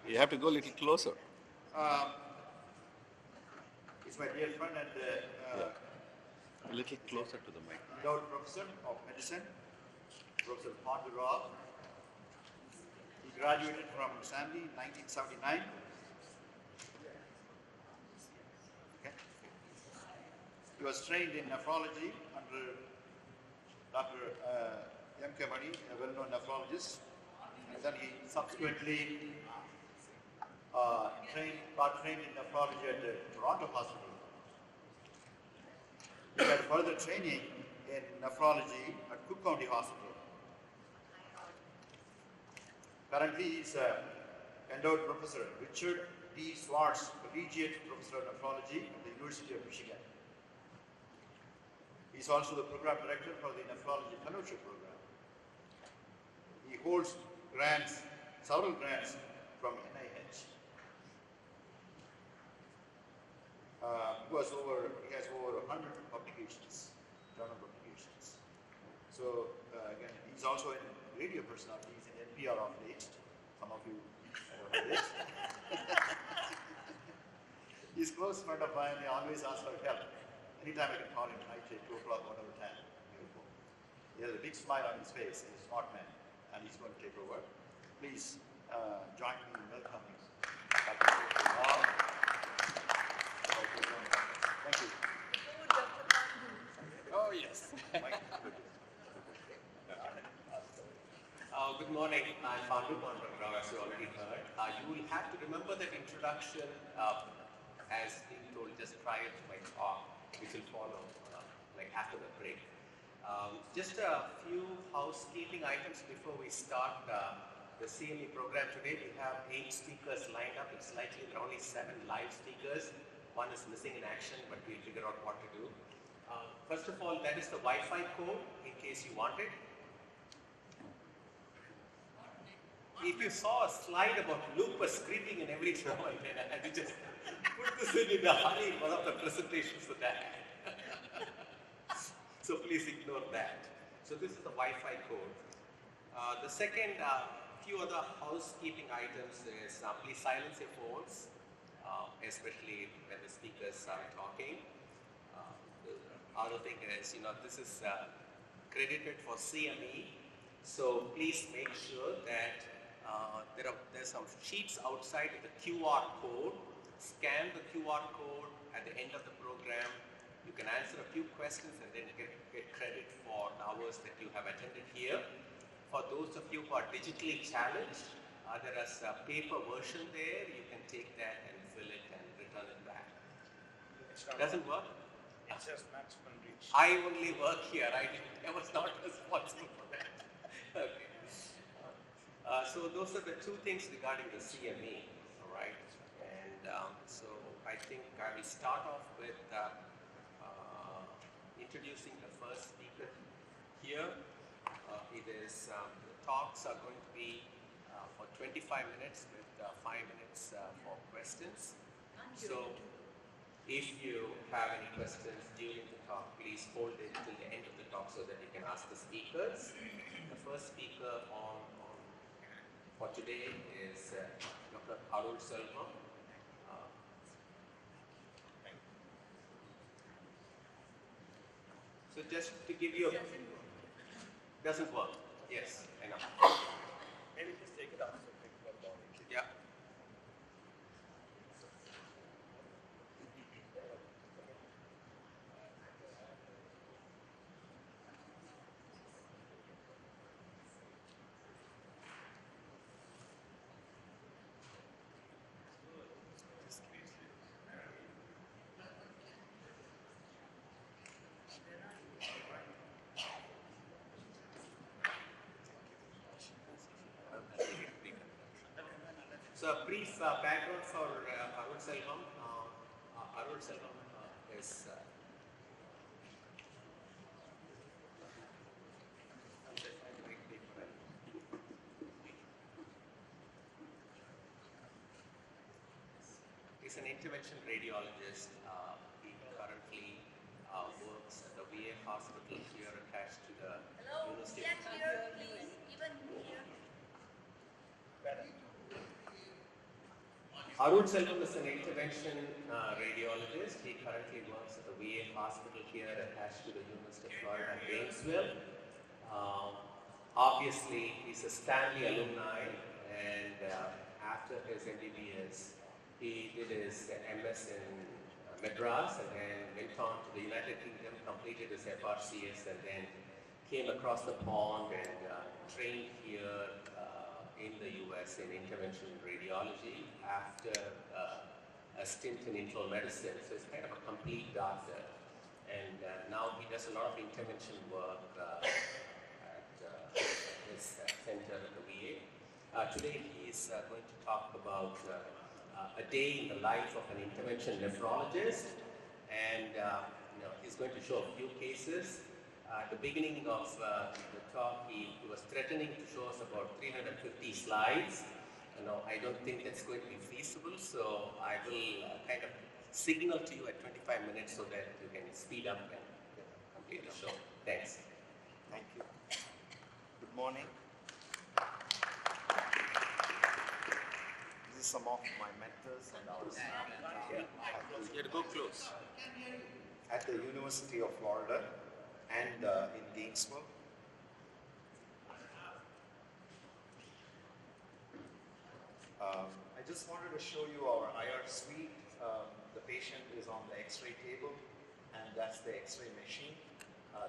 You have to go a little closer. He's my dear friend and A little closer to the mic. endowed professor of medicine, Professor Pandurao. He graduated from Stanley in 1979. Okay. He was trained in nephrology under Dr. M.K. Mani, a well-known nephrologist. And then he subsequently got trained in nephrology at the Toronto Hospital. He had further training in nephrology at Cook County Hospital. Currently, he is endowed professor Richard D. Swartz, Collegiate Professor of Nephrology at the University of Michigan. He is also the program director for the Nephrology Fellowship Program. He holds grants, several grants from NIH. He has over 100 publications, journal publications. So again, he's also a radio personality. He's in NPR of late. Some of you, I don't know this. He's a close friend of mine. He always asks for help. Anytime I can call him, night at 2 o'clock, whatever time. Beautiful. He has a big smile on his face. He's a smart man, and he's going to take over. Please join me in welcoming Dr. Thank you. Oh, yes. Good morning. I'm Programe, as you already heard. You will have to remember that introduction as being told just prior to my talk, which will follow like after the break. Just a few housekeeping items before we start the CME program today. We have 8 speakers lined up. It's likely there are only 7 live speakers. One is missing in action, but we'll figure out what to do. First of all, that is the Wi-Fi code in case you want it. If you saw a slide about lupus creeping in every now and then, I had to just put this in a hurry in one of the presentations that I had. So please ignore that. So this is the Wi-Fi code. The second, few other housekeeping items is please silence your phones, especially when the speakers are talking. The other thing is, this is credited for CME, so please make sure that there's some sheets outside with the QR code. Scan the QR code at the end of the program. You can answer a few questions and then get credit for the hours that you have attended here. For those of you who are digitally challenged, there is a paper version there. You can take that and fill it and return it back. Doesn't work? It says maximum reach. I only work here. I was not responsible for that. Okay. So those are the 2 things regarding the CME, all right? And so I think I will start off with introducing the first speaker here. It is, the talks are going to be for 25 minutes with 5 minutes for questions. So if you have any questions during the talk, please hold it till the end of the talk so that you can ask the speakers. The first speaker for today is Dr. Arul Selvam. So just to give you doesn't work. Yes, I know. Maybe just take it out so people are bothered. Yeah. So a brief background for Arul Selvam. Arul Selvam is he's an intervention radiologist. He currently works at the VA hospital here attached to the University of Here, please. Even here. Arun Selvam is an intervention radiologist. He currently works at the VA hospital here attached to the University of Florida, Gainesville. Obviously, he's a Stanley alumni, and after his MBBS, he did his MS in Madras and then went on to the United Kingdom, completed his FRCS, and then came across the pond and trained here in the US in intervention radiology after a stint in internal medicine. So he's kind of a complete doctor. And now he does a lot of intervention work at his center at the VA. Today he is going to talk about a day in the life of an intervention nephrologist, and he's going to show a few cases. At the beginning of the talk, he was threatening to show us about 350 slides. I don't think that's going to be feasible, so I will kind of signal to you at 25 minutes so that you can speed up and complete the show. Thanks. Thank you. Good morning. This is some of my mentors and our staff You have to go close. at the University of Florida and in Gainesville. I just wanted to show you our IR suite. The patient is on the X-ray table, and that's the X-ray machine.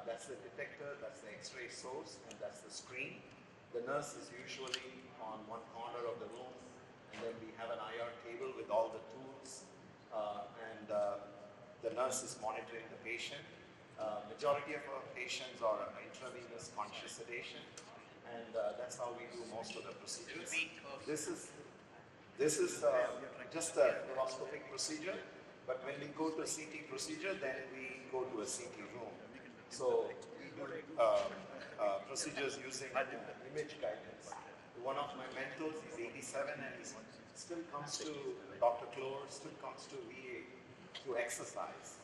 That's the detector, that's the X-ray source, and that's the screen. The nurse is usually on one corner of the room, and then we have an IR table with all the tools, and the nurse is monitoring the patient. Majority of our patients are intravenous conscious sedation, and that's how we do most of the procedures. This is just a fluoroscopic procedure, but when we go to a CT procedure, then we go to a CT room. So we do procedures using image guidance. One of my mentors is 87 and he still comes to Dr. Clore, still comes to VA to exercise.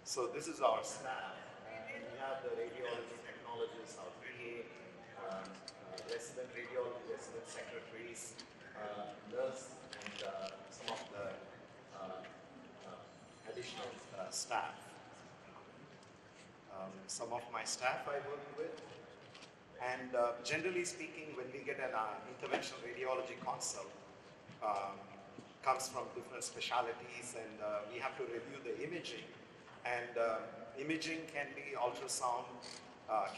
So this is our staff. We have the radiology technologists, our VA, resident radiology, resident secretaries, nurse, and some of the additional staff. Some of my staff I work with. And generally speaking, when we get an interventional radiology consult, comes from different specialties, and we have to review the imaging. And imaging can be ultrasound,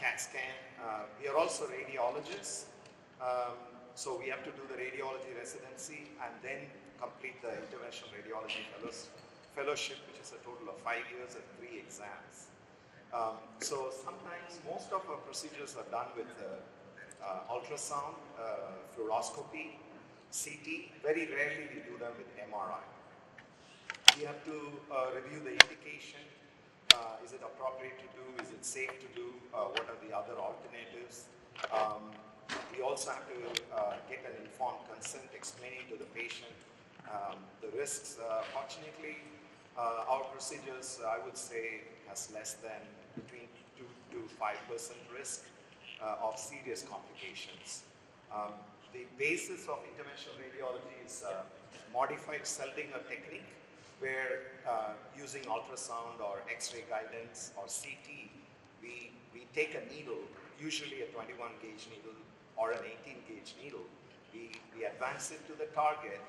CAT scan. We are also radiologists, so we have to do the radiology residency and then complete the interventional radiology fellowship, which is a total of 5 years and 3 exams. So sometimes most of our procedures are done with ultrasound, fluoroscopy, CT. Very rarely we do them with MRI. We have to review the indication. Is it appropriate to do? Is it safe to do? What are the other alternatives? We also have to get an informed consent explaining to the patient the risks. Fortunately, our procedures, I would say, has less than between 2 to 5% risk of serious complications. The basis of interventional radiology is modified Seldinger technique, where using ultrasound or X-ray guidance or CT, we take a needle, usually a 21 gauge needle or an 18 gauge needle. We advance it to the target,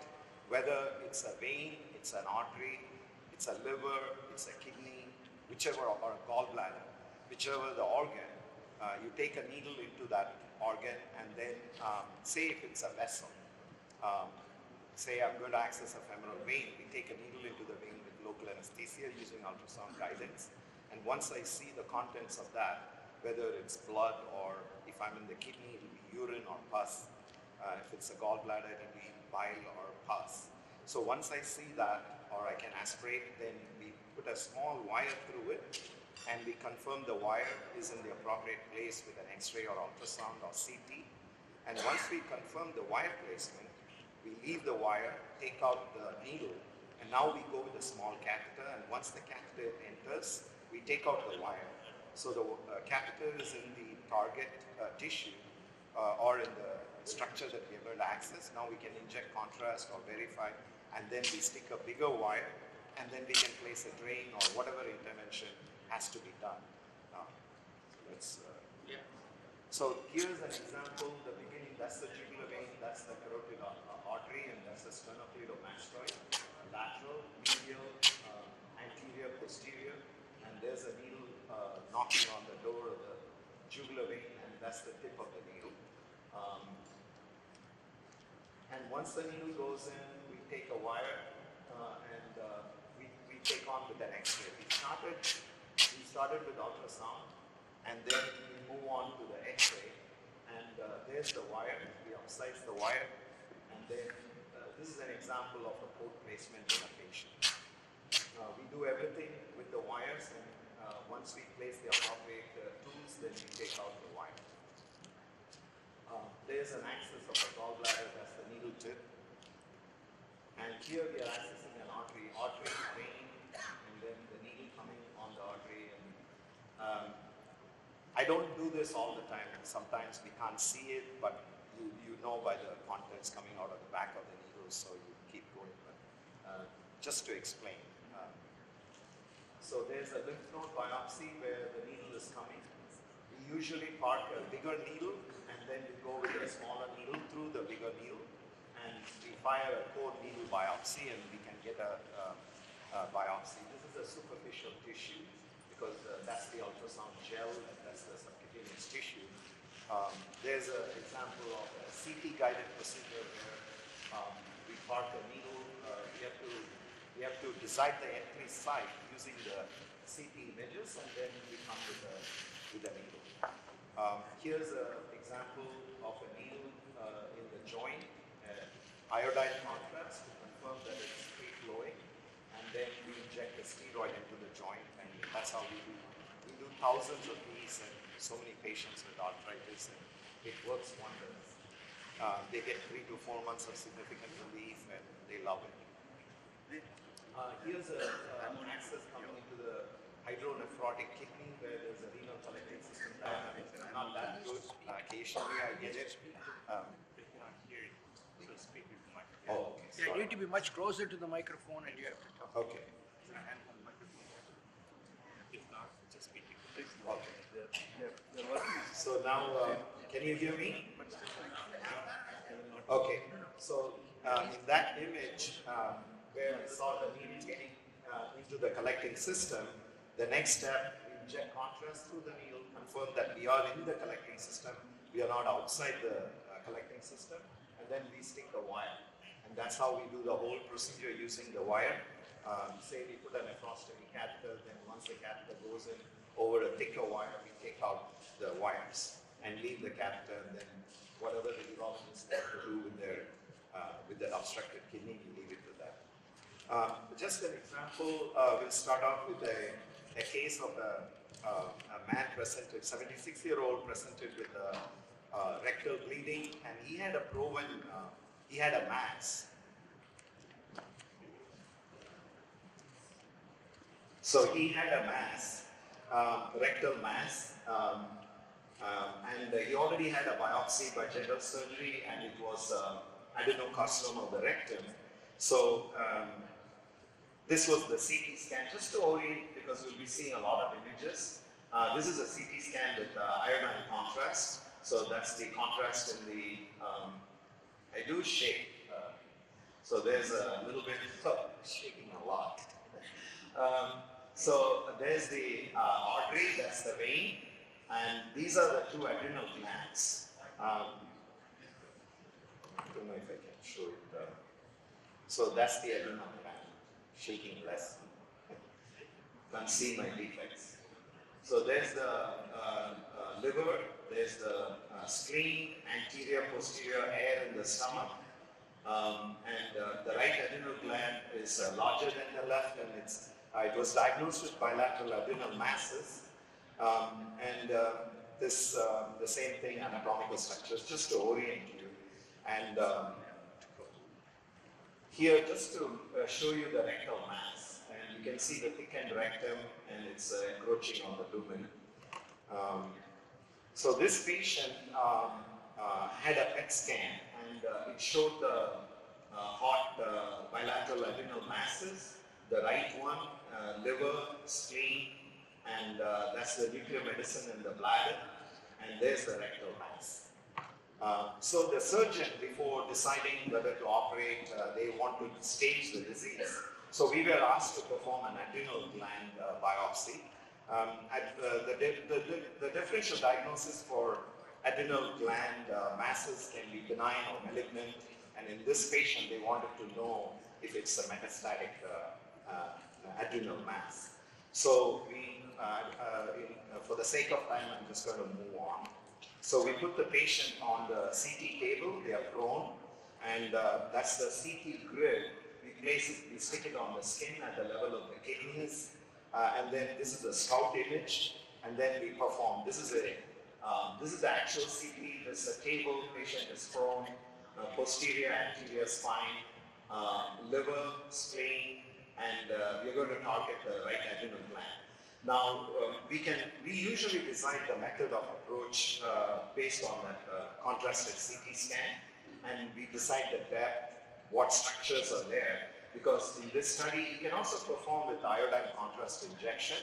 whether it's a vein, it's an artery, it's a liver, it's a kidney, whichever, or a gallbladder, whichever the organ, you take a needle into that organ, and then say if it's a vessel, say I'm going to access a femoral vein, we take a needle into the vein with local anesthesia using ultrasound guidance, and once I see the contents of that, whether it's blood or if I'm in the kidney, it will be urine or pus. If it's a gallbladder, it will be bile or pus. So once I see that, or I can aspirate, then we put a small wire through it, and we confirm the wire is in the appropriate place with an X-ray or ultrasound or CT. And once we confirm the wire placement, we leave the wire, take out the needle, and now we go with a small catheter, and once the catheter enters, we take out the wire. So the catheter is in the target tissue or in the structure that we are going to access. Now we can inject contrast or verify, and then we stick a bigger wire, and then we can place a drain or whatever intervention has to be done. So here's an example. The beginning, that's the jugular vein, that's the carotid artery, and that's the sternocleidomastoid. Lateral, medial, anterior, posterior, and there's a needle knocking on the door of the jugular vein, and that's the tip of the needle. And once the needle goes in, we take a wire and we take on with an X-ray. We started with ultrasound, and then we move on to the X-ray, and there's the wire. We upsize the wire, and then this is an example of a port placement in a patient. We do everything with the wires, and once we place the appropriate tools, then we take out the wire. There's an axis of a gallbladder, that's the needle tip. And here we are accessing an artery, vein, and then the needle coming on the artery. And, I don't do this all the time. Sometimes we can't see it, but you know by the contents coming out of the back of the needle, so you keep going. But just to explain. So there's a lymph node biopsy where the needle is coming. We usually park a bigger needle, and then we go with a smaller needle through the bigger needle, and we fire a core needle biopsy, and we can get a biopsy. This is a superficial tissue, because that's the ultrasound gel, and that's the subcutaneous tissue. There's an example of a CT guided procedure where we park a needle. We have to decide the entry site using the CT images, and then we come with a needle. Here's an example of a needle in the joint, iodine contrast to confirm that it's free flowing, and then we inject a steroid into the joint, and that's how we do. We do thousands of these, and so many patients with arthritis, and it works wonders. They get 3 to 4 months of significant relief, and they love it. Here's an access coming into the hydronephrotic kidney, where there's a renal collecting system dynamic. Not that good. Occasionally I get it. Oh, okay. Yeah, you need to be much closer to the microphone, and you have to talk. Okay. So now, can you hear me? Okay. So in that image, where we saw the needle getting into the collecting system, the next step, we inject contrast through the needle, confirm that we are in the collecting system, we are not outside the collecting system, and then we stick the wire. And that's how we do the whole procedure using the wire. Say we put a nephrostomy catheter, then once the catheter goes in over a thicker wire, we take out the wires and leave the catheter, and then whatever the urologists want to do with their obstructed kidney, we leave it to that. Just an example, we'll start off with a case of a man presented, 76-year-old presented with rectal bleeding, and he had a proven, he had a mass. So he had a mass, rectal mass, and he already had a biopsy by general surgery, and it was adenocarcinoma of the rectum. So this was the CT scan, just to orient, because we'll be seeing a lot of images. This is a CT scan with iodine contrast. So that's the contrast in the, I do shake. So there's a little bit of shaking a lot. So there's the artery, that's the vein, and these are the 2 adrenal glands. I don't know if I can show it. So that's the adrenal gland, shaking less. You can see my defects. So there's the liver, there's the spleen, anterior, posterior, air in the stomach, and the right adrenal gland is larger than the left, and it was diagnosed with bilateral adrenal masses, and this the same thing, anatomical structures, just to orient you. And here, just to show you the rectal mass, and you can see the thickened rectum and it's encroaching on the lumen. So this patient had a PET scan and it showed the hot bilateral adrenal masses, the right one, liver, spleen, and that's the nuclear medicine in the bladder, and there's the rectal mass. So the surgeon, before deciding whether to operate, they want to stage the disease. So we were asked to perform an adrenal gland biopsy. The differential diagnosis for adrenal gland masses can be benign or malignant, and in this patient, they wanted to know if it's a metastatic adrenal mass. So we, for the sake of time, I'm just going to move on. So we put the patient on the CT table, they are prone, and that's the CT grid. We place it, we stick it on the skin at the level of the kidneys, and then this is a scout image, and then we perform. This is the actual CT. This is a table, patient is prone, posterior, anterior spine, liver, spleen, and we're going to target the right adrenal gland. Now, we usually decide the method of approach based on that contrasted CT scan, and we decide the depth, what structures are there, because in this study, you can also perform with iodine contrast injection,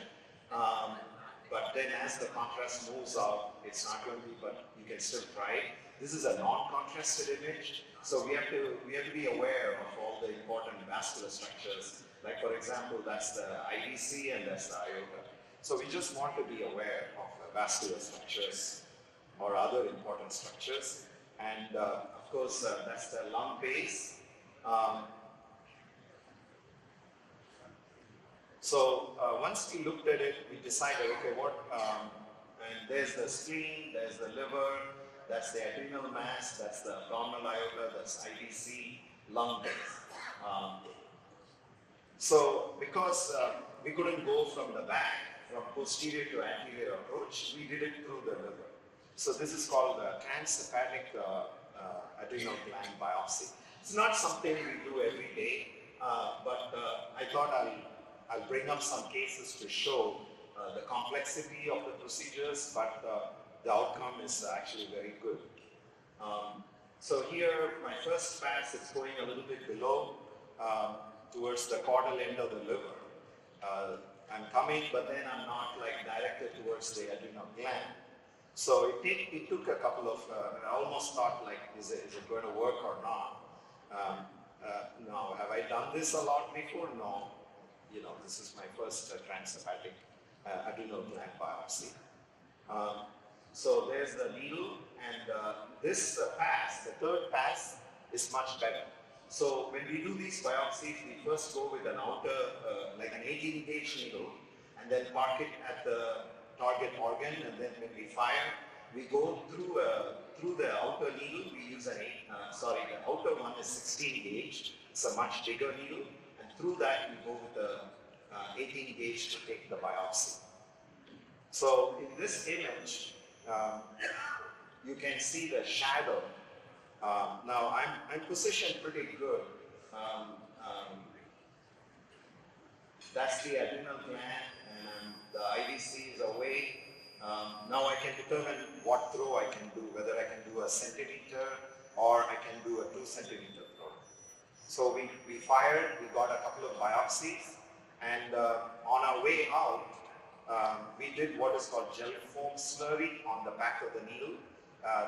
but then as the contrast moves out, it's not going to be, but you can still try it. This is a non-contrasted image, so we have to be aware of all the important vascular structures. Like for example, that's the IVC and that's the aorta. So we just want to be aware of the vascular structures or other important structures. And of course, that's the lung base. So once we looked at it, we decided, okay, and there's the spleen, there's the liver, that's the adrenal mass, that's the abdominal aorta, that's IVC, lung base. So because we couldn't go from the back, from posterior to anterior approach, we did it through the liver. So this is called a transhepatic adrenal gland biopsy. It's not something we do every day, but I thought I'll bring up some cases to show the complexity of the procedures, but the outcome is actually very good. So here, my first pass is going a little bit below, towards the caudal end of the liver. I'm coming, but then I'm not like directed towards the adrenal gland. So it took a couple of, I almost thought like, is it going to work or not? No, have I done this a lot before? No. You know, this is my first transhepatic adrenal gland biopsy. So there's the needle, and this pass, the third pass, is much better. So when we do these biopsies, we first go with an outer, like an 18 gauge needle, and then park it at the target organ, and then when we fire, we go through the outer needle. We use the outer one is 16 gauge. It's a much bigger needle, and through that we go with the 18 gauge to take the biopsy. So in this image, you can see the shadow. Now I'm positioned pretty good. That's the adrenal gland, and the IVC is away. Now I can determine what throw I can do, whether I can do a centimeter or I can do a 2 centimeter throw. So we fired, we got a couple of biopsies, and on our way out, we did what is called gel foam slurry on the back of the needle.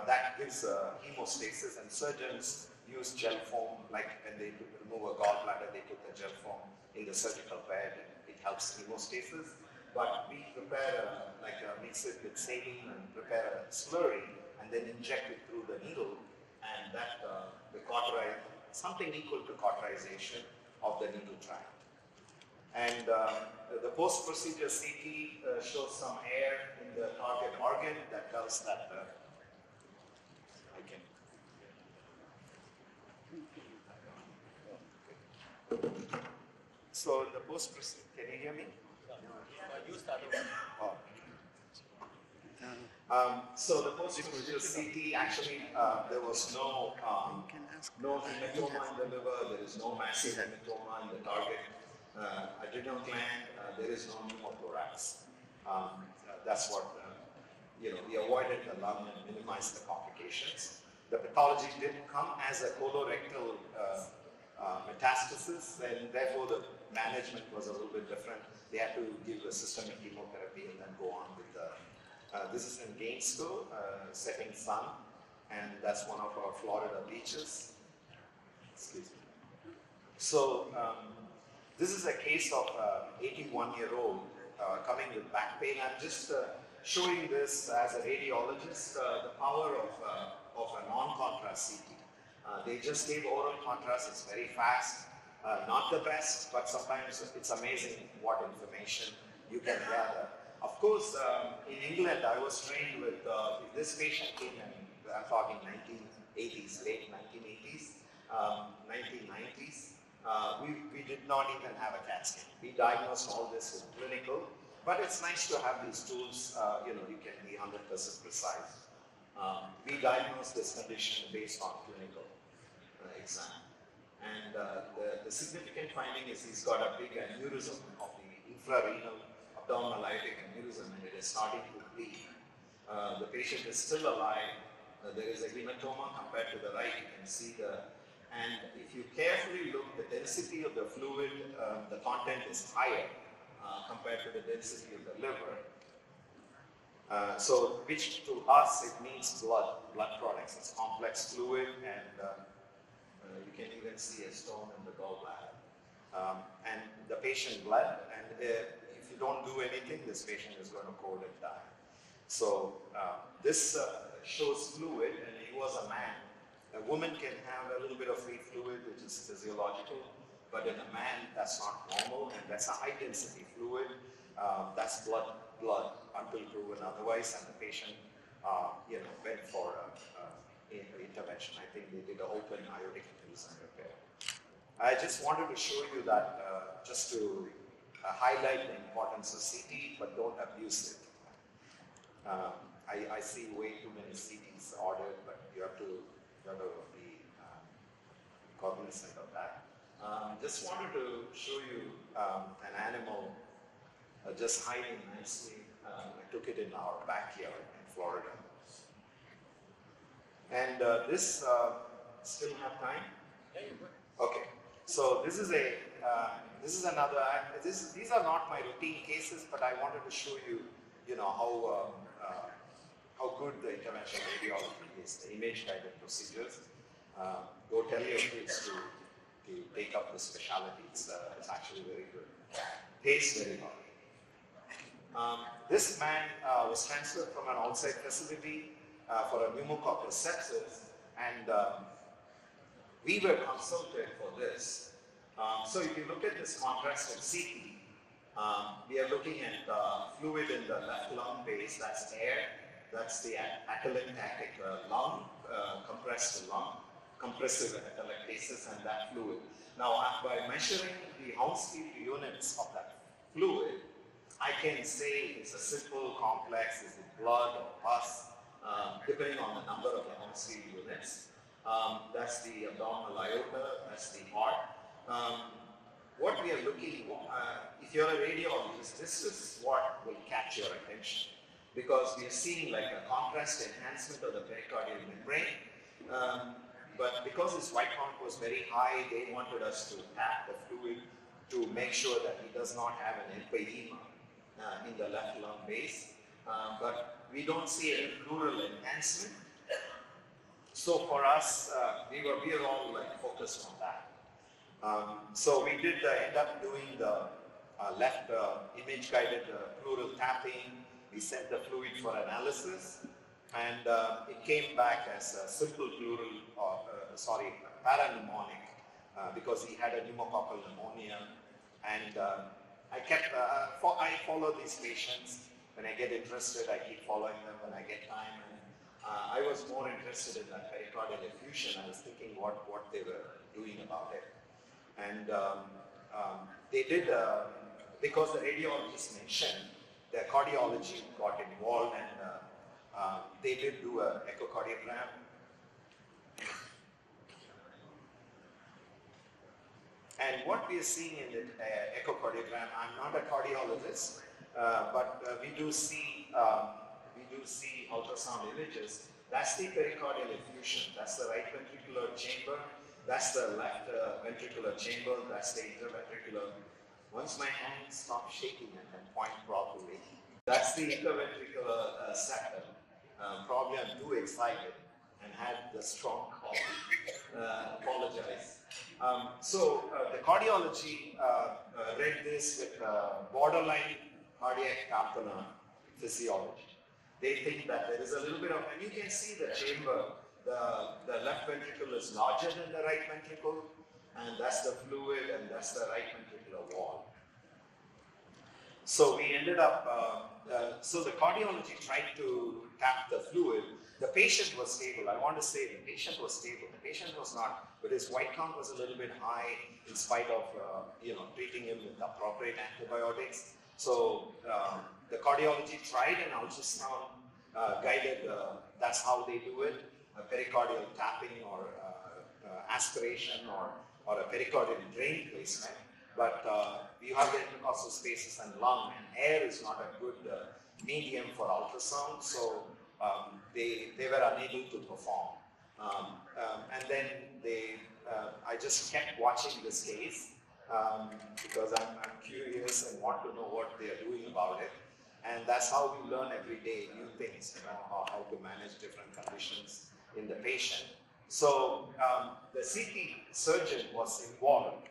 That gives hemostasis, and surgeons use gel foam, like when they remove a gallbladder, they put the gel foam in the surgical bed, and it helps hemostasis. But we prepare, mix it with saline and prepare a slurry, and then inject it through the needle, and that something equal to cauterization of the needle tract. And the post-procedure CT shows some air in the target organ that tells that So the post-procedure, can you hear me? You started. So the post-procedure CT, actually, there was no hematoma in the liver, there is no massive hematoma in the target adrenal gland, there is no pneumothorax. That's what, we avoided the lung and minimized the complications. The pathology did come as a colorectal metastasis, and therefore the management was a little bit different. They had to give a systemic chemotherapy and then go on with the, this is in Gainesville, setting sun, and that's one of our Florida beaches. Excuse me. So this is a case of 81-year-old coming with back pain. I'm just showing this as a radiologist, the power of a non-contrast CT. They just gave oral contrast, it's very fast, not the best, but sometimes it's amazing what information you can gather. Of course, in England, I was trained with, if this patient came in, I'm talking 1980s, late 1980s, 1990s, we did not even have a CAT scan. We diagnosed all this with clinical, but it's nice to have these tools, you can be 100% precise. We diagnosed this condition based on clinical exam. And the significant finding is he's got a big aneurysm of the infrarenal abdominal aortic aneurysm, and it is starting to bleed. The patient is still alive. There is a hematoma compared to the right. You can see and if you carefully look, the density of the fluid, the content is higher compared to the density of the liver. So, which to us, it means blood products. It's complex fluid, and you can even see a stone in the gallbladder. And the patient bled, and if you don't do anything, this patient is going to cold and die. So, this shows fluid, and he was a man. A woman can have a little bit of free fluid, which is physiological, but in a man, that's not normal, and that's a high density fluid. That's blood until proven otherwise, and the patient, went for intervention. I think they did an open aortic aneurysm repair. I just wanted to show you that, just to highlight the importance of CT, but don't abuse it. I see way too many CTs ordered, but you have to be cognizant of that. Just wanted to show you an animal just hiding nicely. I took it in our backyard in Florida. And this, still have time? Yeah, you're good. Okay. So this is another. These are not my routine cases, but I wanted to show you, how good the interventional radiology is, the image-guided procedures. Go tell your kids to take up the specialty. It's actually very good. Pays very well. This man was transferred from an outside facility for a pneumococcal sepsis, and we were consulted for this. So if you look at this contrasted CT, we are looking at fluid in the left lung base, that's air, that's the atelectatic lung, compressed lung, compressive atelectasis, and that fluid. Now, by measuring the Hounsfield units of that fluid, I can say it's a simple, complex, is it blood or pus, depending on the number of the Hounsfield units. That's the abdominal aorta, that's the heart. What we are looking, if you're a radiologist, this is what will catch your attention, because we are seeing like a contrast enhancement of the pericardial membrane. But because his white count was very high, they wanted us to tap the fluid to make sure that he does not have an empyema in the left lung base. But we don't see any pleural enhancement. So for us, we are all like focused on that. So we did end up doing the left image-guided pleural tapping. We sent the fluid for analysis, and it came back as a simple pleural, parapneumonic, because he had a pneumococcal pneumonia. And I follow these patients. When I get interested, I keep following them when I get time. And I was more interested in that pericardial effusion. I was thinking what they were doing about it. And they did, because the radiologist mentioned, the cardiology got involved, and they did do an echocardiogram. And what we are seeing in the echocardiogram, I'm not a cardiologist, but we do see ultrasound images. That's the pericardial effusion. That's the right ventricular chamber. That's the left ventricular chamber. That's the interventricular. Once my hand stops shaking, I can point properly. That's the interventricular septum. Probably I'm too excited and had the strong call. Apologize. The cardiology read this with borderline cardiac tamponade physiology. They think that there is a little bit of, and you can see the chamber, the left ventricle is larger than the right ventricle, and that's the fluid, and that's the right ventricular wall. So we ended up, so the cardiology tried to tap the fluid. The patient was stable. I want to say the patient was stable. The patient was not, but his white count was a little bit high in spite of, treating him with appropriate antibiotics. So the cardiology tried an ultrasound guided, that's how they do it, a pericardial tapping or aspiration or a pericardial drain placement. But you have the intercostal spaces and lung, and air is not a good medium for ultrasound, so they were unable to perform. And then I just kept watching this case because I'm curious and want to know what they are doing about it. And that's how we learn every day new things, how to manage different conditions in the patient. So the CT surgeon was involved.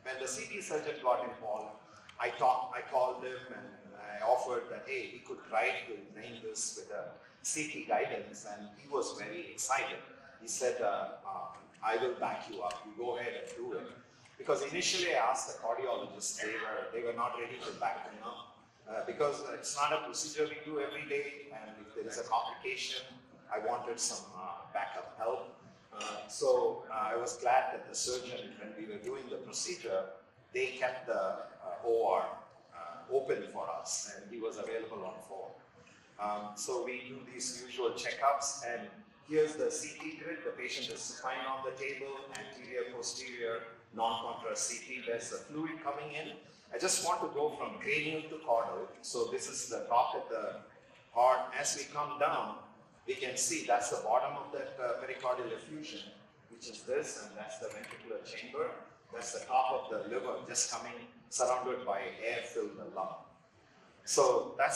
When the CT surgeon got involved, I called him and I offered that, hey, we could try to name this with a CT guidance, and he was very excited. He said, I will back you up, you go ahead and do it. Because initially I asked the cardiologists, they were not ready to back me up. Because it's not a procedure we do every day, and if there is a complication, I wanted some backup help. So I was glad that the surgeon, when we were doing the procedure, they kept the OR open for us, and he was available on phone. So we do these usual checkups, and here's the CT grid. The patient is supine on the table, anterior, posterior, non-contrast CT. There's the fluid coming in. I just want to go from cranial to caudal. So this is the top of the heart. As we come down, we can see that's the bottom of that pericardial effusion, which is this, and that's the ventricular chamber. That's the top of the liver, just coming, surrounded by air-filled lung. So and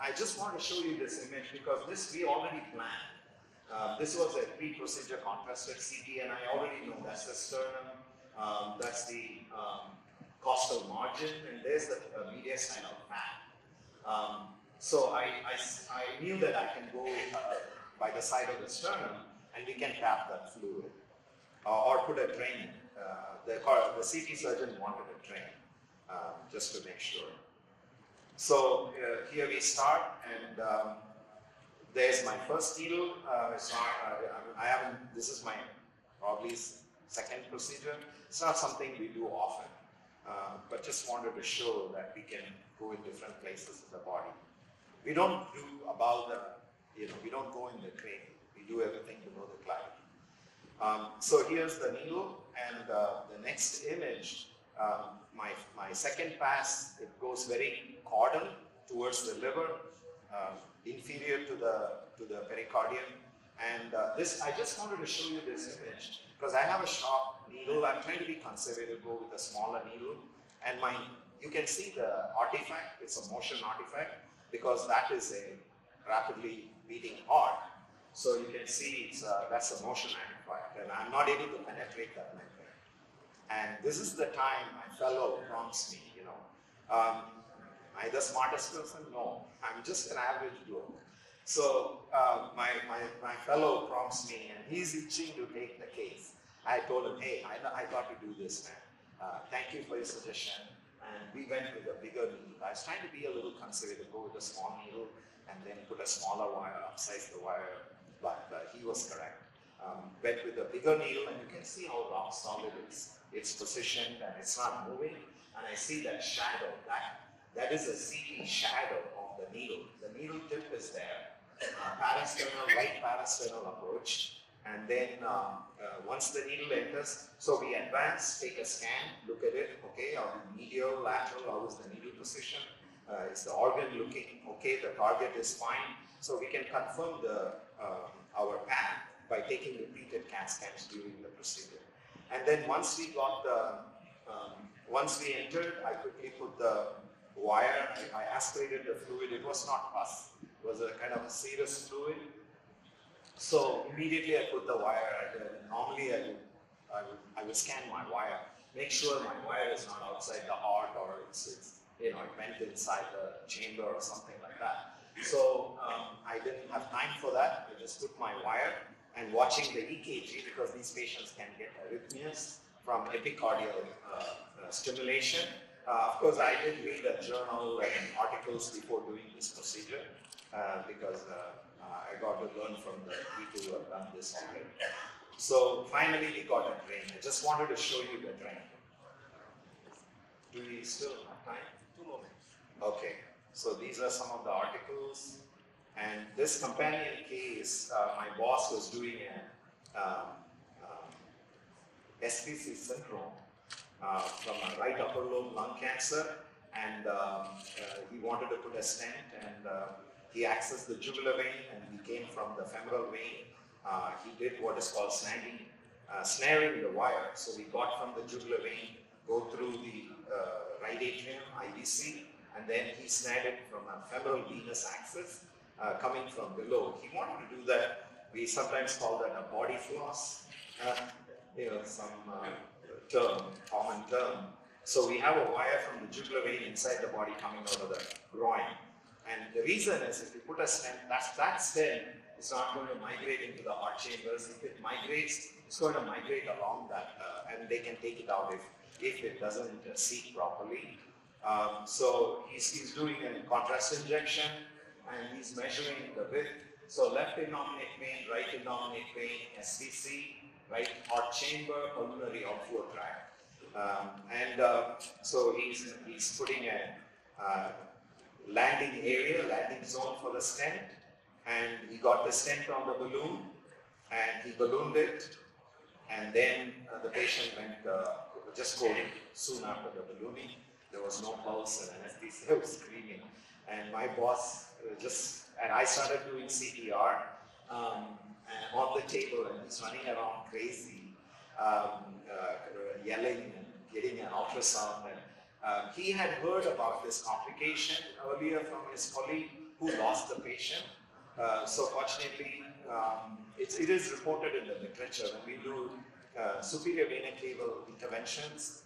I just want to show you this image because this we already planned. This was a pre-procedure contrasted CT, and I already know that's the sternum, that's the costal margin, and there's the mediastinal fan. So I knew that I can go by the side of the sternum, and we can tap that fluid or put a drain. The CT surgeon wanted a drain just to make sure. So here we start, and there's my first needle. This is my probably second procedure. It's not something we do often, but just wanted to show that we can go in different places in the body. We don't do above the, we don't go in the cranium. We do everything below the clavicule. So here's the needle, and the next image, my second pass, it goes very caudal towards the liver, inferior to the pericardium. And this, I just wanted to show you this image because I have a sharp needle. I'm trying to be conservative, go with a smaller needle. And you can see the artifact. It's a motion artifact because that is a rapidly beating heart. So you can see that's a motion artifact, and I'm not able to penetrate that membrane. And this is the time my fellow prompts me, am I the smartest person? No, I'm just an average Joe. So my fellow prompts me, and he's itching to take the case. I told him, hey, I got to do this, man. Thank you for your suggestion. And we went with a bigger needle. I was trying to be a little conservative, go with a small needle, and then put a smaller wire, upsize the wire, but he was correct. Went with a bigger needle, and you can see how rock solid it's positioned, and it's not moving. And I see that shadow, that is a CT shadow of the needle. The needle tip is there. Parasternal, right parasternal approach. And then once the needle enters, so we advance, take a scan, look at it, okay, are we medial, lateral, how is the needle position? Is the organ looking okay, the target is fine. So we can confirm our path by taking repeated CAT scans during the procedure. And then once we got once we entered, I quickly put the wire, I aspirated the fluid. It was not pus, it was a kind of a serous fluid. So immediately I put the wire. Normally I would scan my wire, make sure my wire is not outside the heart or it's it went inside the chamber or something like that. So I didn't have time for that. I just took my wire and watching the EKG, because these patients can get arrhythmias from epicardial stimulation. Of course, I did read a journal and articles before doing this procedure because I got to learn from the people who have done this already. So finally, we got a drain. I just wanted to show you the drain. Do we still have time? 2 more minutes. Okay. So these are some of the articles. And this companion case, my boss was doing an SPC syndrome from a right upper lobe lung cancer, and he wanted to put a stent, and he accessed the jugular vein, and he came from the femoral vein. He did what is called snaring the wire. So we got from the jugular vein, go through the right atrium, IVC, and then he snared it from a femoral venous axis coming from below. He wanted to do that. We sometimes call that a body floss, some term, common term. So we have a wire from the jugular vein inside the body coming out of the groin. And the reason is if you put a stent, that stent is not going to migrate into the heart chambers. If it migrates, it's going to migrate along that, and they can take it out if it doesn't seat properly. So he's doing a contrast injection, and he's measuring the width. So left innominate vein, right innominate vein, SVC, right heart chamber, pulmonary outflow tract. So he's putting a landing area, landing zone for the stent, and he got the stent on the balloon, and he ballooned it, and then the patient went just cold soon after the ballooning. There was no pulse, and anesthesia was screaming, and my boss and I started doing CPR and on the table, and he's running around crazy, yelling and getting an ultrasound. And he had heard about this complication earlier from his colleague who lost the patient. So fortunately, it is reported in the literature. When we do superior vena cava interventions,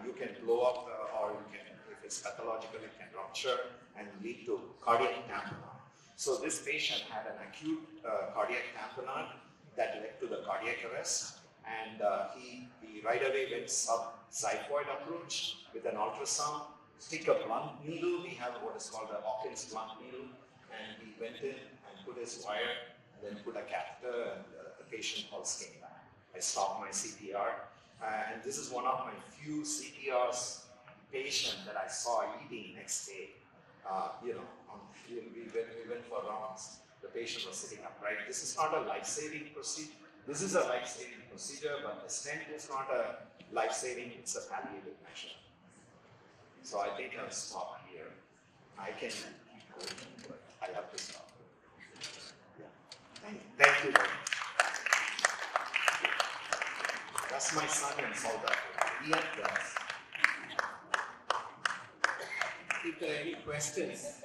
you can blow up, or you can, if it's pathological, it can rupture and lead to cardiac tamponade. So this patient had an acute cardiac tamponade that led to the cardiac arrest, and he right away went sub-xiphoid approach with an ultrasound, stick a blunt needle. We have what is called a Hawkins blunt needle, and he went in and put his wire, and then put a catheter, and the patient pulse came back. I stopped my CPR, and this is one of my few CPRs patient that I saw eating next day. When we went for rounds, the patient was sitting upright. This is not a life-saving procedure. This is a life-saving procedure, but the stent is not a life-saving, it's a palliative measure. So I think I'll stop here. I can keep going, but I have to stop. Yeah. Thank you very much. That's my son in South Africa. He had class. If there are any questions.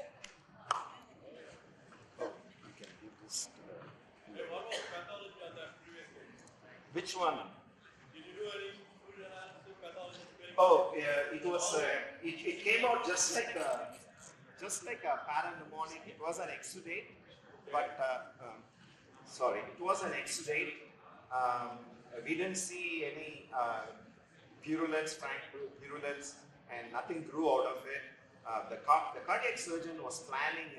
Which one? Did you do any food analysis pathology? Oh, yeah, it was. It came out just like a parapneumonic. It was an exudate, but sorry, it was an exudate. We didn't see any purulence, frank purulence, and nothing grew out of it. The cardiac surgeon was planning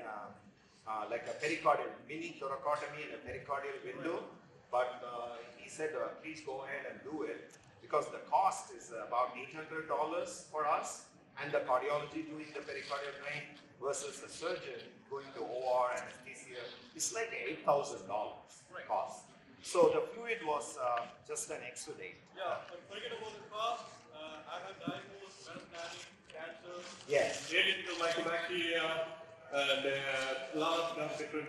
like a pericardial mini thoracotomy in a pericardial window, but he said, please go ahead and do it, because the cost is about $800 for us, and the cardiology doing the pericardial drain versus the surgeon going to OR anesthesia, it's like $8,000 cost. So the fluid was just an exudate. Yeah, but forget about the cost. I have diagnosed metastatic cancer, Yes. atypical mycobacteria, and a lot of different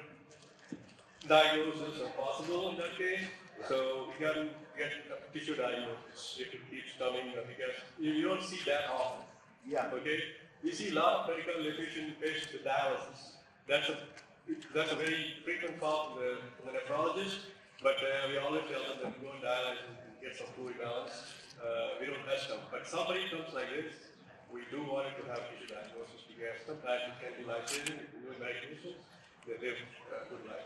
diagnoses are possible in that case. So we got to get a tissue diagnosis if it keeps coming, because you don't see that often. Yeah. Okay, we see a lot of medical deficient patients with dialysis. That's a very frequent call from the nephrologist, but we always tell them that go and dialysis and get some fluid balance. We don't test them, but somebody comes like this, we do want it to have tissue diagnosis, because sometimes it can be life-saving if you're doing medications. They live a good life.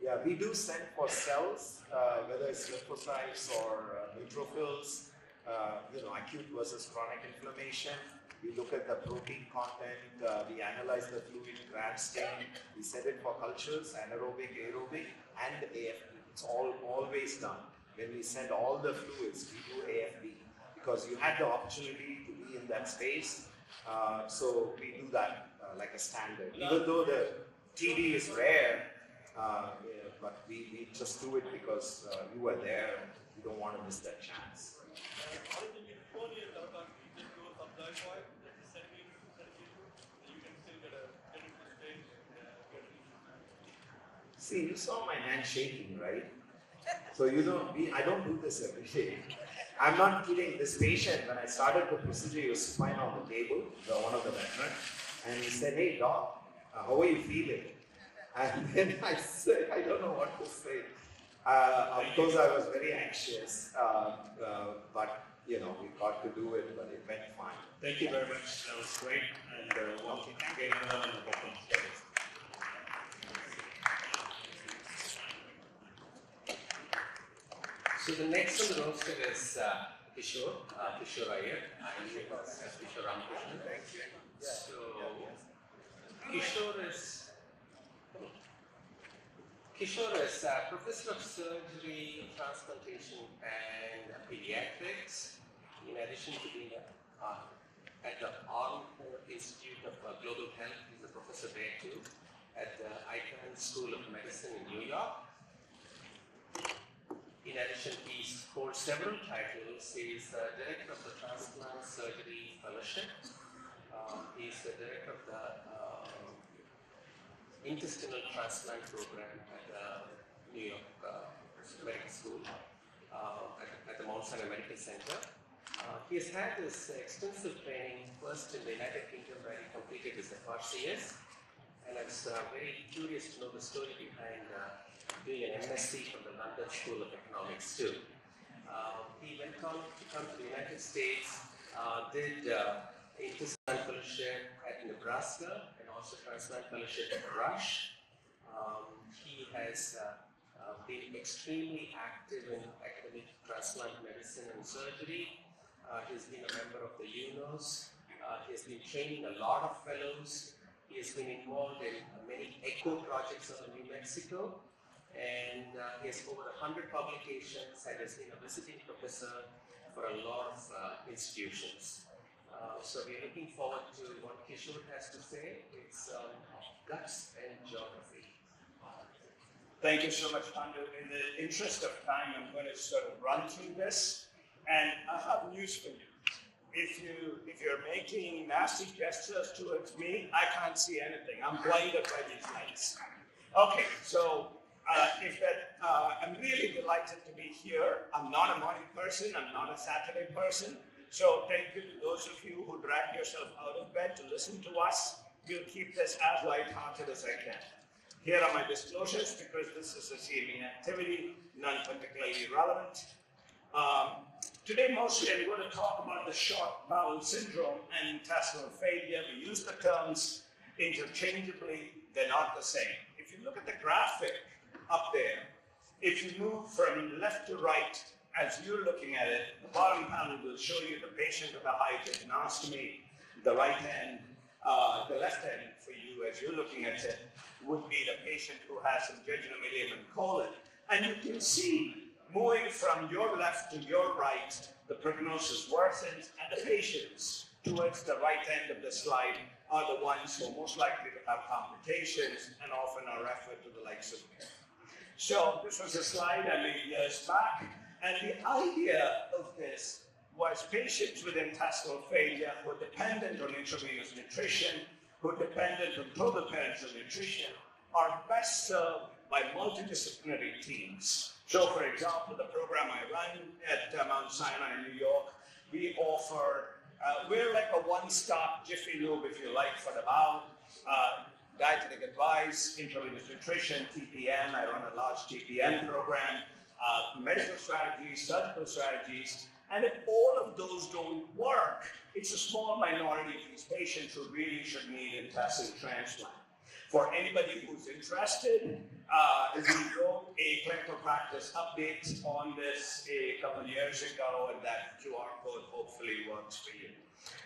Yeah, we do send for cells, whether it's lymphocytes or neutrophils, acute versus chronic inflammation. We look at the protein content, we analyze the fluid gram stain, we send it for cultures, anaerobic, aerobic, and AFB. It's always done. When we send all the fluids, we do AFB because you had the opportunity to be in that space. So we do that like a standard. Even though the TD is rare, but we just do it because you were there and we don't want to miss that chance. See, you saw my hand shaking, right? So I don't do this every day. I'm not kidding. This patient, when I started the procedure, he was fine on the table, one of the veterans, and he said, "Hey doc, how are you feeling?" And then I said, I don't know what to say. Of course, I was very anxious, but we got to do it, but it went fine. Thank you very much. That was great, and welcome again. So the next on the roster is Kishore Iyer. I am Kishore Ramakrishnan. So Kishore is Professor of Surgery, Transplantation and Pediatrics, in addition to being at the Arnold Institute of Global Health. He's a professor there too, at the Icahn School of Medicine in New York. In addition, he holds several titles. He is the Director of the Transplant Surgery Fellowship. He is the Director of the Intestinal Transplant Program at the New York Medical School, at the Mount Sinai Medical Center. He has had his extensive training first in the United Kingdom, where he completed his FRCS, and I was very curious to know the story behind doing an MSc from the London School of Economics too. He went on to come to the United States, did intestinal fellowship at Nebraska and also transplant fellowship at Rush. He has been extremely active in academic transplant medicine and surgery. He's been a member of the UNOS. He has been training a lot of fellows. He has been involved in many ECHO projects of New Mexico. And he has over 100 publications and has been a visiting professor for a lot of institutions. So we're looking forward to what Kishore has to say. It's guts and geography. Thank you so much, Pandu. In the interest of time, I'm going to sort of run through this. And I have news for you. If you're making nasty gestures towards me, I can't see anything. I'm blinded by these lights. Okay, so I'm really delighted to be here. I'm not a morning person. I'm not a Saturday person. So thank you to those of you who dragged yourself out of bed to listen to us. We'll keep this as lighthearted as I can. Here are my disclosures, because this is a CME activity, none particularly relevant. Today, mostly, I'm going to talk about the short bowel syndrome and intestinal failure. We use the terms interchangeably. They're not the same. If you look at the graphic up there, if you move from left to right, as you're looking at it, the bottom panel will show you the patient with a high trypanostomy. The right hand, the left hand for you, as you're looking at it, would be the patient who has some jejunum, ileum, and colon. And you can see, moving from your left to your right, the prognosis worsens, and the patients towards the right end of the slide are the ones who are most likely to have complications and often are referred to the likes of me. So this was a slide I made years back, and the idea of this was patients with intestinal failure who are dependent on intravenous nutrition, who are dependent on total parenteral nutrition, are best served by multidisciplinary teams. So for example, the program I run at Mount Sinai in New York, we offer, we're like a one-stop Jiffy Lube, if you like, for the bowel. Dietetic advice, intravenous nutrition, TPN. I run a large TPN program, medical strategies, surgical strategies, and if all of those don't work, it's a small minority of these patients who really should need intestine transplant. For anybody who's interested, we wrote a clinical practice update on this a couple of years ago, and that QR code hopefully works for you.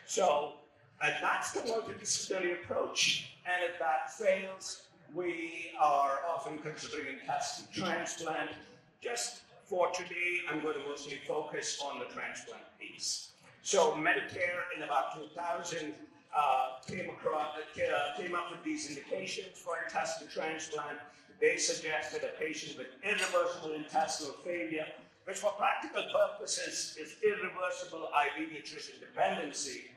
So that's the multidisciplinary approach, and if that fails, we are often considering intestine transplant. Just for today, I'm going to mostly focus on the transplant piece. So Medicare in about 2000 came up with these indications for intestinal transplant. They suggested a patient with irreversible intestinal failure, which for practical purposes is irreversible IV nutrition dependency,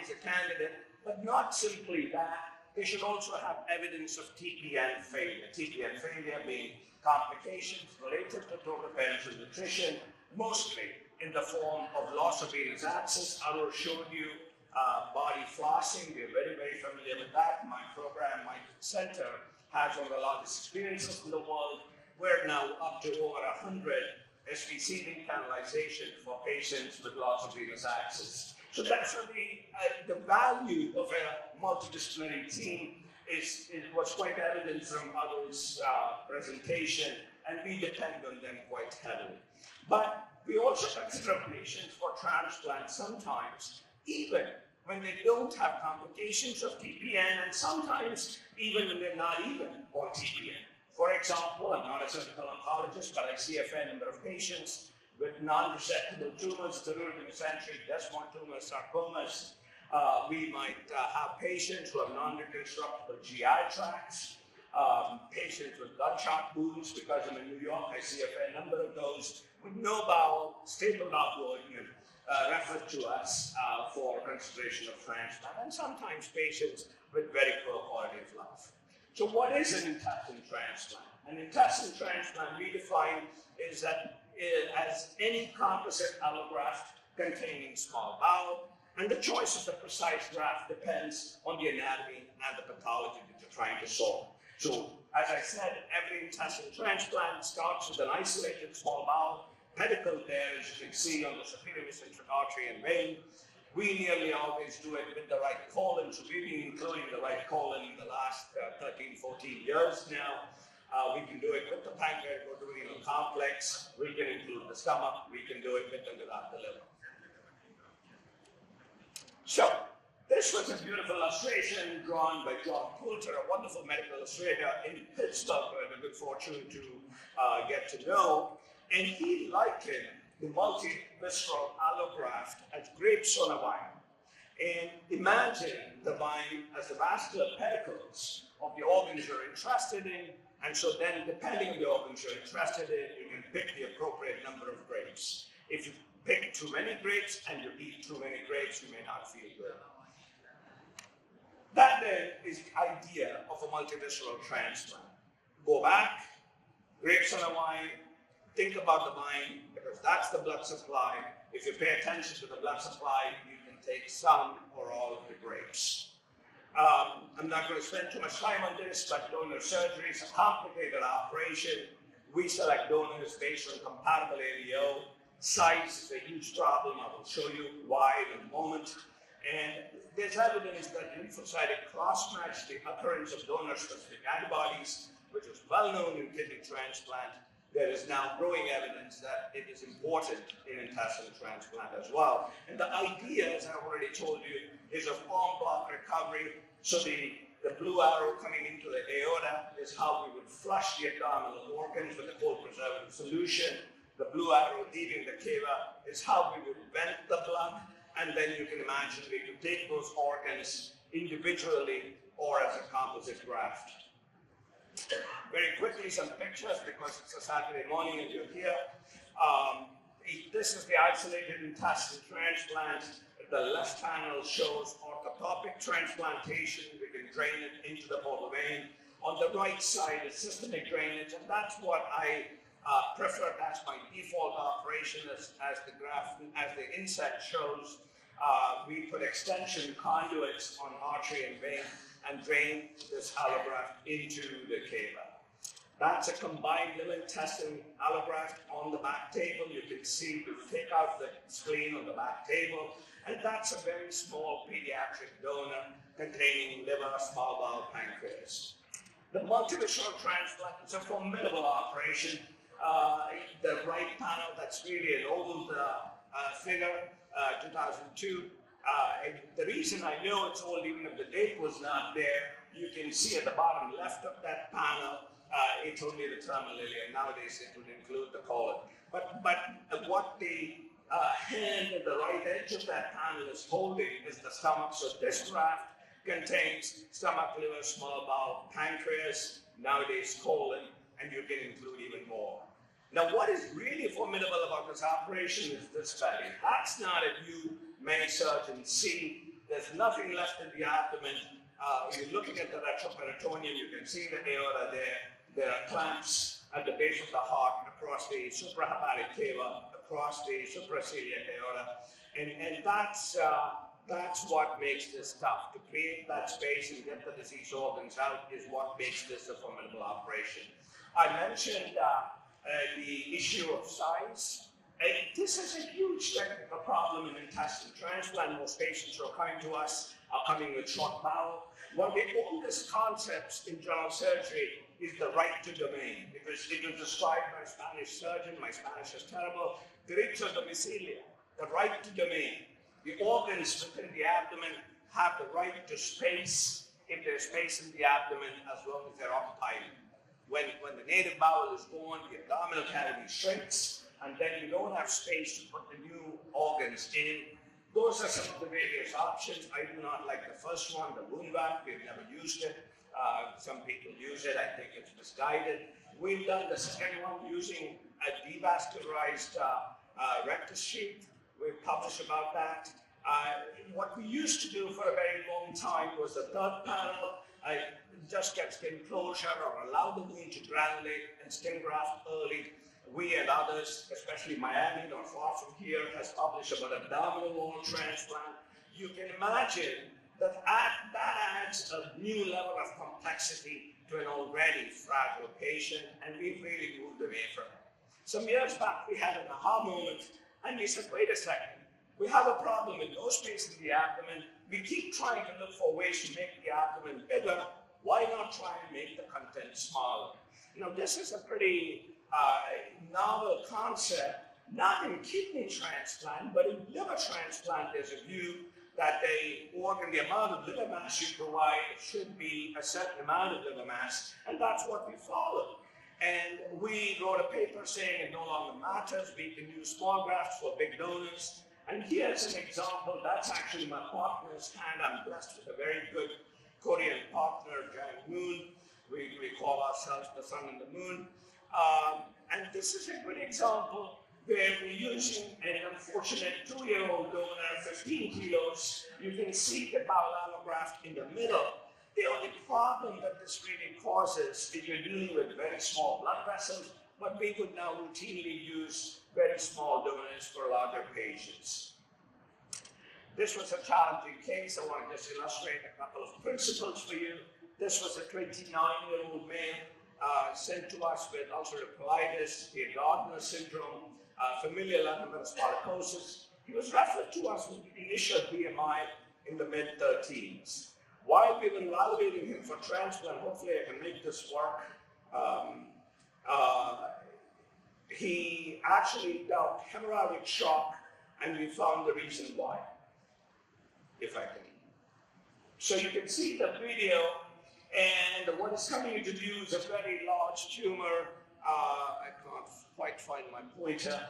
is a candidate, but not simply that. They should also have evidence of TPN failure. TPN failure being complications related to total parenteral nutrition, mostly in the form of loss of venous access. Arul showed you body flossing. We're very, very familiar with that. My program, my center, has one of the largest experiences in the world. We're now up to over 100 SVC canalization for patients with loss of venous access. So that's really the value of a multidisciplinary team is what's quite evident from Arul's presentation, and we depend on them quite heavily. But we also consider patients for transplant sometimes, even when they don't have complications of TPN, and sometimes even when they're not even on TPN. For example, I'm not a surgical oncologist, but I see a fair number of patients with non-resectable tumors, cerebromesenteric, desmoid tumors, sarcomas. We might have patients who have non-reconstructible GI tracts, patients with bloodshot wounds, because I'm in New York, I see a fair number of those with no bowel, stable bowel organ, referred to us for consideration of transplant, and sometimes patients with very poor quality of life. So what is an intestine transplant? An intestine transplant we define is that as any composite allograft containing small bowel, and the choice of the precise graft depends on the anatomy and the pathology that you're trying to solve. So, as I said, every intestine transplant starts with an isolated small bowel, pedicle there, as you can see on the superior mesenteric artery and vein. We nearly always do it with the right colon, so we've been including the right colon in the last 13, 14 years now. We can do it with the pancreatic-renal complex. We can include the stomach. We can do it with and without the liver. So, this was a beautiful illustration drawn by John Poulter, a wonderful medical illustrator in Pittsburgh, who I had the good fortune to get to know. And he likened the multi-visceral allograft as grapes on a vine. And imagine the vine as the vascular pedicles of the organs you're interested in. And so then, depending on the organs you're interested in, you can pick the appropriate number of grapes. If you pick too many grapes and you eat too many grapes, you may not feel good. That then is the idea of a multivisceral transplant. Go back, grapes on a vine, think about the vine, because that's the blood supply. If you pay attention to the blood supply, you can take some or all of the grapes. I'm not going to spend too much time on this, but donor surgery is a complicated operation. We select donors based on compatible ADO. Size is a huge problem. I will show you why in a moment. And there's evidence that lymphocytic cross-match the occurrence of donor-specific antibodies, which is well known in kidney transplant. There is now growing evidence that it is important in intestinal transplant as well. And the idea, as I already told you, is of en bloc recovery. So the blue arrow coming into the aorta is how we would flush the abdominal organs with a cold preservative solution. The blue arrow leaving the cava is how we would vent the blood. And then you can imagine we could take those organs individually or as a composite graft. very quickly some pictures because it's a Saturday morning and you're here. This is the isolated intestine transplant. The left panel shows orthotopic transplantation. We can drain it into the portal vein. On the right side is systemic drainage, and that's what I prefer as my default operation as the inset shows. We put extension conduits on artery and vein and drain this allograft into the cava. That's a combined liver intestine allograft on the back table. You can see we take out the spleen on the back table, and that's a very small pediatric donor containing liver, small bowel, pancreas. The multivisceral transplant is a formidable operation. The right panel, that's really an old figure, 2002. The reason I know it's old, even if the date was not there, you can see at the bottom left of that panel, it's only the terminal ileum. Nowadays it would include the colon. But what the hand at the right edge of that panel is holding is the stomach. So this graft contains stomach, liver, small bowel, pancreas, nowadays colon, and you can include even more. Now, what is really formidable about this operation is this value. That's not a view many surgeons see. There's nothing left in the abdomen. You're looking at the retroperitoneum, you can see the aorta there. There are clamps at the base of the heart, across the suprahepatic cava, across the supraceliac aorta, and that's what makes this tough. To create that space and get the disease organs out is what makes this a formidable operation. I mentioned the issue of size. This is a huge technical problem in intestine transplant. Most patients who are coming to us are coming with short bowel. One of the oldest concepts in general surgery is the right to domain. It was described by a Spanish surgeon. My Spanish is terrible. Derecho domicilia, the right to domain. The organs within the abdomen have the right to space if there's space in the abdomen as long as they're occupied. When the native bowel is born, the abdominal cavity shrinks, and then you don't have space to put the new organs in. Those are some of the various options. I do not like the first one, the wound vac. We've never used it. Some people use it. I think it's misguided. We've done the second one using a devascularized rectus sheath. We've published about that. What we used to do for a very long time was the third panel. Just get skin closure or allow the wound to granulate and skin graft early. We and others, especially Miami, not far from here, has published about abdominal wall transplant. You can imagine that adds a new level of complexity to an already fragile patient, and we've really moved away from it. Some years back, we had an aha moment, and we said, wait a second, we have a problem with no space in the abdomen. We keep trying to look for ways to make the abdomen bigger. Why not try and make the content smaller? This is a pretty novel concept, not in kidney transplant, but in liver transplant. There's a view that the amount of liver mass you provide should be a certain amount of liver mass, and that's what we followed. And we wrote a paper saying it no longer matters. We can use small grafts for big donors. And here's an example. That's actually my partner's hand. I'm blessed with a very good Korean partner, Jang Moon. We call ourselves the sun and the moon. And this is a good example where we're using an unfortunate 2-year-old donor, 15 kilos. You can see the bowel allograft in the middle. The only problem that this really causes is you're dealing with very small blood vessels, but we would now routinely use very small donors for larger patients. This was a challenging case. I want to just illustrate a couple of principles for you. This was a 29-year-old male sent to us with ulcerative colitis, he had Gardner syndrome, familial adenomatous polyposis. He was referred to us with initial BMI in the mid-13s. While we were evaluating him for transplant, hopefully I can make this work, he actually developed hemorrhagic shock, and we found the reason why, if I can. So you can see the video, and what is coming into view is a very large tumor. I can't quite find my pointer,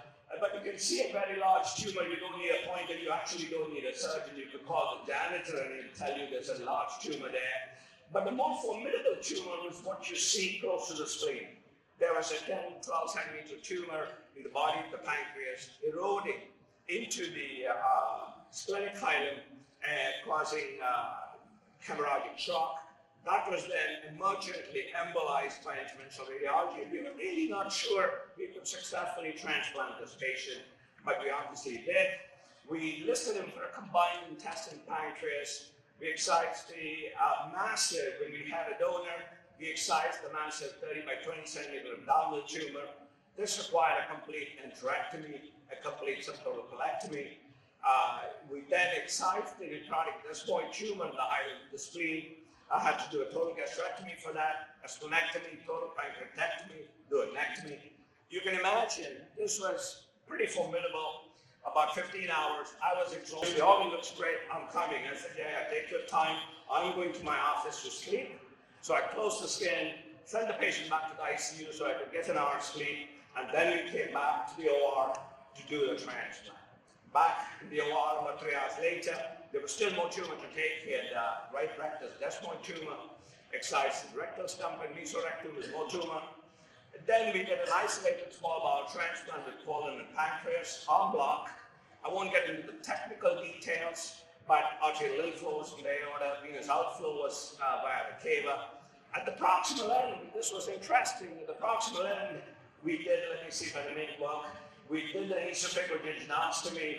but you can see a very large tumor. You don't need a pointer, you actually don't need a surgeon. You could call the janitor and he'll tell you there's a large tumor there. But the more formidable tumor was what you see close to the spleen. There was a 10, 12 centimeter tumor in the body of the pancreas eroding into the splenic hilum and causing hemorrhagic shock. That was then emergently embolized by interventional radiology. We were really not sure we could successfully transplant this patient, but we obviously did. We listed him for a combined intestine pancreas. We excised the massive, when we had a donor, we excised the massive 30 by 20 centimeter abdominal tumor. This required a complete enterectomy, a complete subtotal colectomy. We then excised the necrotic desmoid tumor in the hilum of the spleen. I had to do a total gastrectomy for that, a splenectomy, total pancreatectomy, duodenectomy. You can imagine this was pretty formidable. About 15 hours, I was exhausted. All looks great, I'm coming. I said, yeah, take your time. I'm going to my office to sleep. So I closed the skin, sent the patient back to the ICU so I could get an hour's sleep, and then we came back to the OR to do the transplant. Back in the OR about 3 hours later, there was still more tumor to take. He had right rectus desmoid tumor, excised rectal stump and mesorectum with more tumor. Then we did an isolated small bowel transplant with colon and pancreas en bloc. I won't get into the technical details, but arterial inflow was from the aorta, venous outflow was via the cava. At the proximal end, this was interesting. At the proximal end, we did, let me see if I can make it work, we did the esophagodigenostomy.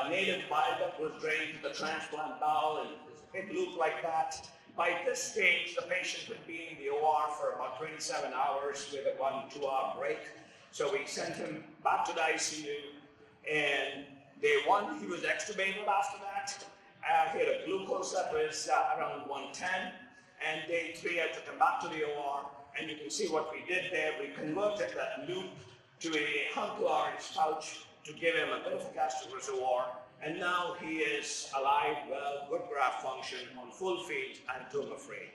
Native bile duct was drained to the transplant bowel, and there's a big loop like that. By this stage, the patient would be in the OR for about 27 hours with a 1 2 hour break. So we sent him back to the ICU, and day 1, he was extubated after that. He had a glucose that was around 110, and day 3, I took him back to the OR, and you can see what we did there. We converted that loop to a hunc-larynx pouch to give him a bit of a gastric reservoir, and now he is alive, well, good graft function, on full feet, and tumor-free.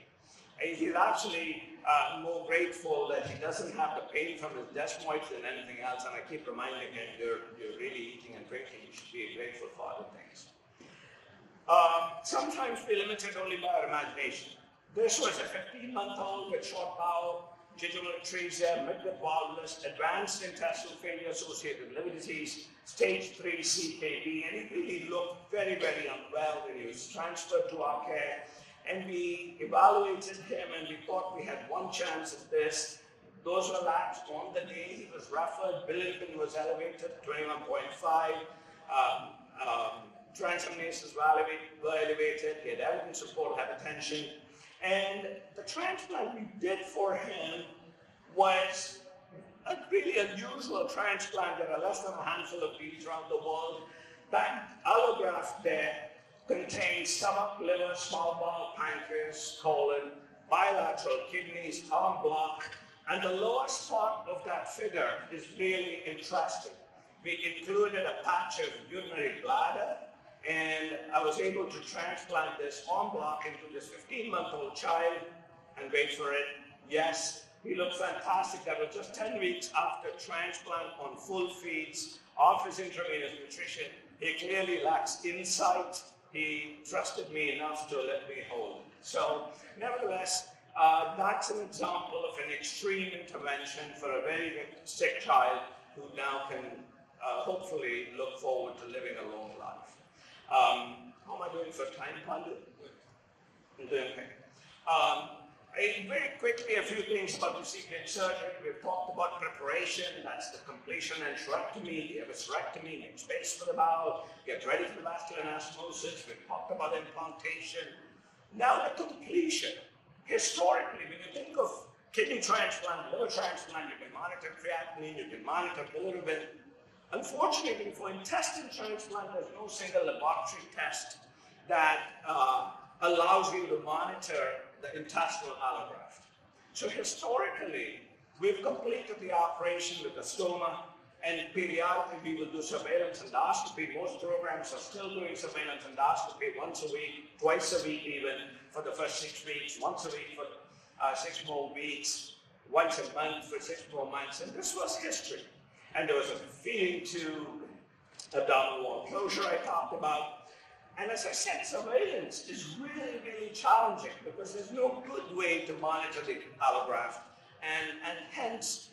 He's actually more grateful that he doesn't have the pain from his desmoids than anything else, and I keep reminding him, you're really eating and drinking, you should be grateful for other things. Sometimes we're limited only by our imagination. This was a 15-month-old with short bowel, gingival atresia, midgut volvulus, advanced intestinal failure associated with liver disease, stage 3 CKD, and he really looked very, very unwell when he was transferred to our care. And we evaluated him, and we thought we had one chance at this. Those were labs on the day he was referred. Bilirubin was elevated, 21.5. Transaminases were elevated. He had evidence of portal hypertension. And the transplant we did for him was a really unusual transplant. There are less than a handful of these around the world. That allograft there contains stomach, liver, small bowel, pancreas, colon, bilateral kidneys, en bloc, and the lowest part of that figure is really interesting. We included a patch of urinary bladder, and I was able to transplant this en bloc into this 15-month-old child, and wait for it. Yes, he looked fantastic. That was just 10 weeks after transplant on full feeds of his intravenous nutrition. He clearly lacks insight. He trusted me enough to let me hold him. So, nevertheless, that's an example of an extreme intervention for a very sick child who now can hopefully look forward to living a long life. How am I doing for time, Pandu? I'm doing okay. Very quickly, a few things about the CPN surgery. We've talked about preparation, that's the completion and hysterectomy, the hysterectomy, make space for the bowel, get ready for the vascular anastomosis. We've talked about implantation. Now the completion. Historically, when you think of kidney transplant, liver transplant, you can monitor creatinine, you can monitor bilirubin. Unfortunately, for intestine transplant, there's no single laboratory test that allows you to monitor the intestinal allograft. So historically, we've completed the operation with a stoma, and periodically we will do surveillance endoscopy. Most programs are still doing surveillance endoscopy once a week, twice a week even, for the first 6 weeks, once a week for 6 more weeks, once a month for 6 more months, and this was history. And there was a feeding to abdominal wall closure I talked about. And as I said, surveillance is really, really challenging because there's no good way to monitor the allograft. And hence,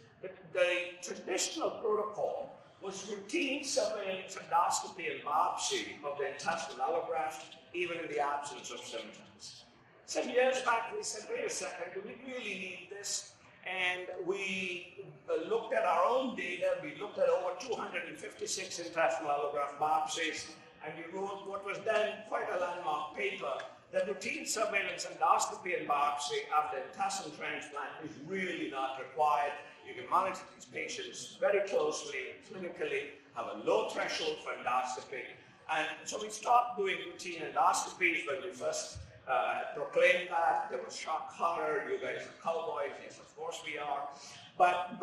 the traditional protocol was routine surveillance, endoscopy, and biopsy of the intestinal allograft, even in the absence of symptoms. Some years back, we said, wait a second, do we really need this? And we looked at our own data. We looked at over 256 intestinal allograft biopsies, and we wrote what was then quite a landmark paper, that routine surveillance, endoscopy, and biopsy after intestine transplant is really not required. You can monitor these patients very closely, clinically, have a low threshold for endoscopy. And so we stopped doing routine endoscopies when we first proclaimed that. There was shock horror. You guys are cowboys. Yes, of course we are. But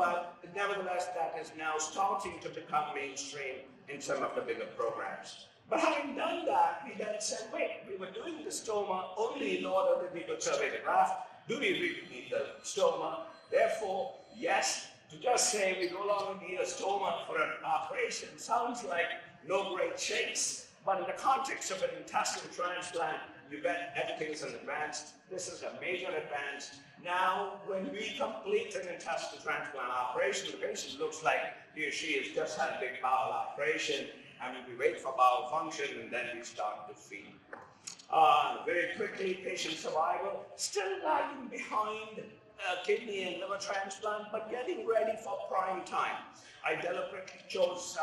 nevertheless, that is now starting to become mainstream in some of the bigger programs. But having done that, we then said, wait, we were doing the stoma only in order that we could survey the graft. Do we really need the stoma? Therefore, yes, to just say we no longer need a stoma for an operation sounds like no great shakes. But in the context of an intestinal transplant, you bet everything is an advance. This is a major advance. Now, when we complete an intestinal transplant operation, the patient looks like he or she has just had a big bowel operation, and we wait for bowel function, and then we start to feed. Very quickly, patient survival, still lagging behind kidney and liver transplant, but getting ready for prime time. I deliberately chose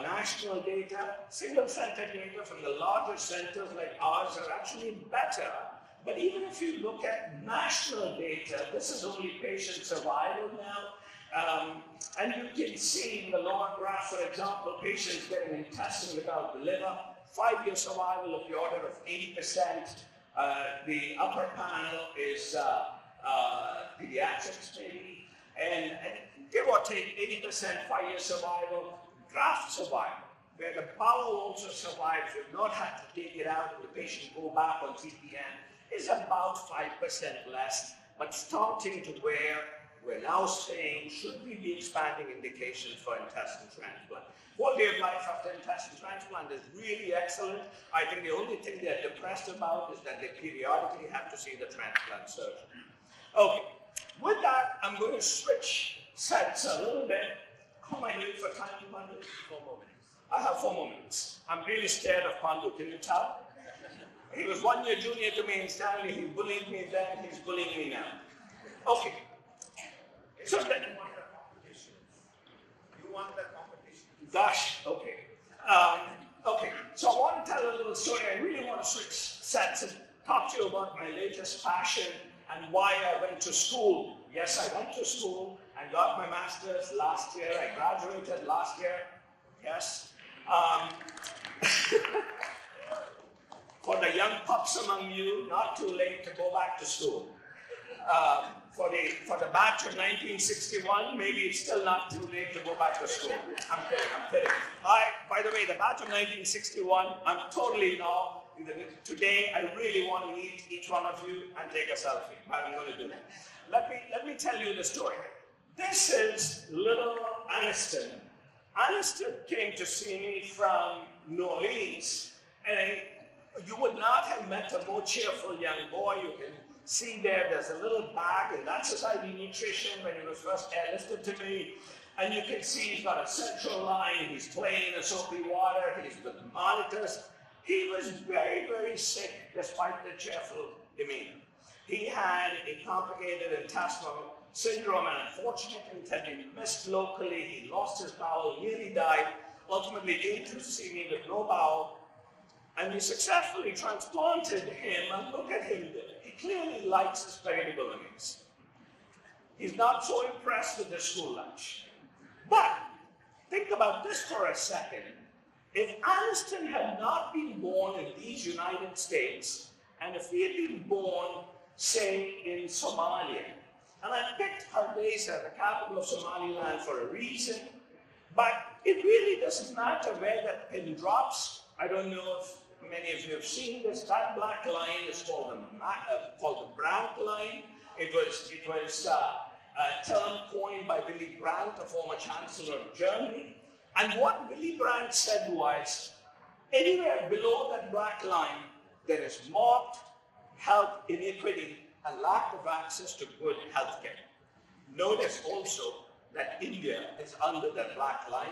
national data, single center data from the larger centers like ours are actually better. But even if you look at national data, this is only patient survival now. And you can see in the lower graph, for example, patients getting intestine without the liver, 5-year survival of the order of 80%. The upper panel is pediatrics maybe, and give or take 80% 5-year survival. Graft survival, where the bowel also survives, you've not had to take it out and the patient go back on CPN, is about 5% less, but starting to where we're now saying, should we be expanding indications for intestine transplant? Quality of life after intestine transplant is really excellent. I think the only thing they're depressed about is that they periodically have to see the transplant surgeon. Okay, with that, I'm going to switch sets a little bit. How am I doing for time, Pandu? 4 more minutes. I have 4 more minutes. I'm really scared of Pandu, can you tell? He was 1 year junior to me in Stanley. He bullied me then, he's bullying me now. Okay. So then, You won the competition. You won the competition. gosh, okay. Okay, so I want to tell a little story. I really want to switch sets and talk to you about my latest passion and why I went to school. Yes, I went to school and got my master's last year. I graduated last year. Yes. For the young pups among you, not too late to go back to school. For the batch of 1961, maybe it's still not too late to go back to school. I'm kidding. By the way, the batch of 1961, I'm totally now. Today, I really want to meet each one of you and take a selfie. I'm going to do that. Let me tell you the story. This is little Aniston. Aniston came to see me from New Orleans, and you would not have met a more cheerful young boy. You can see there's a little bag, and that's his IV nutrition when he was first enlisted to me. And you can see he's got a central line, he's playing in the soapy water, he's with monitors. He was very, very sick despite the cheerful demeanor. He had a complicated intestinal syndrome, and unfortunately it had been missed locally. He lost his bowel, nearly died, ultimately came to see me with no bowel, and we successfully transplanted him, and look at him. He clearly likes his spaghetti bolognese. He's not so impressed with the school lunch. But think about this for a second. If Aniston had not been born in these United States, and if he had been born, say, in Somalia, and I picked Hargeisa, the capital of Somaliland, for a reason, but it really doesn't matter where that pin drops. I don't know if many of you have seen this. That black line is called the Brandt line. It was a term coined by Willy Brandt, the former Chancellor of Germany. And what Willy Brandt said was, Anywhere below that black line, there is marked health inequity and lack of access to good health care. Notice also that India is under that black line,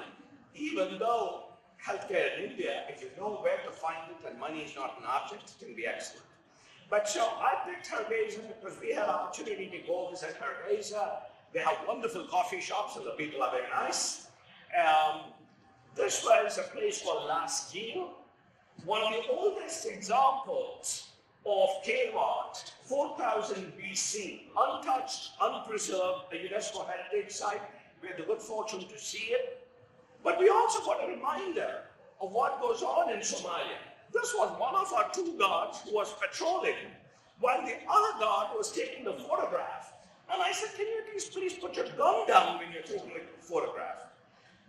even though healthcare in India, if you know where to find it and money is not an object, it can be excellent. But so I picked Hargeisa because we had opportunity to go visit Hargeisa. They have wonderful coffee shops and the people are very nice. This was a place called Las Gil, one of the oldest examples of cave art, 4000 BC, untouched, unpreserved, a UNESCO heritage site. We had the good fortune to see it. But we also got a reminder of what goes on in Somalia. This was one of our two guards who was patrolling, while the other guard was taking the photograph. And I said, can you please put your gun down when you're taking the photograph?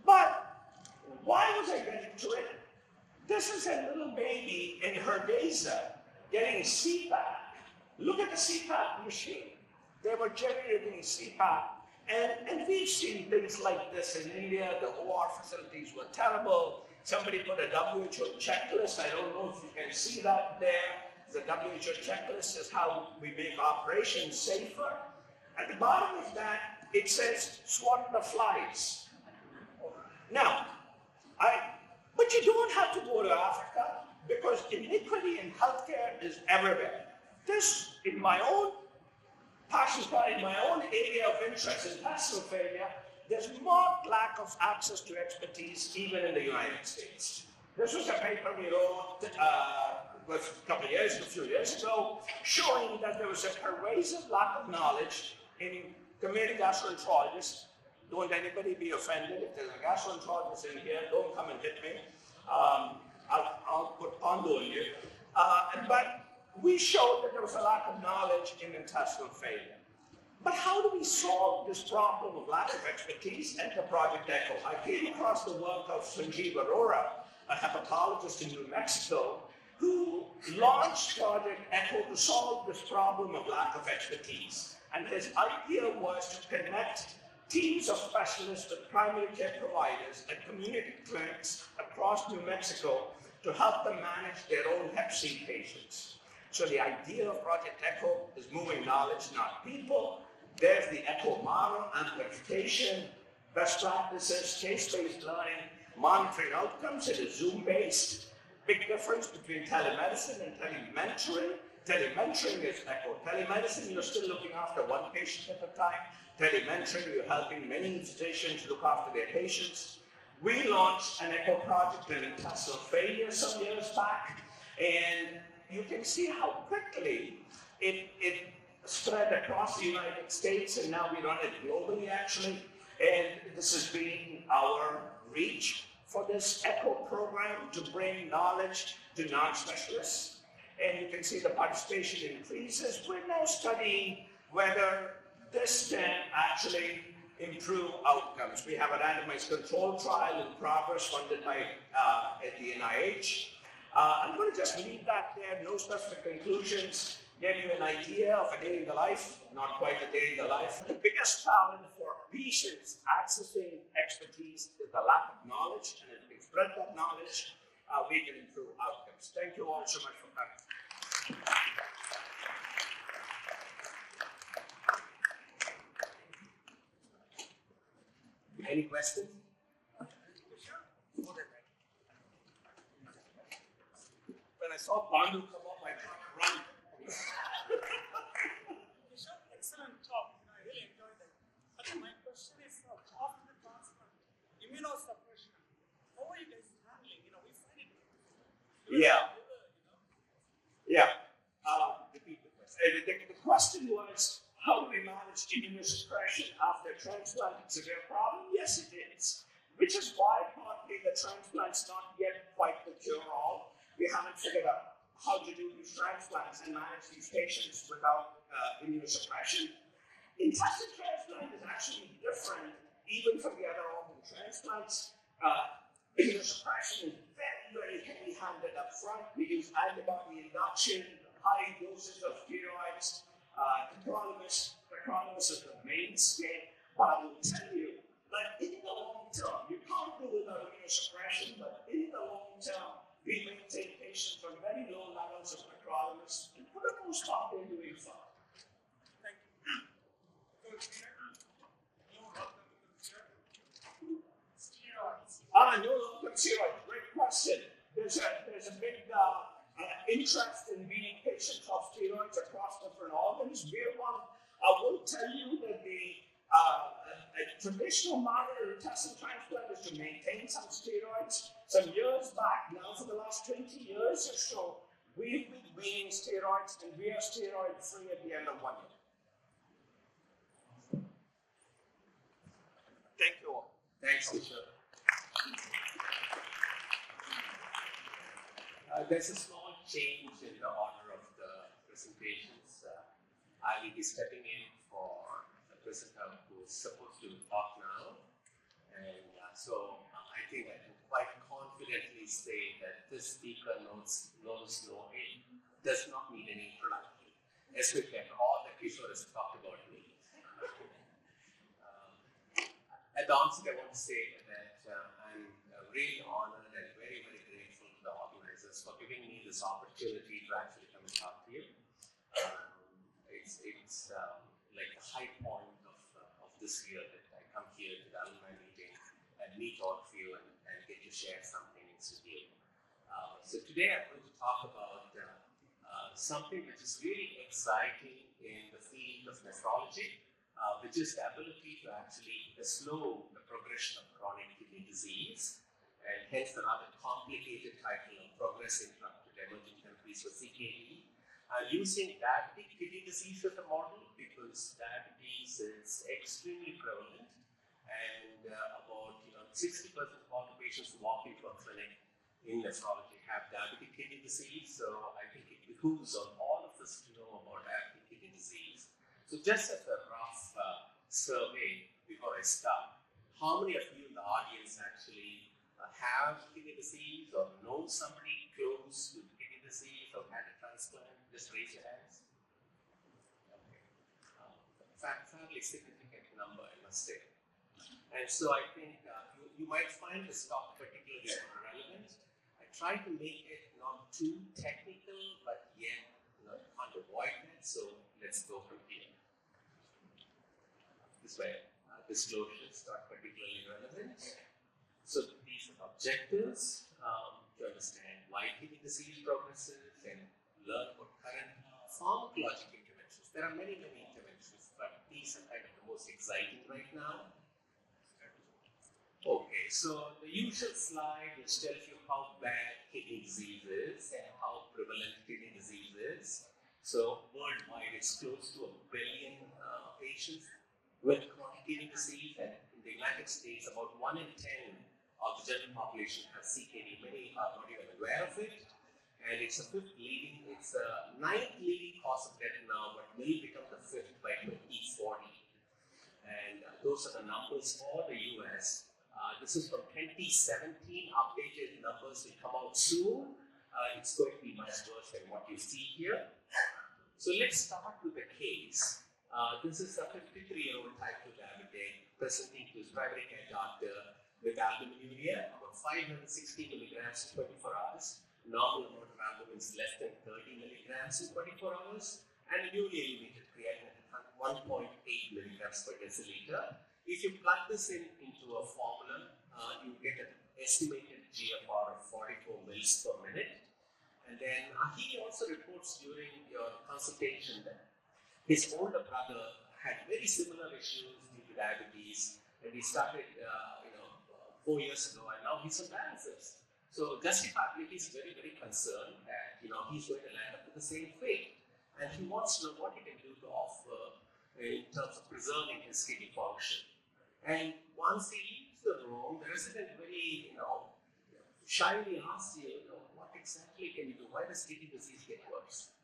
But why was I getting to it? This is a little baby in Hargeisa getting CPAP. Look at the CPAP machine. They were generating CPAP. And we've seen things like this in India. The OR facilities were terrible. Somebody put a WHO checklist. I don't know if you can see that there. The WHO checklist is how we make operations safer. At the bottom of that, it says swat the flies. Now, but you don't have to go to Africa because inequity in healthcare is everywhere. This, in my own passion, in my own area of interest, intestinal failure, there's marked lack of access to expertise even in the United States. This was a paper we wrote a few years ago, showing that there was a pervasive lack of knowledge in community gastroenterologists. Don't anybody be offended. If there's a gastroenterologist in here, don't come and hit me. I'll put Pondo in you. But we showed that there was a lack of knowledge in intestinal failure. But how do we solve this problem of lack of expertise? Enter Project ECHO. I came across the work of Sanjeev Arora, a hepatologist in New Mexico, who launched Project ECHO to solve this problem of lack of expertise. And his idea was to connect teams of specialists with primary care providers and community clinics across New Mexico to help them manage their own Hep C patients. So the idea of Project ECHO is moving knowledge, not people. There's the ECHO model, amplification, best practices, case-based learning, monitoring outcomes. It is Zoom-based. Big difference between telemedicine and telementoring. Telementoring is ECHO. Telemedicine, you're still looking after one patient at a time. Telementoring, you're helping many physicians look after their patients. We launched an ECHO project in intestinal failure some years back, and you can see how quickly it spread across the United States, and now we run it globally, actually. And this has been our reach for this ECHO program to bring knowledge to non-specialists. And you can see the participation increases. We're now studying whether this can actually improve outcomes. We have a randomized control trial in progress funded by at the NIH. I'm going to just leave that there, no specific conclusions, give you an idea of a day in the life, not quite a day in the life. The biggest challenge for patients accessing expertise is the lack of knowledge, and if we spread that knowledge, we can improve outcomes. Thank you all so much for coming. Any questions? When I saw Pandu come up, I tried to run. Excellent talk. I really enjoyed it. But my question is, after the transplant, immunosuppression, how are you guys handling? We find it. Yeah. Repeat the question. The question was, how do we manage immunosuppression after transplant? It's a real problem. Yes, it is. Which is why partly the transplant's not yet quite the cure-all. We haven't figured out how to do these transplants and manage these patients without immunosuppression. Intestine transplant is actually different even from the other organ transplants. Immunosuppression is very, very heavy-handed up front. We use antibody induction, high doses of steroids. Tacrolimus is the mainstay, but I will tell you that in the long term, you can't do without immunosuppression, but in the long term, we stop they're doing fine. Thank you. Steroids. No long-term steroids, great question. There's a big interest in weaning patients off steroids across different organs. I will tell you that the a traditional model of intestinal transplant is to maintain some steroids. Some years back, now for the last 20 years or so, we've been weaning steroids, and we are steroid free at the end of 1 year. Thank you all. Thanks, Kishore. There's a small change in the order of the presentations. I will be stepping in for the presenter who is supposed to talk now. And I think I can quite confidently say that this speaker knows no end, does not need any introduction, especially after all that Kishore has talked about me. At the onset, I want to say that I'm really honored and very, very grateful to the organizers for giving me this opportunity to actually come and talk to you. It's like the high point of this year that I come here to the alumni meeting and meet all of you and get to share some things with you. So today I'm going to talk about something which is really exciting in the field of nephrology, which is the ability to actually slow the progression of chronic kidney disease, and hence the rather complicated title of Progress Interrupted Emerging Therapies for CKD. I'm using diabetic kidney disease as a model because diabetes is extremely prevalent, and about 60% of all the patients who walk into a clinic in nephrology have diabetic kidney disease. So I think it behooves on all of us to know about diabetic kidney disease. So just as a rough survey before I start, how many of you in the audience actually have kidney disease or know somebody close to kidney disease or had a transplant? Just raise your hands. Okay. Fairly significant number, I must say. And so I think you might find this talk particularly relevant. I try to make it not too technical, but yet can't avoid that. So let's go from here. This way, disclosures are particularly relevant. So these are objectives to understand why kidney disease progresses and learn about current pharmacologic interventions. There are many, many interventions, but these are kind of the most exciting right now. Okay, so the usual slide which tells you how bad kidney disease is and how prevalent kidney disease is. So worldwide, it's close to 1 billion patients with chronic kidney disease, and in the United States, about 1 in 10 of the general population has CKD. Many are not even aware of it, and it's the ninth leading cause of death now, but will become the 5th by 2040. And those are the numbers for the US. This is from 2017. Updated numbers will come out soon. It's going to be much worse than what you see here. So let's start with the case. This is a 53-year-old type 2 diabetic presenting to his primary care doctor with albuminuria, about 560 milligrams in 24 hours. Normal amount of albumin is less than 30 milligrams in 24 hours, and a newly elevated creatinine at 1.8 milligrams per deciliter. If you plug this into a formula, you get an estimated GFR of 44 mils per minute. And then he also reports during your consultation that his older brother had very similar issues due to diabetes, and he started 4 years ago, and now he's on dialysis. So justifiably, he's very, very concerned that he's going to land up with the same fate, and he wants to know what he can do to offer in terms of preserving his kidney function. And once he leaves the room, the resident very shyly asks you, what exactly can you do? Why does kidney disease get worse?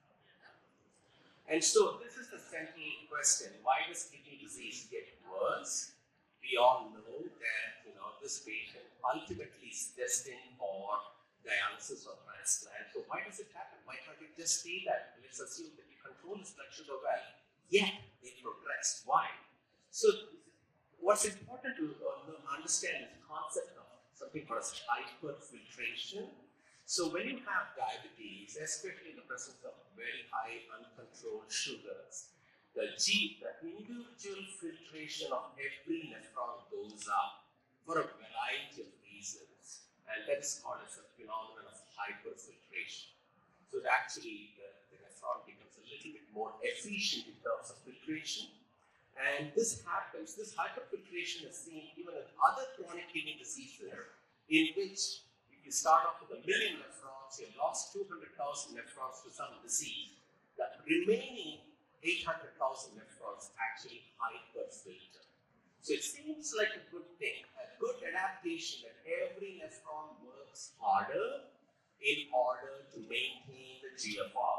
And so this is the central question: why does kidney disease get worse? We all know that this patient ultimately is destined for dialysis or transplant. So why does it happen? Why can't it just stay that? Let's assume that you control his blood sugar well. Yet they progress. Why? So what's important to understand is the concept of something called hyperfiltration. So when you have diabetes, especially in the presence of very high uncontrolled sugars, the individual filtration of every nephron goes up for a variety of reasons, and that is called as a phenomenon of hyperfiltration. So actually, the nephron becomes a little bit more efficient in terms of filtration, and this hyperfiltration is seen even in other chronic kidney diseases, in which if you start off with 1 million nephrons, you've lost 200,000 nephrons to some disease, the remaining 800,000 nephrons actually hyperfilter. So it seems like a good thing, a good adaptation that every nephron works harder in order to maintain the GFR.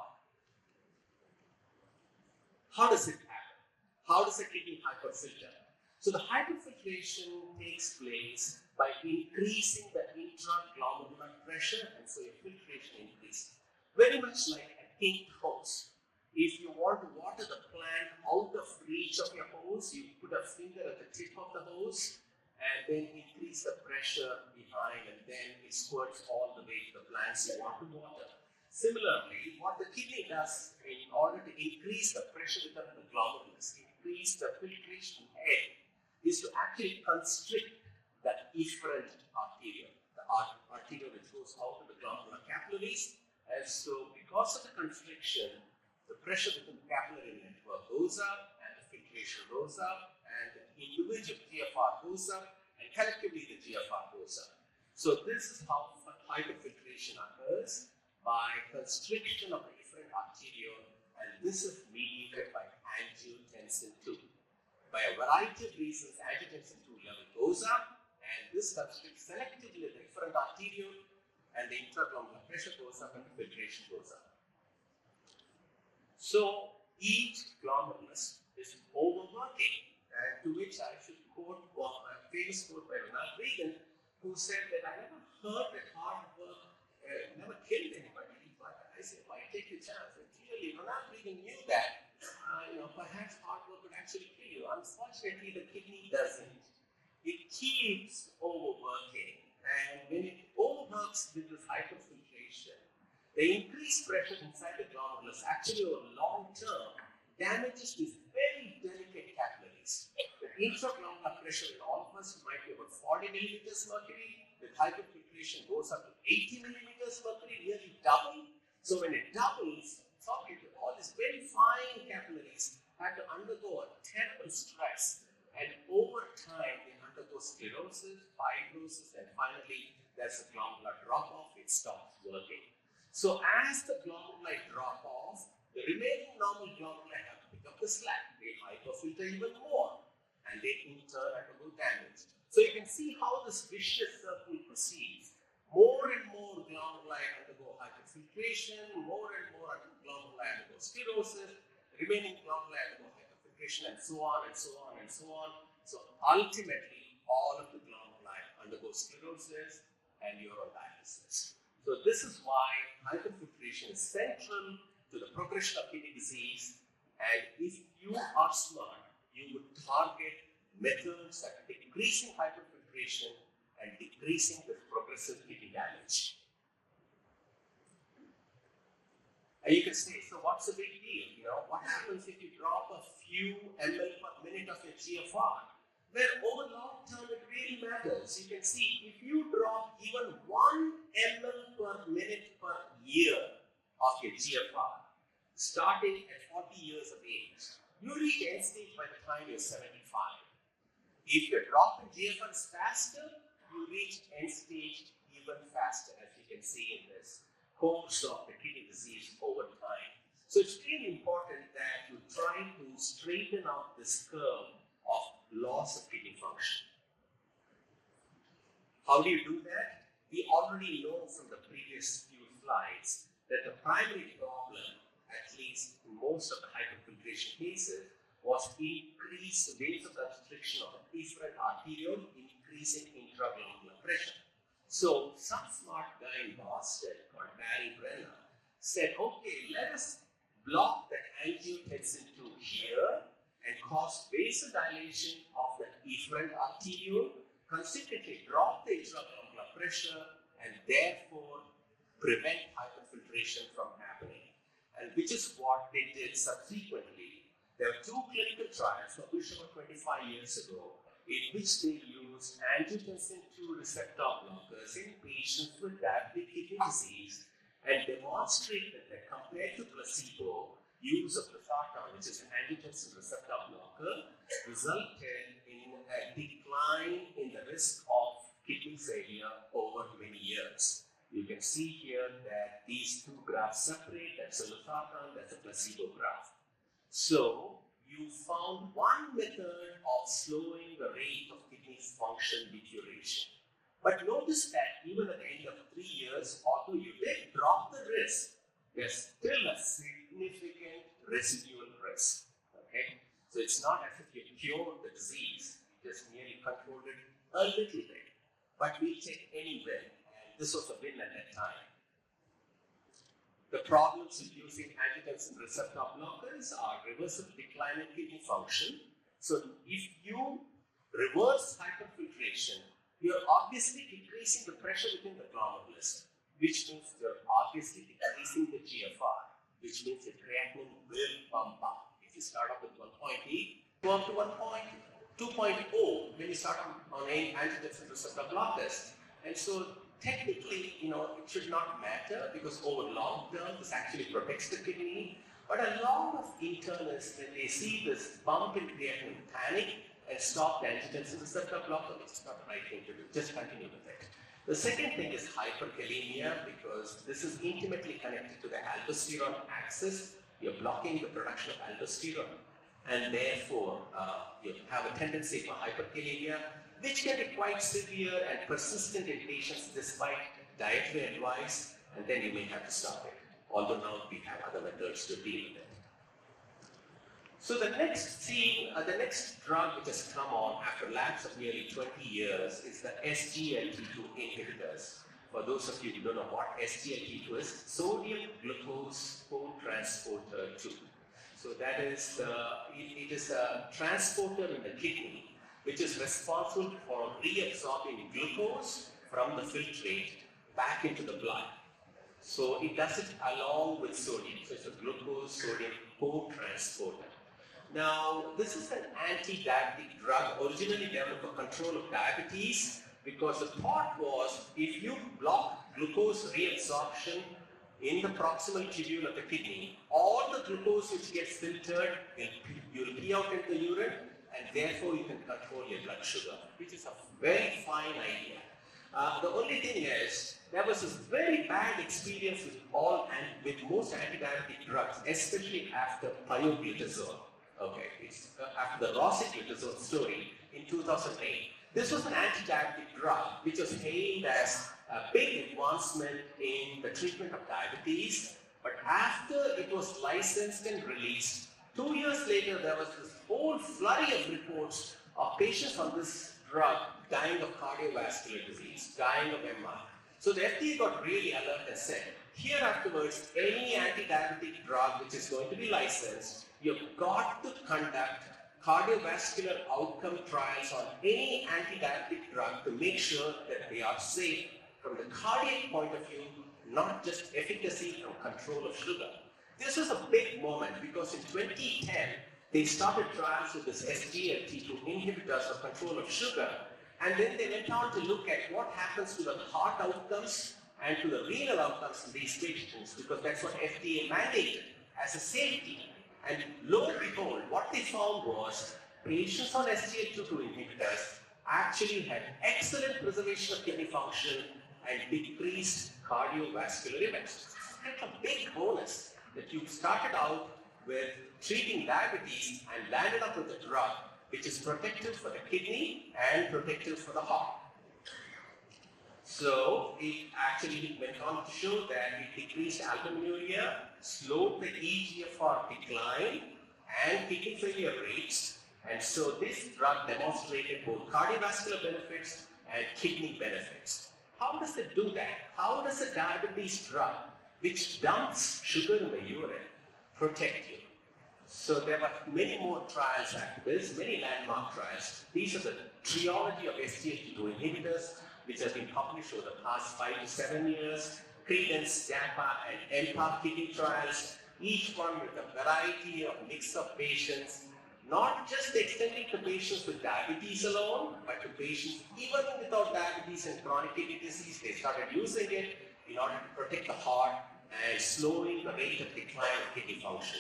How does it happen? How does a kidney hyperfilter? So the hyperfiltration takes place by increasing the intraglomerular pressure, and so your filtration increases. Very much like a kinked hose. If you want to water the plant out of reach of your hose, you put a finger at the tip of the hose and then increase the pressure behind, and then it squirts all the way to the plants you want to water. Similarly, what the kidney does in order to increase the pressure within the glomerulus, increase the filtration head, is to actually constrict the efferent arteriole, the arteriole which goes out of the glomerular capillaries. And so because of the constriction, the pressure within the capillary network goes up, and the filtration goes up, and the individual GFR goes up, and collectively the GFR goes up. So this is how hyperfiltration occurs, by constriction of the efferent arteriole, and this is mediated by angiotensin II. By a variety of reasons, angiotensin II level goes up, and this constricts selectively the efferent arteriole, and the intraglomerular pressure goes up, and the filtration goes up. So each glomerulus is overworking, and to which I should quote a famous quote by Ronald Reagan, who said that I never heard that hard work never killed anybody, but I said, why take a chance? And clearly, Ronald Reagan knew that perhaps hard work would actually kill you. Unfortunately, the kidney doesn't. It keeps overworking, and when it overworks with this hyperfiltration, the increased pressure inside the glomerulus actually over long term damages these very delicate capillaries. The intraglomerular pressure in all of us might be about 40 millimeters mercury. With hyperfiltration goes up to 80 millimeters mercury, nearly double. So when it doubles, all these very fine capillaries had to undergo a terrible stress, and over time they undergo sclerosis, fibrosis, and finally there's a glomerular drop-off, it stops working. So as the glomeruli drop off, the remaining normal glomeruli have to pick up the slack. They hyperfilter even more, and they in turn undergo damage. So you can see how this vicious circle proceeds. More and more glomeruli undergo hyperfiltration, more and more glomeruli undergo sclerosis, the remaining glomeruli undergo hyperfiltration, and so on and so on and so on. So ultimately, all of the glomeruli undergo sclerosis, and you're on dialysis. So this is why hyperfiltration is central to the progression of kidney disease, and if you are smart, you would target methods that are decreasing hyperfiltration and decreasing the progressive kidney damage. And you can say, so what's the big deal? What happens if you drop a few ml per minute of your GFR? Well, over long term, it really matters. You can see, if you drop even 1 ml per minute per year of your GFR, starting at 40 years of age, you reach end stage by the time you're 75. If your drop in GFR is faster, you reach end stage even faster, as you can see in this course of the kidney disease over time. So it's really important that you try to straighten out this curve of loss of kidney function. How do you do that? We already know from the previous few slides that the primary problem, at least in most of the hyperfiltration cases, was increased vasoconstriction of the efferent arteriole, increasing intraglomerular pressure. So some smart guy in Boston called Barry Brenner said, okay, let us block the angiotensin II here and cause vasodilation of the efferent arteriole, consequently drop the intraglomerular pressure, and therefore prevent hyperfiltration from happening, and which is what they did subsequently. There were two clinical trials published over 25 years ago in which they used angiotensin II receptor blockers in patients with diabetic kidney disease and demonstrated that compared to placebo, use of losartan, which is an angiotensin receptor blocker, resulted in a decline in the risk of kidney failure over many years. You can see here that these two graphs separate. That's a losartan, that's a placebo graph. So you found one method of slowing the rate of kidney function deterioration. But notice that even at the end of 3 years, although you did drop the risk, there's still a significant residual risk. Okay? So it's not as if you cured the disease, you just merely controlled it a little bit. But we'll take any win, and this was a win at that time. The problems with using angiotensin receptor blockers are reversible decline in kidney function. So if you reverse hyperfiltration, you're obviously decreasing the pressure within the glomerulus, which means you're obviously decreasing the GFR, which means the creatinine will bump up. If you start off with 1.8, go up to 2.0 when you start on angiotensin receptor blockers. And so technically, it should not matter because over long term, this actually protects the kidney. But a lot of internists, when they see this bump in creatinine, panic and stop the angiotensin receptor blocker, which is not the right thing to do. Just continue with it. The second thing is hyperkalemia, because this is intimately connected to the aldosterone axis. You're blocking the production of aldosterone, and therefore you have a tendency for hyperkalemia, which can be quite severe and persistent in patients despite dietary advice, and then you may have to stop it. Although now we have other methods to deal with it. So the next drug which has come on after lapse of nearly 20 years is the SGLT2 inhibitors. For those of you who don't know what SGLT2 is, sodium glucose cotransporter 2. So that is, it is a transporter in the kidney which is responsible for reabsorbing glucose from the filtrate back into the blood. So it does it along with sodium. So it's a glucose-sodium co-transporter. Now, this is an anti-diabetic drug originally developed for control of diabetes, because the thought was if you block glucose reabsorption in the proximal tubule of the kidney, all the glucose which gets filtered will pee out into the urine, and therefore you can control your blood sugar, which is a very fine idea. The only thing is, there was this very bad experience with most anti-diabetic drugs, especially after pioglitazone. Okay, it's after the rosiglitazone story in 2008. This was an anti-diabetic drug which was hailed as a big advancement in the treatment of diabetes, but after it was licensed and released, 2 years later there was this whole flurry of reports of patients on this drug dying of cardiovascular disease, dying of MI. So the FDA got really alert and said, here afterwards, any anti-diabetic drug which is going to be licensed, you've got to conduct cardiovascular outcome trials on any anti-diabetic drug to make sure that they are safe from the cardiac point of view, not just efficacy from control of sugar. This was a big moment because in 2010, they started trials with this SGLT2 inhibitors for control of sugar, and then they went on to look at what happens to the heart outcomes and to the renal outcomes in these patients, because that's what FDA mandated as a safety. And lo and behold, what they found was patients on SGLT2 inhibitors actually had excellent preservation of kidney function and decreased cardiovascular events. That's a big bonus that you started out with treating diabetes and landed up with a drug which is protective for the kidney and protective for the heart. So it actually went on to show that it decreased albuminuria, slowed the eGFR decline and kidney failure rates, and so this drug demonstrated both cardiovascular benefits and kidney benefits. How does it do that? How does a diabetes drug, which dumps sugar in the urine, protect you? So there were many more trials after this, many landmark trials. These are the trilogy of SGLT2 inhibitors, which has been published over the past 5 to 7 years. Credence, DAPA, and MPA kidney trials, each one with a variety of mix of patients, not just extending to patients with diabetes alone, but to patients even without diabetes and chronic kidney disease. They started using it in order to protect the heart and slowing the rate of decline of kidney function.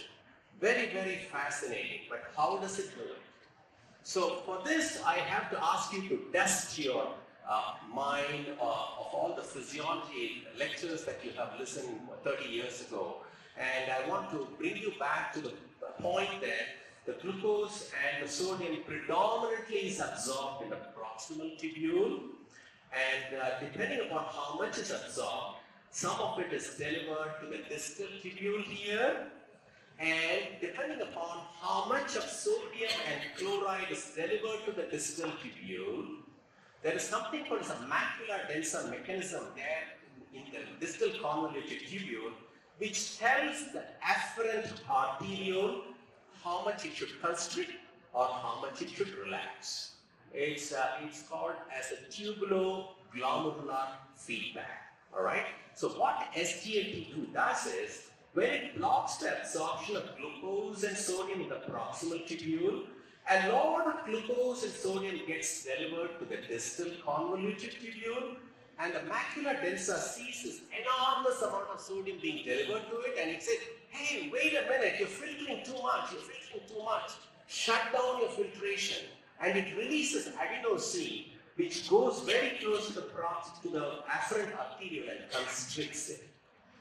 Very, very fascinating, but how does it work? So for this, I have to ask you to dust your mind of all the physiology lectures that you have listened 30 years ago. And I want to bring you back to the point that the glucose and the sodium predominantly is absorbed in the proximal tubule. And depending upon how much is absorbed, some of it is delivered to the distal tubule here. And depending upon how much of sodium and chloride is delivered to the distal tubule, there is something called as a macular denser mechanism there in the distal convoluted tubule, which tells the afferent arteriole how much it should constrict or how much it should relax. It's called as a tubuloglomerular feedback. All right. So what SGLT2 does is, when it blocks the absorption of glucose and sodium in the proximal tubule, a lot of glucose and sodium gets delivered to the distal convoluted tubule, and the macula densa sees this enormous amount of sodium being delivered to it, and it says, hey, wait a minute, you're filtering too much, shut down your filtration, and it releases adenosine, which goes very close to the afferent arteriole and constricts it.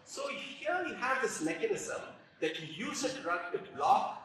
So here you have this mechanism that you use a drug to block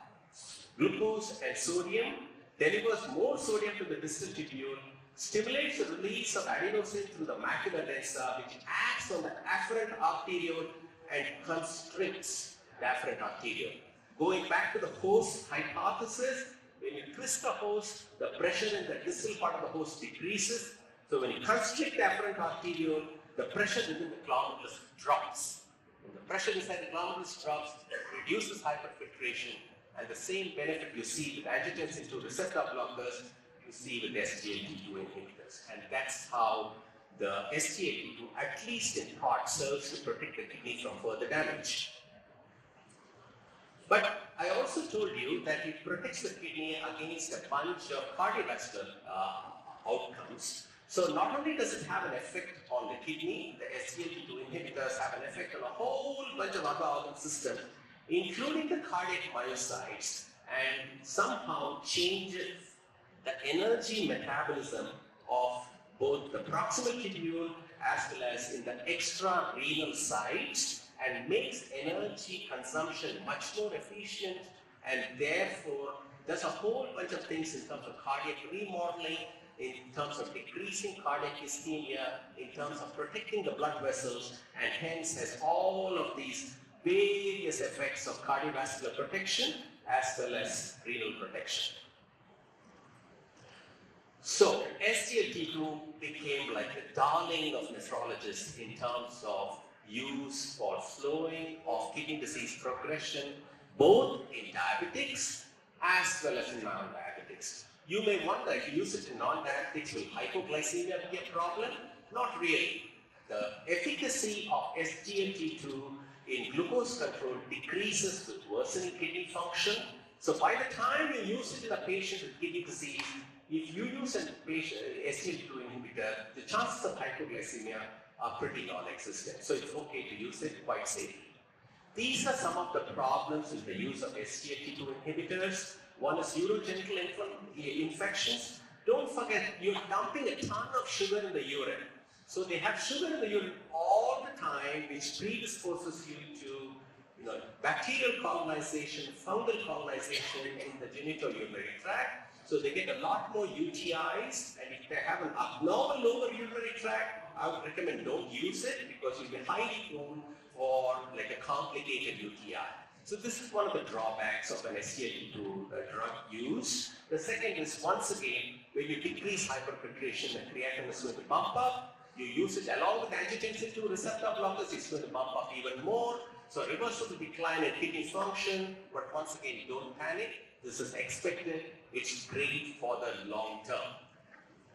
glucose and sodium, delivers more sodium to the distal tubule, stimulates the release of adenosine through the macula densa, which acts on the afferent arteriole and constricts the afferent arteriole. Going back to the host hypothesis, when you twist the host, the pressure in the distal part of the host decreases. So when you constrict the afferent arteriole, the pressure within the glomerulus drops. When the pressure inside the glomerulus drops, it reduces hyperfiltration, and the same benefit you see with angiotensin II receptor blockers, you see with SGLT2 inhibitors. And that's how the SGLT2, at least in part, serves to protect the kidney from further damage. But I also told you that it protects the kidney against a bunch of cardiovascular outcomes. So not only does it have an effect on the kidney, the SGLT2 inhibitors have an effect on a whole bunch of other organ systems, including the cardiac myocytes, and somehow changes the energy metabolism of both the proximal tubule as well as in the extra-renal sites, and makes energy consumption much more efficient, and therefore does a whole bunch of things in terms of cardiac remodeling, in terms of decreasing cardiac ischemia, in terms of protecting the blood vessels, and hence has all of these various effects of cardiovascular protection as well as renal protection. So SGLT2 became like the darling of nephrologists in terms of use for slowing of kidney disease progression, both in diabetics as well as in non-diabetics. You may wonder, if you use it in non-diabetics, will hypoglycemia be a problem? Not really. The efficacy of SGLT2 in glucose control decreases with worsening kidney function. So by the time you use it in a patient with kidney disease, if you use a patient SGLT2 inhibitor, the chances of hypoglycemia are pretty non-existent. So it's okay to use it quite safely. These are some of the problems with the use of SGLT2 inhibitors. One is urogenital infections. Don't forget, you're dumping a ton of sugar in the urine. So they have sugar in the urine all the time, which predisposes you to bacterial colonization, fungal colonization in the genitourinary tract. So they get a lot more UTIs, and if they have an abnormal lower urinary tract, I would recommend don't use it because you'll be highly prone for like a complicated UTI. So this is one of the drawbacks of an SGLT2 drug use. The second is, once again, when you decrease hyperfiltration, the creatinine is going to bump up. You use it along with angiotensin II receptor blockers, it's going to bump up even more. So reversible decline in kidney function, but once again, don't panic. This is expected. It's great for the long term.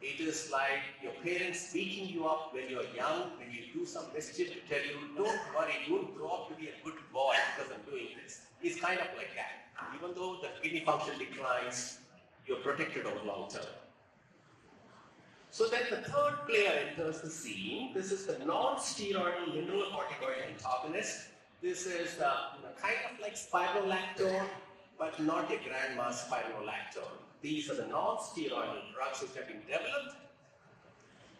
It is like your parents beating you up when you're young, when you do some mischief to tell you, don't worry, you won't grow up to be a good boy because I'm doing this. It's kind of like that. Even though the kidney function declines, you're protected over long term. So then the third player enters the scene. This is the non-steroidal mineralocorticoid antagonist. This is kind of like spironolactone, but not a grandma spironolactone. These are the non-steroidal drugs which have been developed.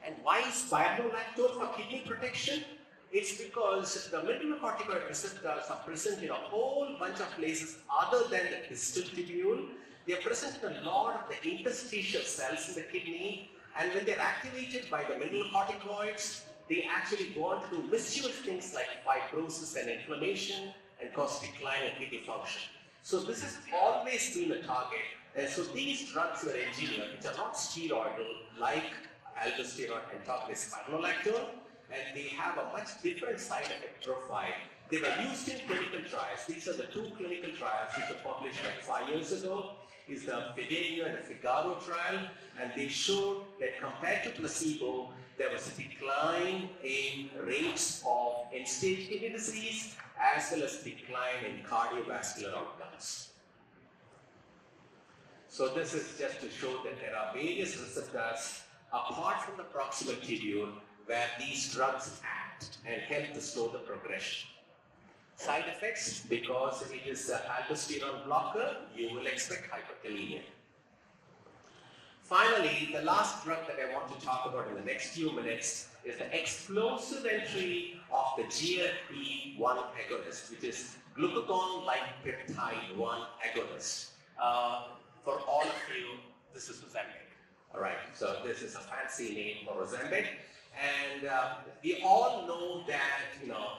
And why spironolactone for kidney protection? It's because the mineralocorticoid receptors are present in a whole bunch of places other than the distal tubule. They are present in a lot of the interstitial cells in the kidney, and when they're activated by the mineralocorticoids, they actually go on to do mischievous things like fibrosis and inflammation and cause decline in kidney function. So this has always been a target. And so these drugs were engineered, which are not steroidal, like aldosterone antagonist spironolactone, and they have a much different side effect profile. They were used in clinical trials. These are the two clinical trials which were published like 5 years ago. Is the Fidelio and the Figaro trial, and they showed that compared to placebo, there was a decline in rates of end-stage kidney disease as well as decline in cardiovascular outcomes. So this is just to show that there are various receptors apart from the proximal tubule where these drugs act and help to slow the progression. Side effects, because it is an aldosterone blocker, you will expect hyperkalemia. Finally, the last drug that I want to talk about in the next few minutes is the explosive entry of the GLP-1 agonist, which is glucagon-like peptide 1 agonist. For all of you, this is Ozempic. All right, so this is a fancy name for Ozempic. And we all know that,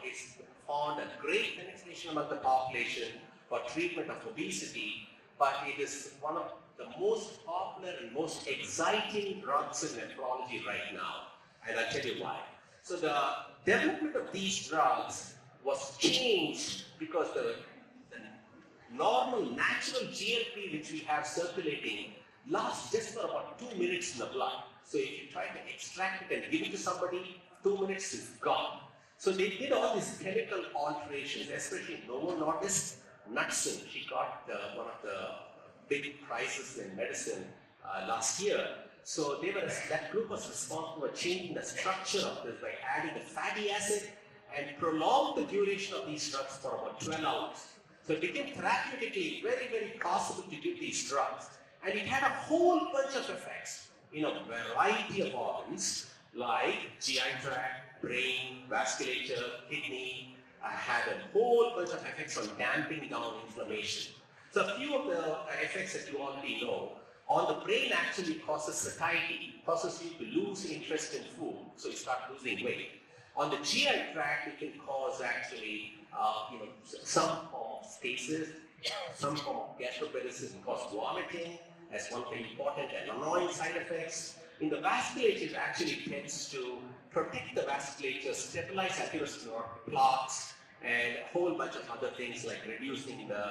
it's found a great penetration among the population for treatment of obesity, but it is one of the most popular and most exciting drugs in nephrology right now. And I'll tell you why. So the development of these drugs was changed because the normal, natural GLP which we have circulating lasts just for about 2 minutes in the blood. So if you try to extract it and give it to somebody, 2 minutes is gone. So they did all these chemical alterations, especially Novo Nordisk, Knudsen. She got one of the big prizes in medicine last year. So that group was responsible for changing the structure of this by adding a fatty acid and prolonged the duration of these drugs for about 12 hours. So it became therapeutically very, very possible to give these drugs. And it had a whole bunch of effects in a variety of organs like GI tract, brain, vasculature, kidney, had a whole bunch of effects on damping down inflammation. So a few of the effects that you already know, on the brain actually causes satiety, causes you to lose interest in food, so you start losing weight. On the GI tract, it can cause actually, some form of stasis, some form of gastroparesis and cause vomiting as one very important and annoying side effects. In the vasculature, it actually tends to protect the vasculature, stabilize atherosclerotic plaques, and a whole bunch of other things like reducing the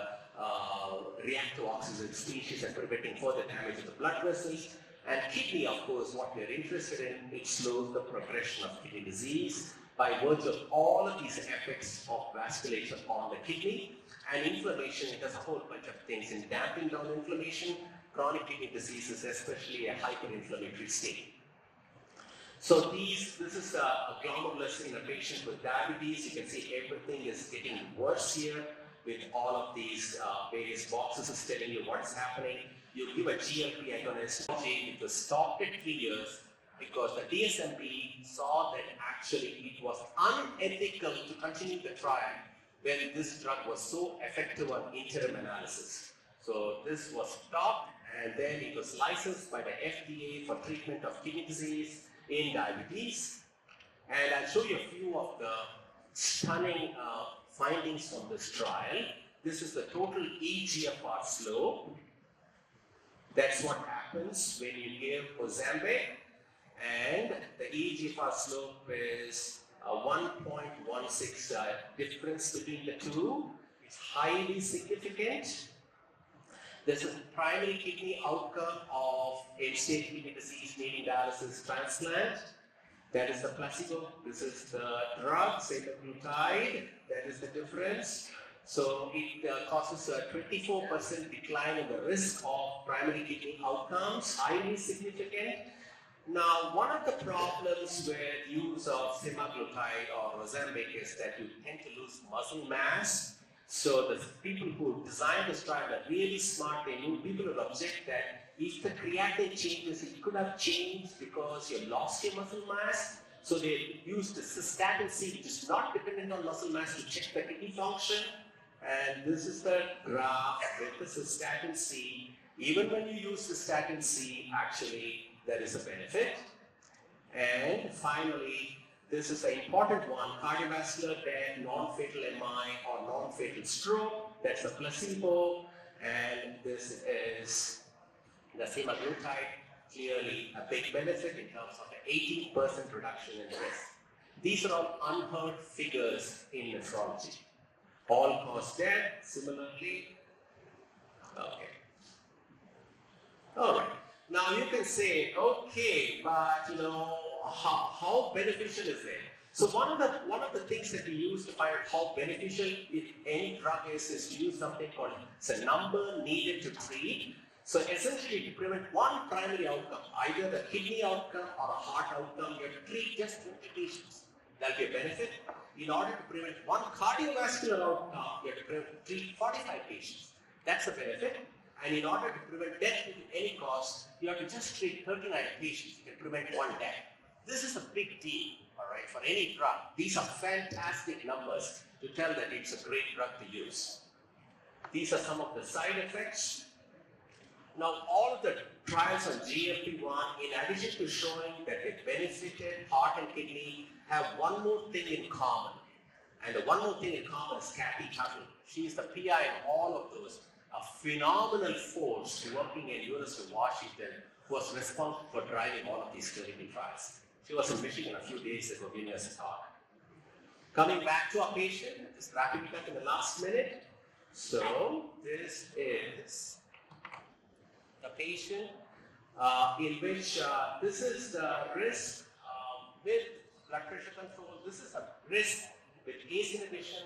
reactive oxygen species and preventing further damage of the blood vessels. And kidney, of course, what we're interested in, it slows the progression of kidney disease by virtue of all of these effects of vasculature on the kidney. And inflammation, it does a whole bunch of things in damping down inflammation. Chronic kidney disease is especially a hyperinflammatory state. So this is a glomerulus in a patient with diabetes. You can see everything is getting worse here with all of these various boxes is telling you what's happening. You give a GLP agonist, it was stopped at 3 years because the DSMB saw that actually it was unethical to continue the trial when this drug was so effective on interim analysis. So this was stopped and then it was licensed by the FDA for treatment of kidney disease in diabetes. And I'll show you a few of the stunning findings from this trial. This is the total eGFR slope. That's what happens when you give Ozempic, and the eGFR slope is a 1.16 difference between the two. It's highly significant. There's a primary kidney outcome of end-stage kidney disease needing kidney dialysis transplant. That is the placebo. This is the drug, semaglutide. That is the difference. So it causes a 24% decline in the risk of primary kidney outcomes, highly significant. Now, one of the problems with use of semaglutide or Ozempic is that you tend to lose muscle mass. So the people who designed this trial are really smart. They knew people will object that if the creatinine changes, it could have changed because you lost your muscle mass. So they used the cystatin C, which is not dependent on muscle mass, to check the kidney function. And this is the graph with the cystatin C. Even when you use cystatin C, actually, there is a benefit. And finally, this is an important one, cardiovascular death, non-fatal MI or non-fatal stroke. That's the placebo. And this is the semaglutide, clearly a big benefit in terms of an 18% reduction in risk. These are all unheard figures in nephrology. All-cause death, similarly. Okay. All right. Now you can say, okay, but how beneficial is it? So one of the things that we use to find how beneficial any drug is to use something called a number needed to treat. So essentially, to prevent one primary outcome, either the kidney outcome or a heart outcome, you have to treat just 20 patients. That'll be a benefit. In order to prevent one cardiovascular outcome, you have to treat 45 patients. That's a benefit. And in order to prevent death at any cost, you have to just treat 39 patients. You can prevent one death. This is a big deal, all right, for any drug. These are fantastic numbers to tell that it's a great drug to use. These are some of the side effects. Now, all of the trials on GLP-1, in addition to showing that they benefited heart and kidney, have one more thing in common. And the one more thing in common is Kathy Tuttle. She is the PI in all of those. A phenomenal force working in University of Washington who was responsible for driving all of these clinical trials. She was in Michigan a few days ago giving us a talk. Coming back to our patient, just wrapping it up in the last minute. So this is the patient in which this is the risk with blood pressure control. This is a risk with ACE inhibition.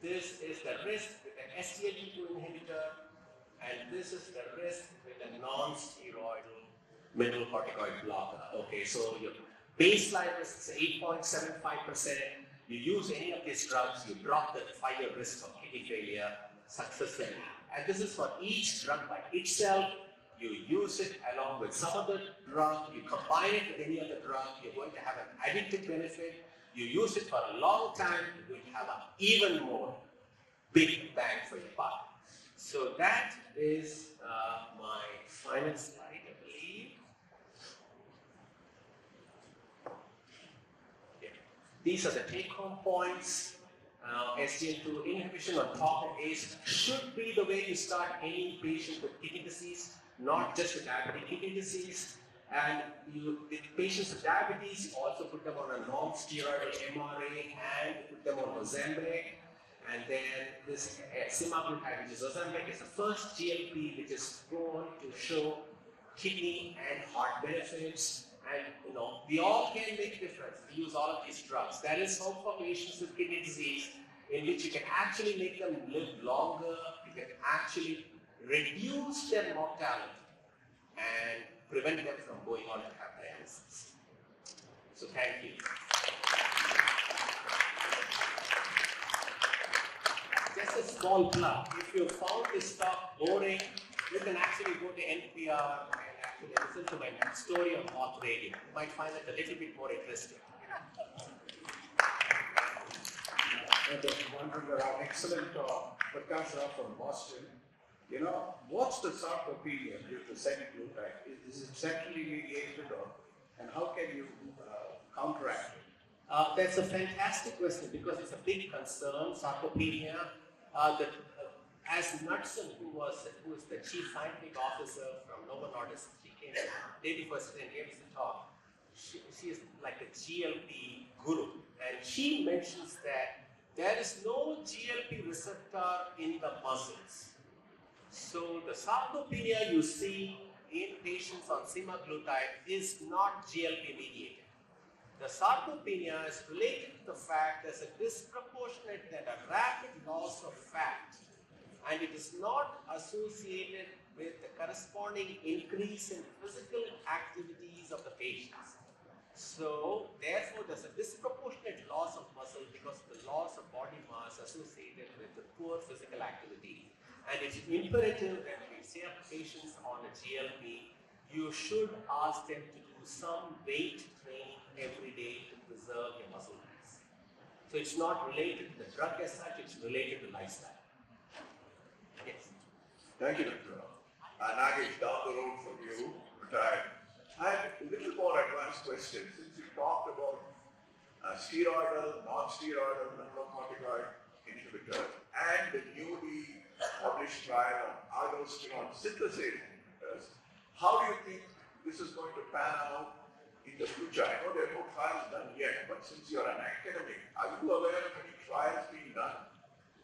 This is the risk with an SGLT2 inhibitor, and this is the risk with a non-steroidal mineralocorticoid blocker. Okay, so your baseline risk is 8.75%. You use any of these drugs, you drop the 5-year risk of kidney failure successfully. And this is for each drug by itself. You use it along with some other drug, you combine it with any other drug, you're going to have an addictive benefit. You use it for a long time, you're going to have an even more big bang for your buck. So that is my final slide, I believe. Yeah. These are the take-home points. SGLT2 inhibition on top of ACE should be the way you start any patient with kidney disease, not just with diabetic kidney disease. And with patients with diabetes, you also put them on a non-steroidal MRA and put them on Ozempic. And then this semaglutide, which is Ozempic, is the first GLP which is going to show kidney and heart benefits. And we all can make a difference. We use all of these drugs. There is hope for patients with kidney disease in which you can actually make them live longer. You can actually reduce their mortality and prevent them from going on to have dialysis. So thank you. Just a small plug. If you found this talk boring, you can actually go to NPR and actually listen to my story on Auth Radio. You might find it a little bit more interesting. Wonderful, excellent talk. Prakash Rao from Boston. What's the sarcopenia due to semaglutide? Is it centrally mediated, and how can you counteract it? That's a fantastic question because it's a big concern, sarcopenia. As Knudsen, who is the chief scientific officer from Novo Nordisk, she came the day before and gave us a talk. She is like a GLP guru, and she mentions that there is no GLP receptor in the muscles. So the sarcopenia you see in patients on semaglutide is not GLP mediated. The sarcopenia is related to the fact there's a disproportionate and a rapid loss of fat, and it is not associated with the corresponding increase in physical activities of the patients. So, therefore, there's a disproportionate loss of muscle because of the loss of body mass associated with the poor physical activity. And it's imperative that when you say up patients on a GLP, you should ask them to do some weight training every day to preserve your muscle mass. So, it's not related to the drug as such, it's related to lifestyle. Yes. Thank you, Dr. Nagesh, down the road from you, retired. I have a little more advanced question. Since you talked about steroidal, non-steroidal, non-corticoid inhibitor, and the newly published trial on aldosterone synthesis inhibitors, how do you think this is going to pan out in the future? I know there are no trials done yet, but since you're an academic, are you aware of any trials being done?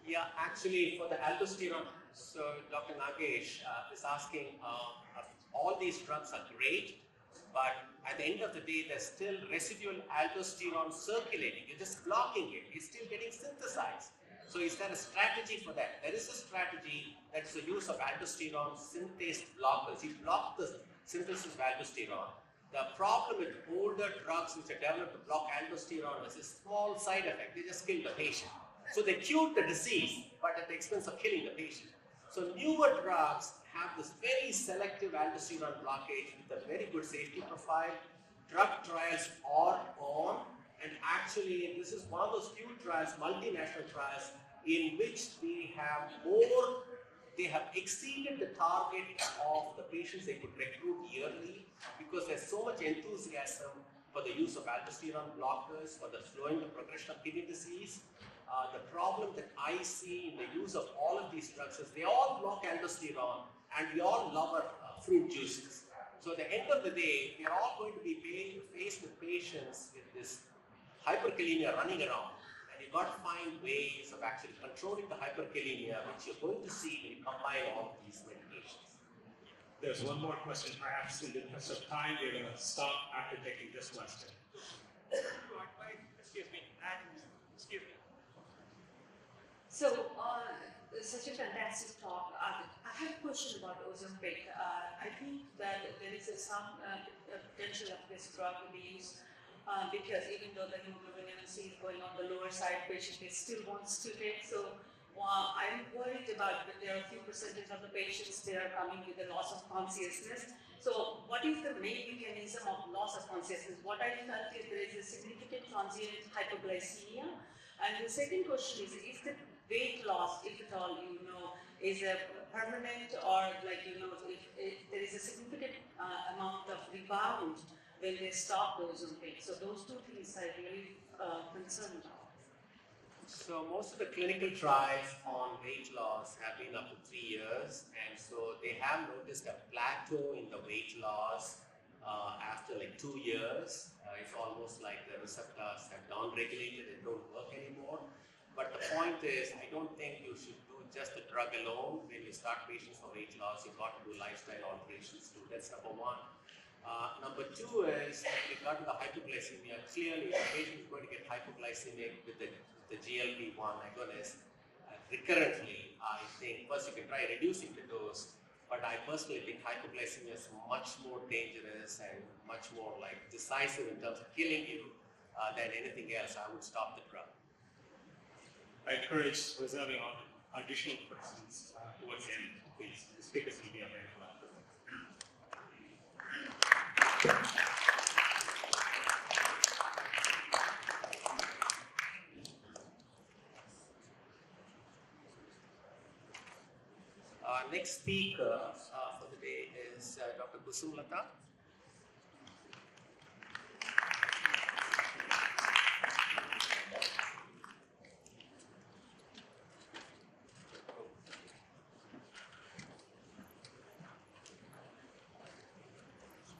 Yeah, actually, for the aldosterone, so Dr. Nagesh is asking, all these drugs are great, but at the end of the day, there's still residual aldosterone circulating. You're just blocking it. It's still getting synthesized. So is there a strategy for that? There is a strategy, that's the use of aldosterone synthase blockers. You block the synthesis of aldosterone. The problem with older drugs which are developed to block aldosterone is a small side effect. They just kill the patient. So they cured the disease, but at the expense of killing the patient. So newer drugs have this very selective aldosterone blockage with a very good safety profile. Drug trials are on, and actually this is one of those few trials, multinational trials, in which they have exceeded the target of the patients they could recruit yearly, because there's so much enthusiasm for the use of aldosterone blockers for the slowing the progression of kidney disease. The problem that I see in the use of all of these drugs is they all block aldosterone, and we all love our fruit juices. So at the end of the day, we are all going to be faced with patients with this hyperkalemia running around, and you've got to find ways of actually controlling the hyperkalemia, which you're going to see when you combine all of these medications. There's one more question, perhaps in the interest of time, we're going to stop after taking this question. Excuse me. So, such a fantastic talk. I have a question about Ozempic. I think that there is some potential of this drug to be used because even though the hemoglobin A1C is going on the lower side, patient still wants to take. So, I'm worried about that there are a few percentage of the patients they are coming with a loss of consciousness. So, what is the main mechanism of loss of consciousness? What I felt is there is a significant transient hypoglycemia. And the second question is the weight loss, if at all, is a permanent, or if there is a significant amount of rebound when they stop those Ozempic. So those two things I really concerned about. So most of the clinical trials on weight loss have been up to 3 years, and so they have noticed a plateau in the weight loss after like 2 years. It's almost like the receptors have down-regulated and don't work anymore. But the point is, I don't think you should do just the drug alone. When you start patients for weight loss, you've got to do lifestyle alterations too. That's number one. Number two is, with regard to the hypoglycemia, clearly the patient is going to get hypoglycemic with the GLP-1 agonist recurrently. I think first you can try reducing the dose, but I personally think hypoglycemia is much more dangerous and much more like decisive in terms of killing you than anything else. I would stop the drug. I encourage reserving additional questions towards the end, please. The speakers will be available after that. Next speaker for the day is Dr. Kusumlata.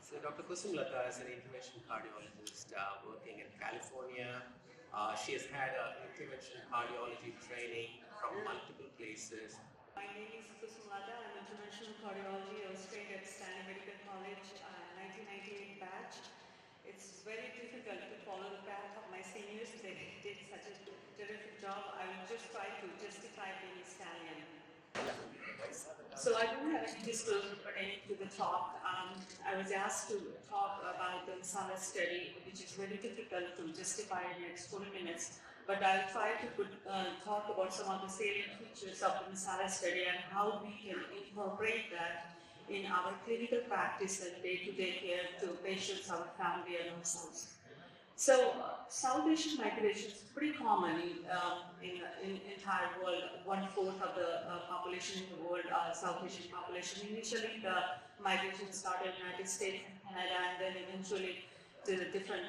So Dr. Kusumlata is an intervention cardiologist working in California. She has had intervention cardiology training from multiple places. My name is Kusumlata. I'm interventional cardiology. I was trained at Stanley Medical College, 1998 batch. It's very difficult to follow the path of my seniors. They did such a terrific job. I will just try to justify being Stallion. So I don't have any disclosure pertaining to the talk. I was asked to talk about the Masala study, which is very difficult to justify in the next 40 minutes. But I'll try to talk about some of the salient features of the Masala study and how we can incorporate that in our clinical practice and day-to-day care to patients, our family, and ourselves. So, South Asian migration is pretty common in entire world. 1/4 of the population in the world are South Asian population. Initially, the migration started in the United States and Canada, and then eventually to the different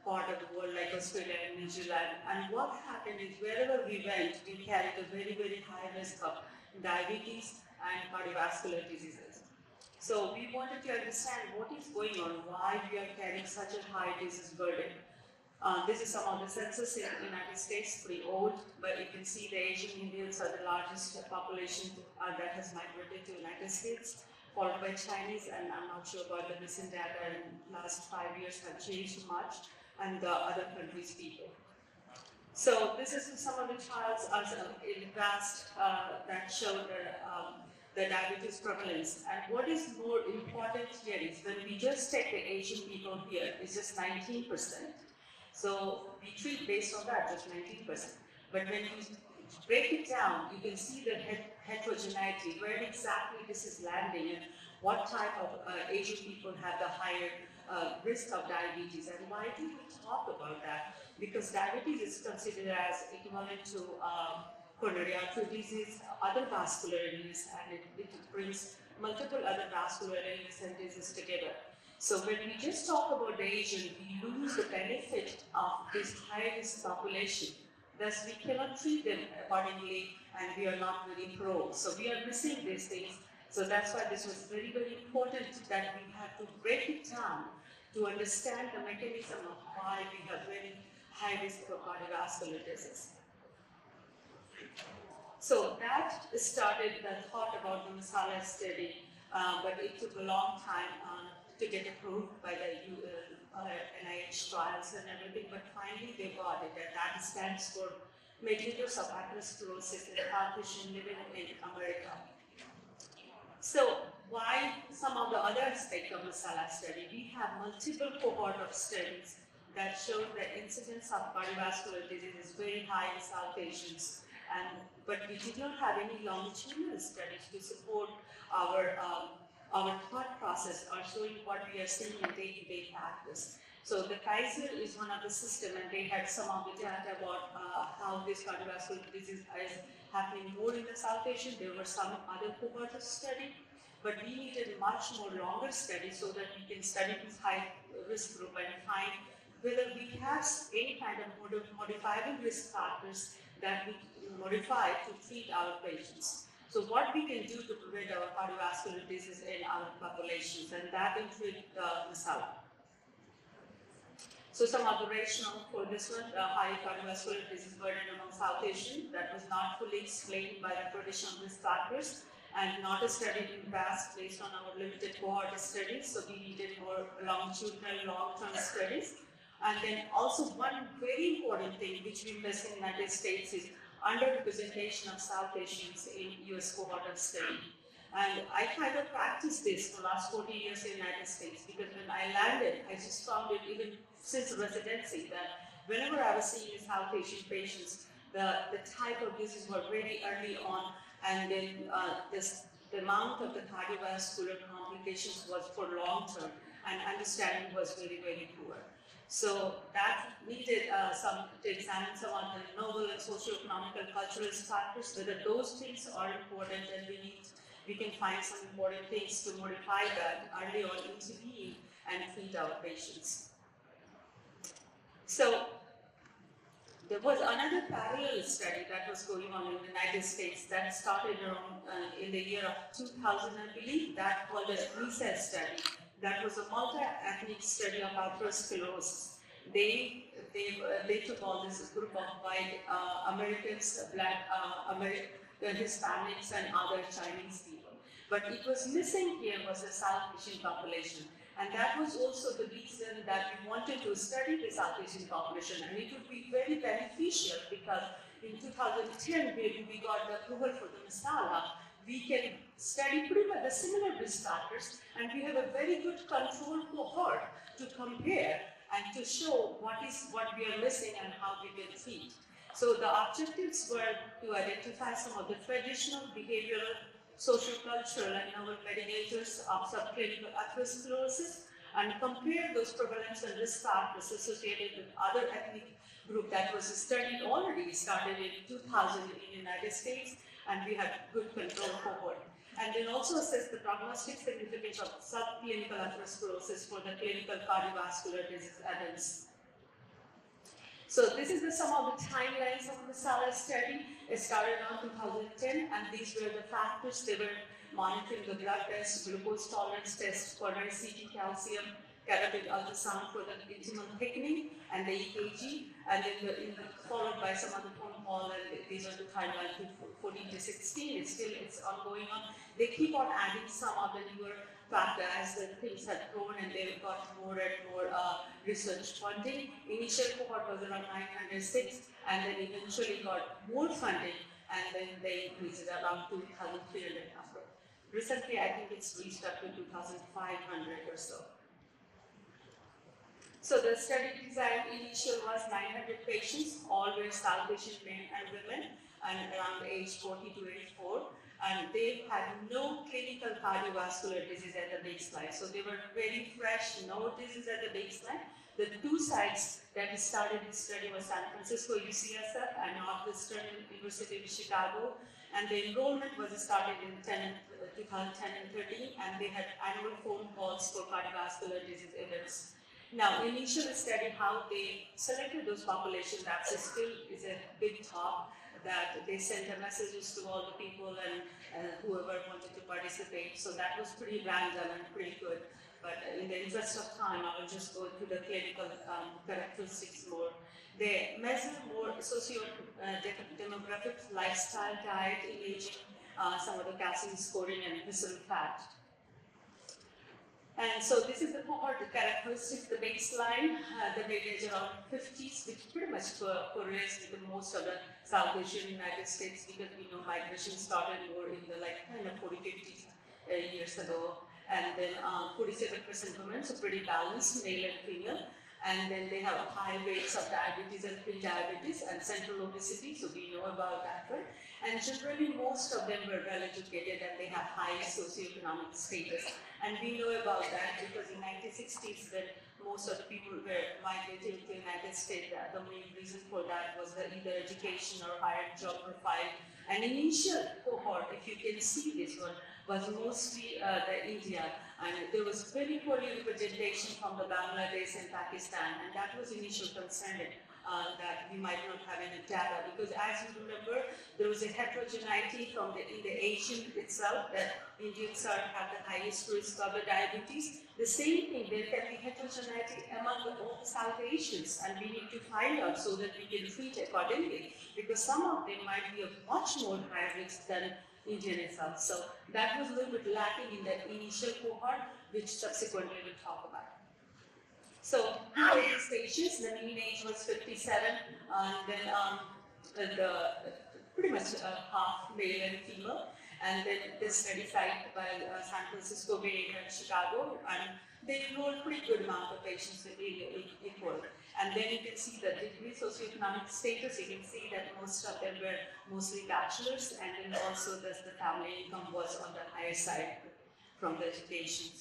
part of the world like Australia and New Zealand. And what happened is wherever we went, we carried a very, very high risk of diabetes and cardiovascular diseases. So we wanted to understand what is going on, why we are carrying such a high disease burden. This is some of the census in the United States, pretty old, but you can see the Asian Indians are the largest population that has migrated to the United States, followed by Chinese, and I'm not sure about the recent data in the last 5 years have changed much, and the other countries' people. So this is some of the trials in the past that showed the diabetes prevalence. And what is more important here is when we just take the Asian people here, it's just 19%. So we treat based on that, just 19%. But when you break it down, you can see the heterogeneity, where exactly this is landing and what type of Asian people have the higher risk of diabetes. And why do we talk about that? Because diabetes is considered as equivalent to coronary artery disease, other vascular illness, and it brings multiple other vascular illness and diseases together. So when we just talk about the Asian, we lose the benefit of this high-risk population. Thus, we cannot treat them accordingly, and we are not really pro. So we are missing these things. So that's why this was very, very important that we have to break it down to understand the mechanism of why we have very high risk for cardiovascular disease. So that started the thought about the Masala study, but it took a long time to get approved by the NIH trials and everything, but finally they got it, and that stands for Mediators of Atherosclerosis in South Asian living in America. So why some of the other aspects of Masala study? We have multiple cohort of studies that show the incidence of cardiovascular disease is very high in South Asians, but we did not have any longitudinal studies to support our thought process or showing what we are seeing in day-to-day practice. So the Kaiser is one of the system, and they had some of the data about how this cardiovascular disease is happening more in the South Asian. There were some other cohort of study, but we needed much more longer study so that we can study this high risk group and find whether we have any kind of modifiable risk factors that we modify to treat our patients. So what we can do to prevent our cardiovascular disease in our populations, and that includes Masala. So some of the rationale for this one, the high cardiovascular disease burden among South Asian, that was not fully explained by the traditional risk factors and not studied in the past based on our limited cohort studies. So we needed more longitudinal, long-term studies. And then also one very important thing which we miss in the United States is underrepresentation of South Asians in US cohort of study. And I kind of practiced this for the last 40 years in the United States, because when I landed, I just found it even since residency that whenever I was seeing South Asian patients, the type of disease were very early on, and then the amount of the cardiovascular complications was for long term, and understanding was very, very poor. So that needed to examine some of the novel and socioeconomic and cultural factors, whether those things are important, and we can find some important things to modify that early on intervene and treat our patients. So there was another parallel study that was going on in the United States that started around in the year of 2000, I believe, that called as RESET study. That was a multi-ethnic study of atherosclerosis. They took all this group of white Americans, black the Hispanics and other Chinese people. But it was missing here was the South Asian population. And that was also the reason that we wanted to study the South Asian population. And it would be very beneficial because in 2010, we got the approval for the masala. We can study pretty much the similar risk factors, and we have a very good control cohort to compare and to show what we are missing and how we can treat. So the objectives were to identify some of the traditional behavioral, social, cultural, and novel mediators of subclinical atherosclerosis and compare those prevalence and risk factors associated with other ethnic group that was studied already, started in 2000 in the United States, and we had good control cohort. And then also assess the prognostic significance of subclinical atherosclerosis for the clinical cardiovascular disease adults. So this is some of the timelines of the SALA study. It started around 2010, and these were the factors. They were monitoring the blood test, glucose tolerance test, coronary CT calcium, carotid ultrasound for the intimal thickening, and the EKG, and then followed by some other phone call, and these are the timeline to 14 to 16. It's ongoing on. They keep on adding some of the newer factor as the things have grown and they've got more and more research funding. Initial cohort was around 906, and then eventually got more funding, and then they increased it around 2,300 number. Recently, I think it's reached up to 2,500 or so. So the study design initial was 900 patients, all were South Asian men and women, and around age 40 to 84. And they had no clinical cardiovascular disease at the baseline. So they were very fresh, no disease at the baseline. The two sites that started this study was San Francisco UCSF and Northwestern University of Chicago. And the enrollment was started in 2010 and 13, and they had annual phone calls for cardiovascular disease events. Now, initial study, how they selected those populations, that still is a big talk, that they sent the messages to all the people and whoever wanted to participate. So that was pretty random and pretty good. But in the interest of time, I will just go through the clinical characteristics more. They measure more socio-demographic lifestyle, diet, imaging, some of the calcium scoring and visceral fat. And so this is the cohort, the characteristics, the baseline, the weightage around 50s, which pretty much correlates with most of the South Asian United States, because we know migration started more in the 40, 50 years ago. And then 47% women, so pretty balanced, male and female. And then they have high rates of diabetes and pre-diabetes and central obesity, so we know about that, right? And generally most of them were well educated and they have high socioeconomic status. And we know about that because in 1960s when most of the people were migrating to the United States, the main reason for that was either education or higher job profile. And initial cohort, if you can see this one, was mostly the India, and there was very poor representation from the Bangladesh and Pakistan, and that was initial concern that we might not have any data, because as you remember, there was a heterogeneity in the Asian itself, that Indians have the highest risk of diabetes. The same thing, there can be heterogeneity among all the South Asians, and we need to find out so that we can treat accordingly, because some of them might be of much more high risk than Indian itself. So that was a little bit lacking in the initial cohort, which subsequently we'll talk about. So these patients, the mean age was 57, and then pretty much half male and female. And then this study site by San Francisco Bay Area and Chicago, and they enrolled pretty good amount of patients with equal. And then you can see the degree socioeconomic status. You can see that most of them were mostly bachelors, and then also the family income was on the higher side from the education.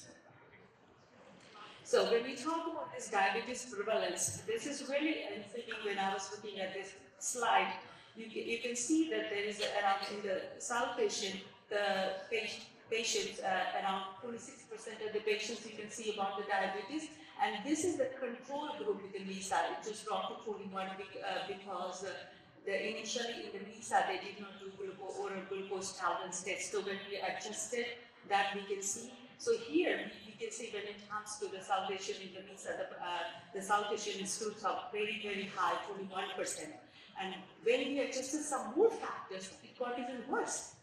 So when we talk about this diabetes prevalence, this is really intriguing. When I was looking at this slide, you can see that there is around in the South Asian, the patients, around 26% of the patients you can see about the diabetes. And this is the control group with the MISA. It just dropped to 41 because initially in the MISA they did not do oral glucose tolerance test. So when we adjusted that, we can see. So here we can see when it comes to the South Asian in the MISA, the South Asian institutes are very, very high, 21%. And when we adjusted some more factors, it got even worse,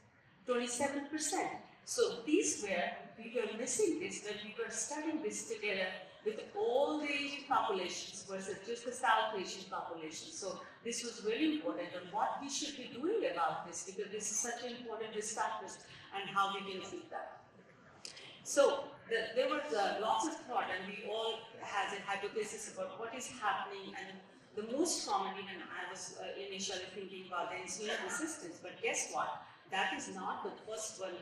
27%. So these we were missing this when we were studying this together with all the Asian populations versus just the South Asian population. So this was very important and what we should be doing about this, because this is such an important risk factors and how we can treat that. So there was lots of thought, and we all has a hypothesis about what is happening, and the most common, even I was initially thinking about the insulin resistance, but guess what? That is not the first one,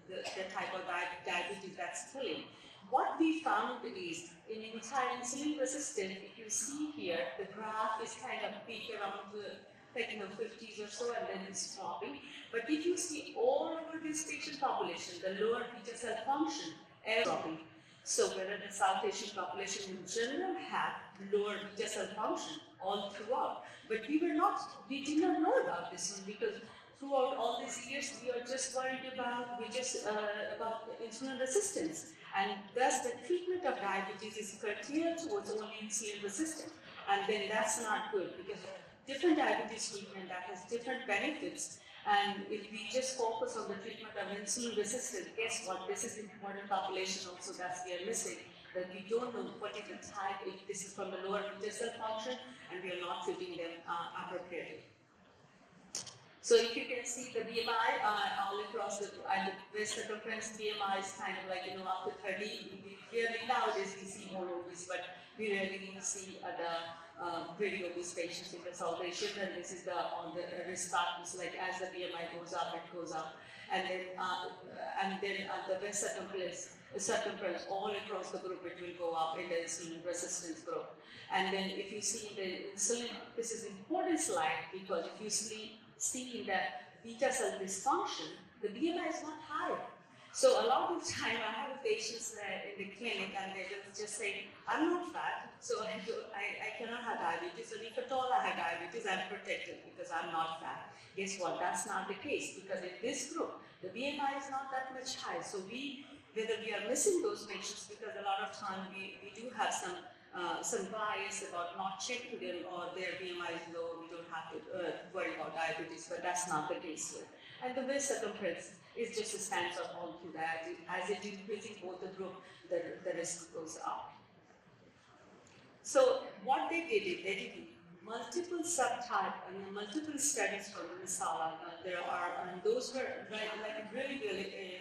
the type of diabetes that's killing. What we found is in entire insulin resistant, if you see here, the graph is kind of peak around the 50s or so, and then it's dropping. But if you see all over this patient population, the lower beta cell function is dropping. So whether the South Asian population in general had lower beta cell function all throughout, but we did not know about this one, because throughout all these years we are just worried about insulin resistance, and thus the treatment of diabetes is curtailed towards only insulin resistant, and then that's not good, because different diabetes treatment that has different benefits. And if we just focus on the treatment of insulin resistant, guess what? This is important population also that we are missing, that we don't know what is the type, if this is from the lower beta cell function, and we are not treating them appropriately. So if you can see the BMI all across the waist circumference, BMI is kind of like, up to 30. Clearly nowadays we see more obese, but we really need to see the very obese patients in the South Asian, and this is on the risk factors, like as the BMI goes up, it goes up. And then the waist circumference all across the group, it will go up in the insulin resistance group. And then if you see the insulin, this is important slide, because if you see in the beta cell dysfunction, the BMI is not high. So a lot of time I have patients in the clinic, and they just say, I'm not fat, so I cannot have diabetes, and if at all I have diabetes, I'm protected because I'm not fat. Guess what? That's not the case, because in this group, the BMI is not that much high. So whether we are missing those patients, because a lot of time we do have some bias about not checking them, or their BMI is low, we don't have to worry about diabetes, but that's not the case here. And the waist circumference is just a stands up all through that. As it increases both the group, the risk goes up. So what they did multiple subtype and multiple studies from Misala. There are, and those were really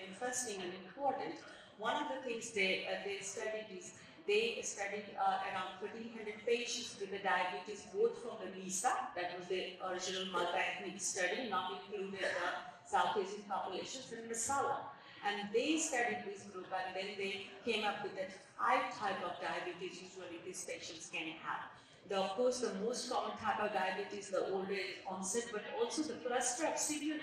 interesting and important. One of the things they studied is they studied around 1,300 patients with the diabetes, both from the MISA, that was the original multi-ethnic study, not included the South Asian populations, in Misala. And they studied this group, and then they came up with that 5 type of diabetes usually these patients can have. Of course, the most common type of diabetes, the older age onset, but also the cluster of severe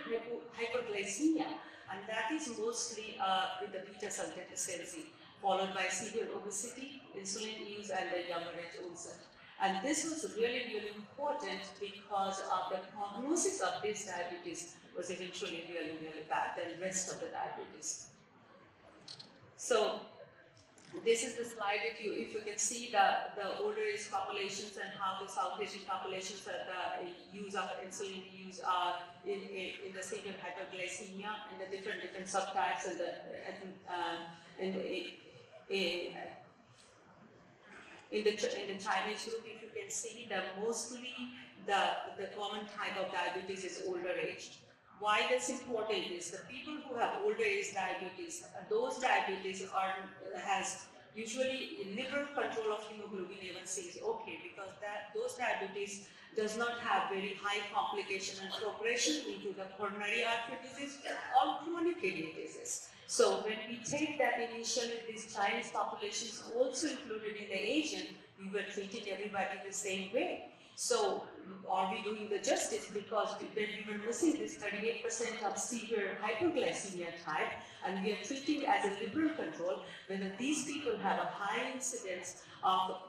hyperglycemia, and that is mostly with the beta cell deficiency, followed by severe obesity, insulin use, and the younger age onset. And this was really, really important because of the prognosis of this diabetes was eventually really, really bad than the rest of the diabetes. So this is the slide. If you can see the older age populations and how the South Asian populations that the use of insulin use are in the severe hyperglycemia and the different subtypes and in the Chinese group, if you can see that mostly the common type of diabetes is older age. Why that's important is the people who have older age diabetes, those diabetes has usually liver control of hemoglobin A1C is okay, because those diabetes does not have very high complication and progression into the coronary artery disease or chronic kidney disease. So when we take that initially, these Chinese populations also included in the Asian, we were treating everybody the same way. So are we doing the justice? Because when we were missing this 38% of severe hyperglycemia type, and we are treating as a liberal control, whether these people have a high incidence of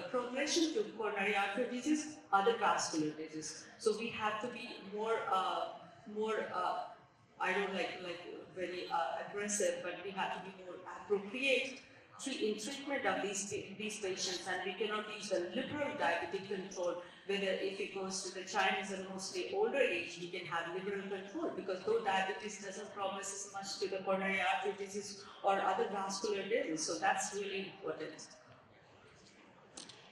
progression to coronary artery disease, other vascular disease. So we have to be more I don't like very aggressive, but we have to be more appropriate in treatment of these patients, and we cannot use the liberal diabetic control, whether if it goes to the Chinese and mostly older age, we can have liberal control, because though diabetes doesn't promise as much to the coronary artery disease or other vascular disease, so that's really important.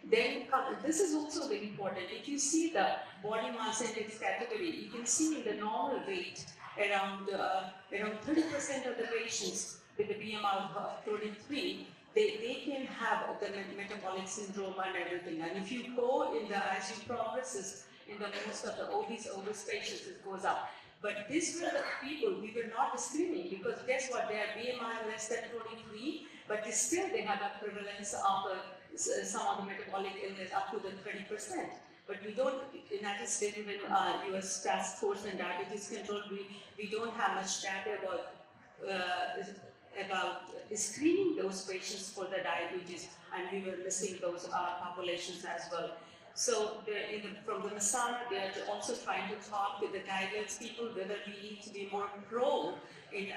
Then this is also very important. If you see the body mass index category, you can see in the normal weight around 30% of the patients with the BMI of 33, they can have the metabolic syndrome and everything. And if you go in the, as you progresses in the most of the obese patients, it goes up. But these were the people we were not screening, because guess what, their BMI less than 23, but still they have a prevalence of some of the metabolic illness up to the 30%. But we don't, United States, even US Task Force and Diabetes Control, we don't have much data about screening those patients for the diabetes, and we were missing those populations as well. So from the Masana, they are also trying to talk with the guidance people whether we need to be more pro in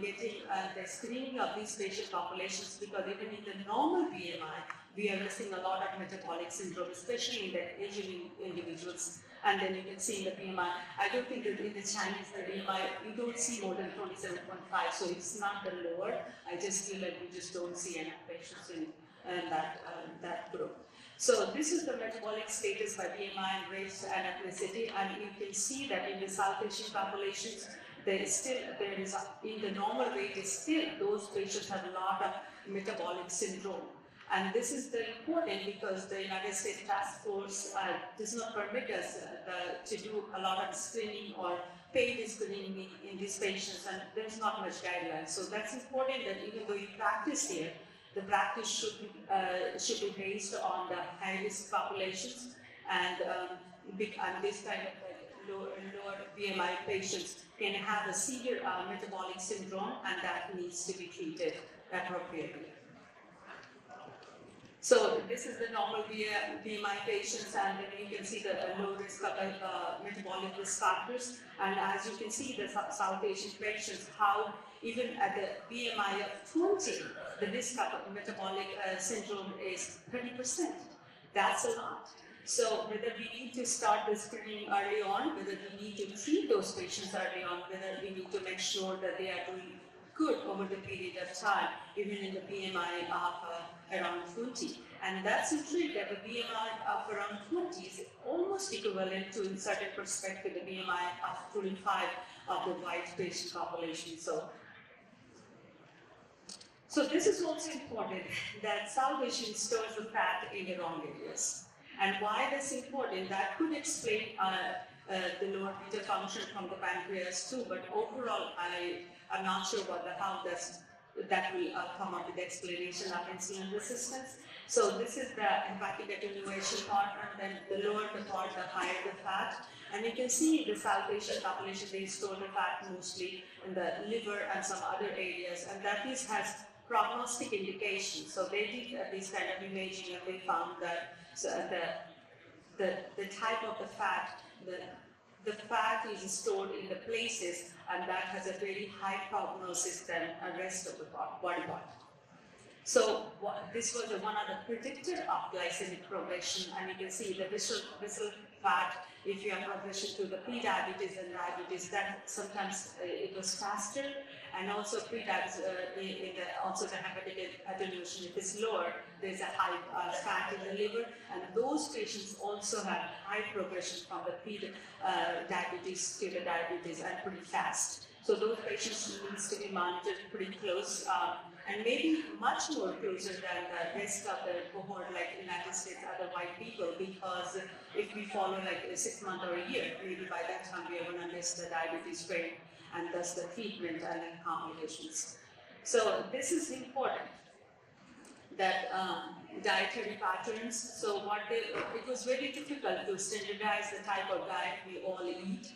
getting the screening of these patient populations, because even in the normal BMI, we are missing a lot of metabolic syndrome, especially in the aging individuals. And then you can see in the BMI, I don't think that in the Chinese, the BMI, you don't see more than 27.5, so it's not the lower. I just feel like we just don't see enough patients in that group. So this is the metabolic status by BMI and race and ethnicity, and you can see that in the South Asian populations, there is in the normal weight is still, those patients have a lot of metabolic syndrome. And this is important because the United States Task Force does not permit us to do a lot of screening or paid screening in these patients, and there's not much guidelines. So that's important that even though you practice here, the practice should be based on the high-risk populations, and this kind of lower BMI patients can have a severe metabolic syndrome, and that needs to be treated appropriately. So this is the normal BMI patients, and then you can see the low risk of metabolic risk factors. And as you can see, the South Asian patients, how even at the BMI of 20, the risk of metabolic syndrome is 30%. That's a lot. So whether we need to start the screening early on, whether we need to treat those patients early on, whether we need to make sure that they are doing good over the period of time, even in the BMI of around 20. And that's a trick that the BMI of around 20 is almost equivalent to, in certain perspective, the BMI of 25 of the white patient population. So this is also important, that South Asian stores the fat in the wrong areas. And why that's important, that could explain the lower beta function from the pancreas too, but overall I'm not sure about how that will come up with the explanation of insulin resistance. So this is the hepatic attenuation part, and then the lower the part, the higher the fat. And you can see the South Asian population, they store the fat mostly in the liver and some other areas, and that has prognostic indications. So they did this kind of imaging, and they found that the type of the fat, the fat is stored in the places, and that has a very high prognosis than the rest of the body part. So this was one of the predictor of glycemic progression, and you can see the visceral fat, if you have progression to the pre-diabetes and diabetes, that sometimes it was faster, and also pre-diabetes, also the hepatic attenuation, if it's lower, there's a high fat in the liver, and those patients also have high progression from the pre-diabetes to the diabetes, and pretty fast. So those patients needs to be monitored pretty close, and maybe much more closer than the rest of the cohort, like United States, other white people, because if we follow like a 6 month or a year, maybe by that time we are going to miss the diabetes rate, and thus the treatment and then complications. So this is important, that dietary patterns. So it was very difficult to standardize the type of diet we all eat,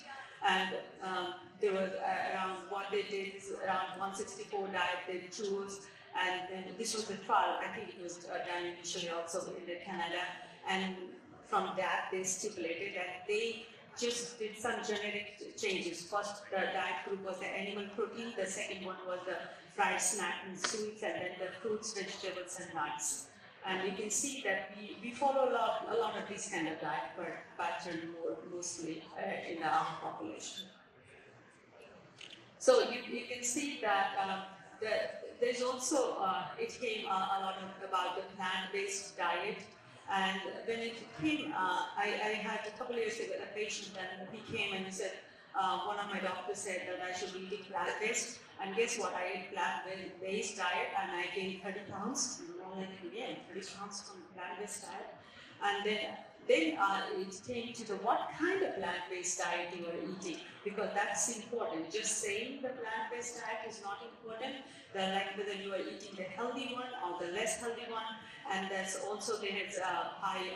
and there was around what they did is around 164 diet they chose, and then this was the trial. I think it was done initially also in Canada, and from that they stipulated that they just did some genetic changes. First, the diet group was the animal protein. The second one was the fried snack and sweets, and then the fruits, vegetables, and nuts. And you can see that we follow a lot of these kind of diet pattern mostly in our population. So you can see that there's also, it came a lot about the plant-based diet. And when it came, I had a couple of years ago a patient, and he came and he said, one of my doctors said that I should be eating plant-based. And guess what? I ate plant-based diet and I gained 30 pounds. Like, yeah, 30 pounds from plant-based diet. And then it came to the what kind of plant-based diet you are eating, because that's important. Just saying the plant-based diet is not important. Like whether you are eating the healthy one or the less healthy one, and there's also there's high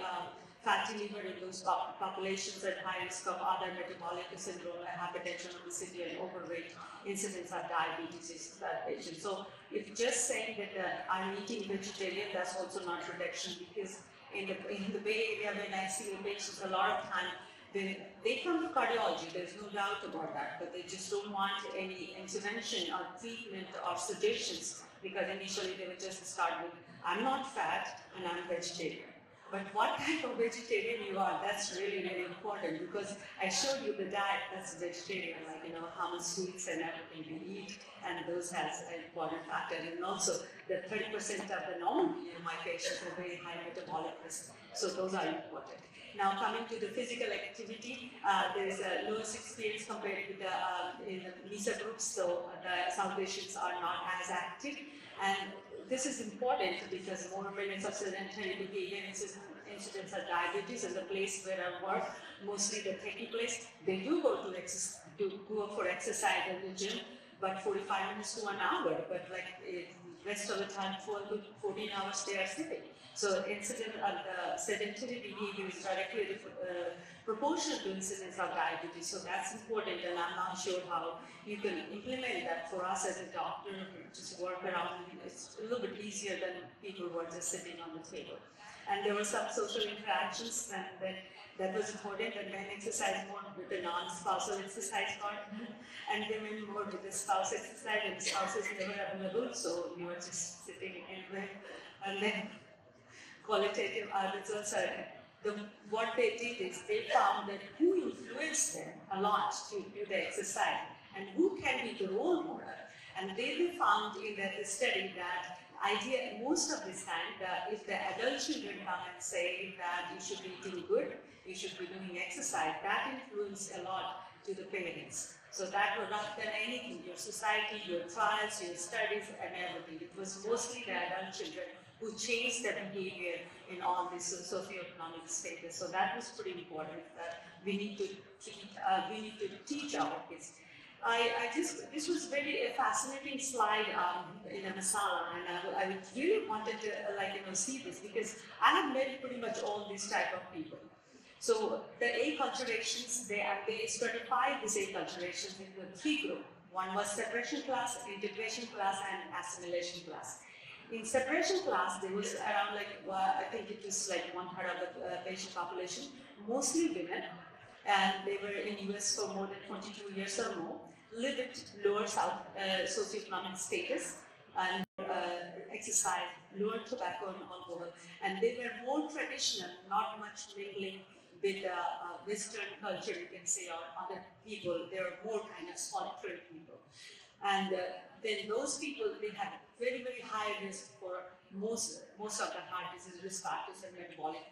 fatty liver in those populations and high risk of other metabolic syndrome, hypertension, obesity, and overweight. Incidence of diabetes is that patient. So if just saying that I'm eating vegetarian, that's also not reduction, because in the Bay Area, when I see the patients, a lot of time they come to cardiology. There's no doubt about that, but they just don't want any intervention or treatment or suggestions, because initially they would just start with, I'm not fat and I'm vegetarian. But what type of vegetarian you are, that's really, really important, because I showed you the diet that's vegetarian, like, how much sweets and everything we eat, and those has an important factor. And also, the 30% of the normal my patients have very high metabolic risk, so those are important. Now, coming to the physical activity, there's a lowest experience compared with in the MESA groups, so the South Asians are not as active. And this is important because more prevalence of sedentary behavior, incidence of diabetes in the place where I work, mostly the techie place, they do go for exercise in the gym, but 45 minutes to an hour, but rest of the time, 12 to 14 hours they are sitting. So incidence of the sedentary behavior is directly proportional to incidence of diabetes. So that's important, and I'm not sure how you can implement that for us as a doctor, just work around. It's a little bit easier than people who are just sitting on the table. And there were some social interactions, and that was important, and men exercise more with the non-spousal exercise partner, and women more with the spouse exercise, and the spouse is never available, so you are just sitting anywhere. And then qualitative results are, what they did is they found that who influenced them a lot to do the exercise, and who can be the role model. And they found in that study that most of this time, if the adult children come and say that you should be eating good, you should be doing exercise, that influenced a lot to the parents. So that was not than anything, your society, your trials, your studies, and everything. It was mostly the adult children who changed their behavior in all this socioeconomic status. So that was pretty important, that we need to teach our kids. This was very a fascinating slide in a masala, and I really wanted to see this, because I have met pretty much all these type of people. So the acculturations, they stratified these acculturations into 3 groups. One was separation class, integration class, and assimilation class. In separation class, there was around I think it was like 1/3 of the patient population, mostly women, and they were in US for more than 22 years or more, lived at lower socioeconomic status, and exercise, lower tobacco and alcohol, and they were more traditional, not much mingling with Western culture, you can say, or other people. They were more kind of solitary people. And then those people, they had very, very high risk for most of the heart disease risk factors and metabolic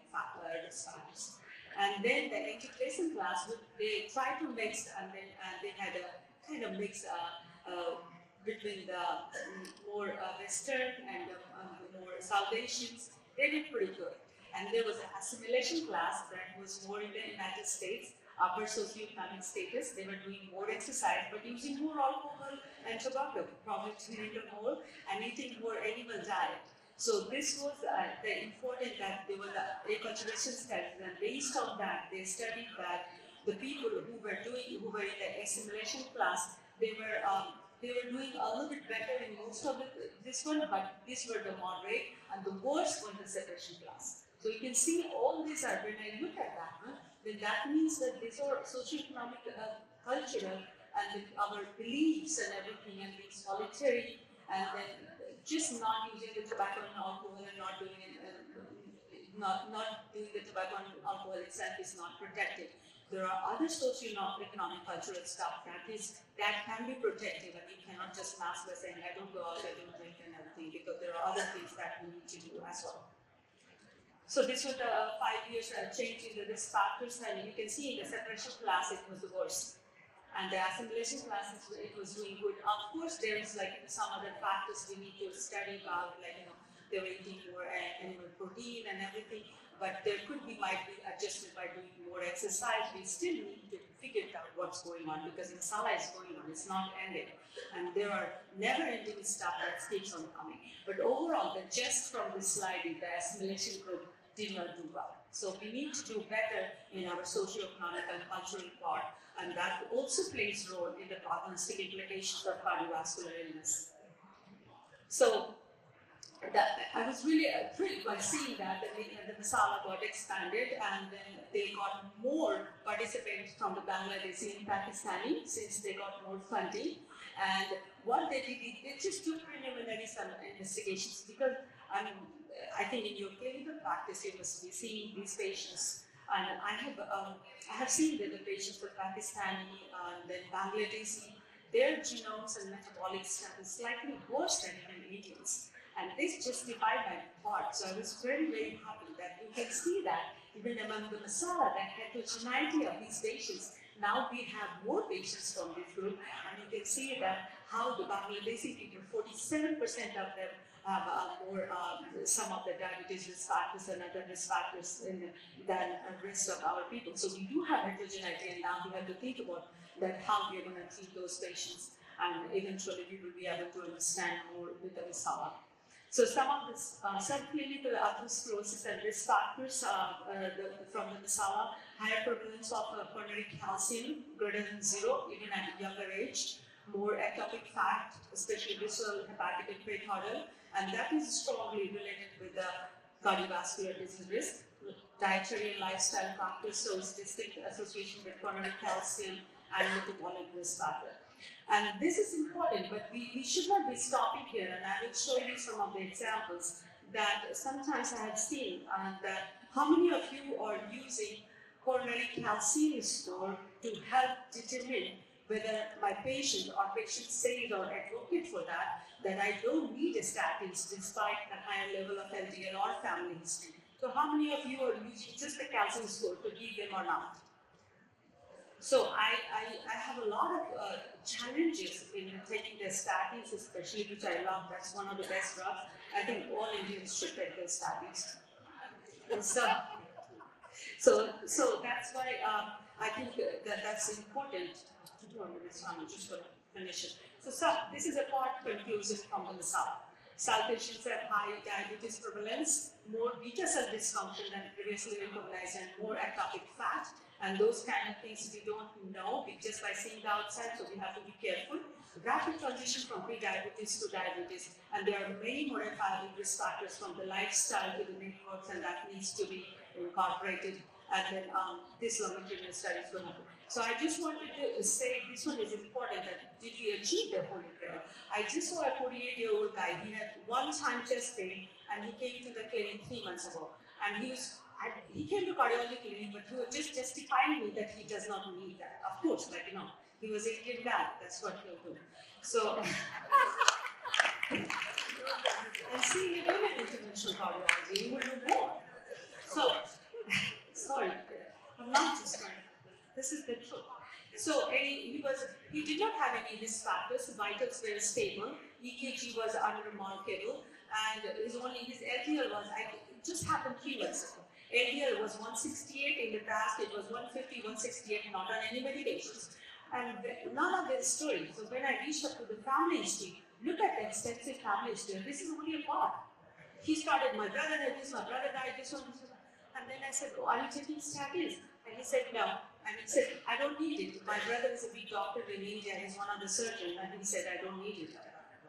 risk factors. And then the integration class, they tried to mix, and then they had a kind of mix between the more Western and more South Asians. They did pretty good. And there was an assimilation class that was more in the United States, upper socioeconomic status. They were doing more exercise, but using more alcohol and tobacco, probably drinking more, and eating more animal diet. So this was the important that there were the acculturation studies, and based on that, they studied that the people who were in the assimilation class, they were doing a little bit better in most of this one, but these were the moderate, and the worst was the separation class. So you can see all these are, when I look at that, then that means that these are socioeconomic, cultural, and our beliefs and everything, and being solitary, and then just not using the tobacco and alcohol and not doing it, not doing the tobacco and alcohol itself is not protected. There are other socio-economic cultural stuff that can be protected, and you cannot just mask by saying I don't go out, I don't drink and everything, because there are other things that we need to do as well. So this was the 5 years change in the risk factors, and you can see in the separation class it was the worst. And the assimilation class, it was doing good. Of course, there is like some other factors we need to study about, like, they were eating more animal protein and everything, but there might be adjusted by doing more exercise. We still need to figure out what's going on, because masala is going on, it's not ending. And there are never-ending stuff that keeps on coming. But overall, the gist from this slide is the assimilation group did not do well. So we need to do better in our socio-economic and cultural part, and that also plays a role in the prognostic implications of cardiovascular illness. So I was really thrilled by seeing that the masala got expanded, and then they got more participants from the Bangladeshi and Pakistani, since they got more funding. And what they did, they just took preliminary some investigations, because I think in your clinical practice you must be seeing these patients. And I have seen the patients for Pakistani and then Bangladeshi, their genomes and metabolic stuff is slightly worse than even Indians. And this justified my part. So I was very, very happy that you can see that even among the masala, that heterogeneity of these patients. Now we have more patients from this group, and you can see that how the Bangladeshi people, 47% of them have more, some of the diabetes risk factors and other risk factors than the rest of our people. So we do have heterogeneity, and now we have to think about that, how we are going to treat those patients, and eventually we will be able to understand more with the masala. So some of the subclinical atherosclerosis and risk factors from the masala: higher prevalence of coronary calcium greater than 0 even at a younger age, more ectopic fat, especially visceral, hepatic, and pericardial, and that is strongly related with the cardiovascular disease risk. Dietary and lifestyle factors shows distinct association with coronary calcium and metabolic risk factor. And this is important, but we should not be stopping here, and I will show you some of the examples that sometimes I have seen, that how many of you are using coronary calcium score to help determine whether my patient or patient says or advocate for that I don't need a statins despite a higher level of LDL or family history. So how many of you are using just the calcium score to give them or not? So I have a lot of challenges in taking the statins, especially, which I love. That's one of the best drugs. I think all Indians should take their statins. And so that's why I think that's important to do on this one. I'm just going to finish it. So this is a part conclusive from the masala. South Asians have high diabetes prevalence, more beta cell dysfunction than previously recognized, and more ectopic fat. And those kind of things we don't know just by seeing the outside, so we have to be careful. Rapid transition from pre-diabetes to diabetes, and there are many modifiable risk factors from the lifestyle to the networks, and that needs to be incorporated. And then this longitudinal study is going to happen. So I just wanted to say this one is important, that did we achieve the Holy Grail? I just saw a 48-year-old guy. He had one-time chest pain, and he came to the clinic 3 months ago, and he came to cardiology clinic, but he was just justifying me that he does not need that. Of course, he was Indian guy, that's what he'll do. So, and see, you don't have interventional cardiology, you will do more. So, sorry, I'm not just trying. This is the truth. So he did not have any risk factors. Vitals were stable. EKG was unremarkable, and his LDL was, it just happened 3 months ago. LDL was 168 in the past. It was 150, 168, not on any medications, and none of their story. So when I reached up to the family history, look at the extensive family history. This is only a part. He started, my brother had this, my brother died, this one, and then I said, oh, are you taking statins? And he said, no. And he said, I don't need it. My brother is a big doctor in India. He's one of the surgeons. And he said, I don't need it.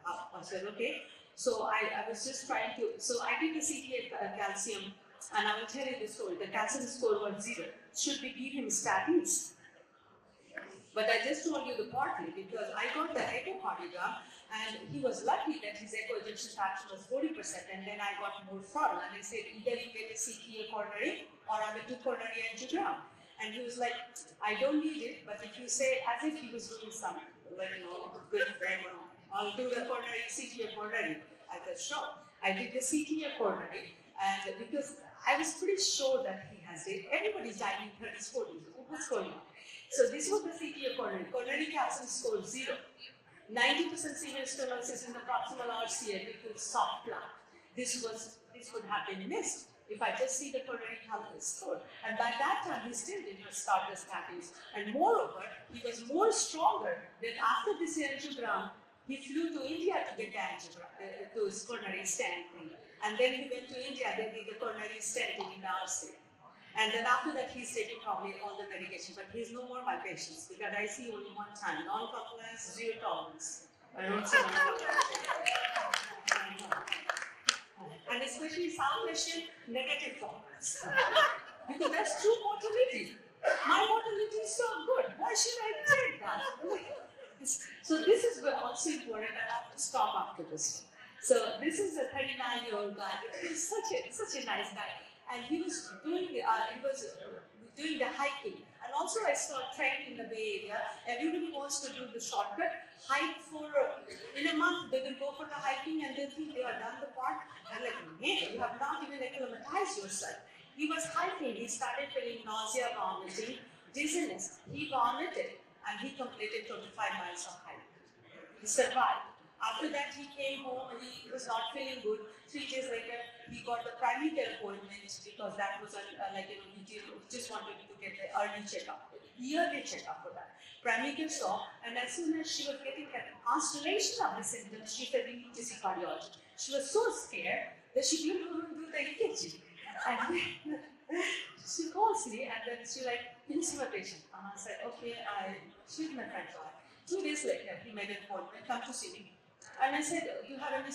I said, okay. So I was just trying to, so I did the CT calcium And I will tell you the story. The calcium score was 0. Should we give him statins? But I just told you the partly because I got the echocardiogram and he was lucky that his echo ejection fraction was 40%, and then I got more thorough and I said either you get a CTA coronary or I will do coronary angiogram. And he was like, I don't need it, but if you say, as if he was doing some, like, good friend, I'll do the coronary, CTA coronary. I said, sure. I did the CTA coronary, and because I was pretty sure that he has it. Everybody's dying in 30s, 40s. What's going on? So this was the CTA coronary. Coronary calcium score 0. 90% severe stenosis in the proximal RCA due to soft plaque. This could have been missed if I just see the coronary calcium score. And by that time, he still didn't start the statins. And moreover, he was more stronger that after this angiogram, he flew to India to get the angiogram, to his coronary stent thing. And then he went to India, they did the coronary stenting in the RCA. And then after that, he's taking probably all the medication, but he's no more my patients because I see only one time. Non-compliance, 0 tolerance. I don't see and especially South Asian, negative tolerance. Because that's true mortality. My mortality is so good. Why should I take that? So this is also important, and I have to stop after this. So this is a 39-year-old guy. He's such a nice guy. And he was doing the hiking. And also I saw a trend in the Bay Area. Everybody wants to do the shortcut. Hike for, in a month, they will go for the hiking and they think they have done the part. I'm like, man, you have not even acclimatized yourself. He was hiking. He started feeling nausea, vomiting, dizziness. He vomited and he completed 25 miles of hiking. He survived. After that, he came home and he was not feeling good. 3 days later, he got the primary care appointment because that was he just wanted to get the early checkup, yearly checkup for that. Primary care saw, and as soon as she was getting a constellation of the symptoms, she said, we need to see cardiologist. She was so scared that she didn't even do the EKG. And she calls me and then she like, can you see my patient? And I said, okay, she's my friend. 2 days later, he made an appointment, come to see me. And I said, you have a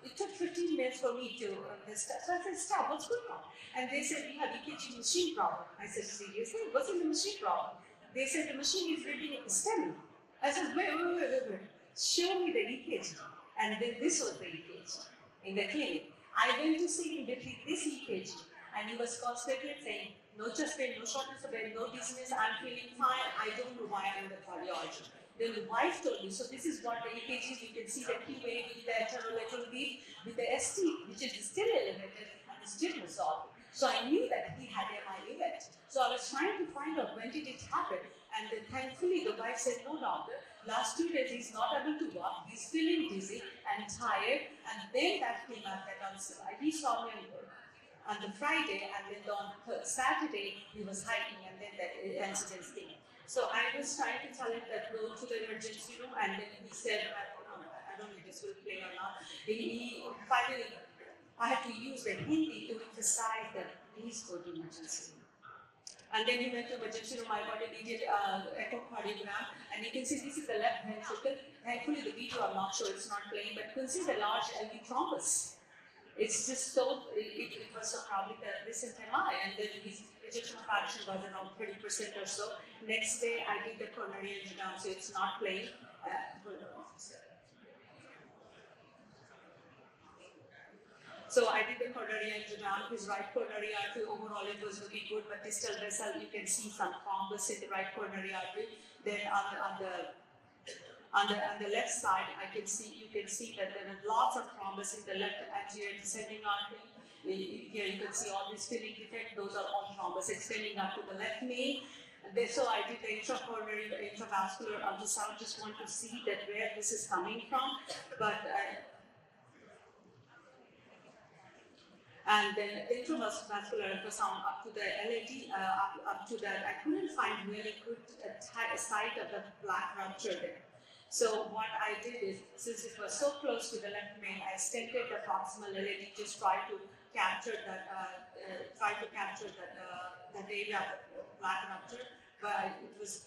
it took 15 minutes for me to start. So I said, stop, what's going on? And they said, we have EKG machine problem. I said, seriously? What's in the machine problem? They said, the machine is reading a STEM. I said, wait. Show me the EKG. And then this was the EKG in the clinic. I went to see him with this EKG. And he was constantly saying, no chest pain, no shortness of breath, no dizziness, I'm feeling fine. I don't know why I'm the cardiologist. Then the wife told me, so this is what the EKGs, you can see the QA with the lateral lead, with the ST, which is still elevated and still resolved. So I knew that he had a high event. So I was trying to find out when did it happen. And then thankfully the wife said, no doctor, last 2 days he's not able to walk, he's feeling dizzy and tired. And then that came out that he saw me on the Friday, and then on Saturday he was hiking, and then the incident came. So I was trying to tell him that go to the emergency room, and then he said, I don't know if this will play or not. He finally, I had to use the Hindi to emphasize that please go to emergency room. And then he went to emergency room. I got an immediate echocardiogram, and you can see this is the left ventricle. Thankfully, the video I'm not sure it's not playing, but you can see the large LV thrombus. It's just so, it was so probably the recent MI, and then his ejection fraction was around 30% or so. Next day, I did the coronary angiogram, so it's not playing. So I did the coronary angiogram, his right coronary artery, overall it was looking good, but distal vessel, you can see some thrombus in the right coronary artery. Then on the left side, you can see that there are lots of thrombus in the left anterior descending artery. Here you can see all this filling defect, those are all thrombus extending up to the left knee. So I did the intracoronary, intravascular ultrasound, just want to see that where this is coming from. And then intravascular ultrasound up to the LAD, up to that, I couldn't find really good site of the plaque rupture there. So what I did is, since it was so close to the left main, I stented the proximal LAD, just try to capture that area of plaque rupture, but it was.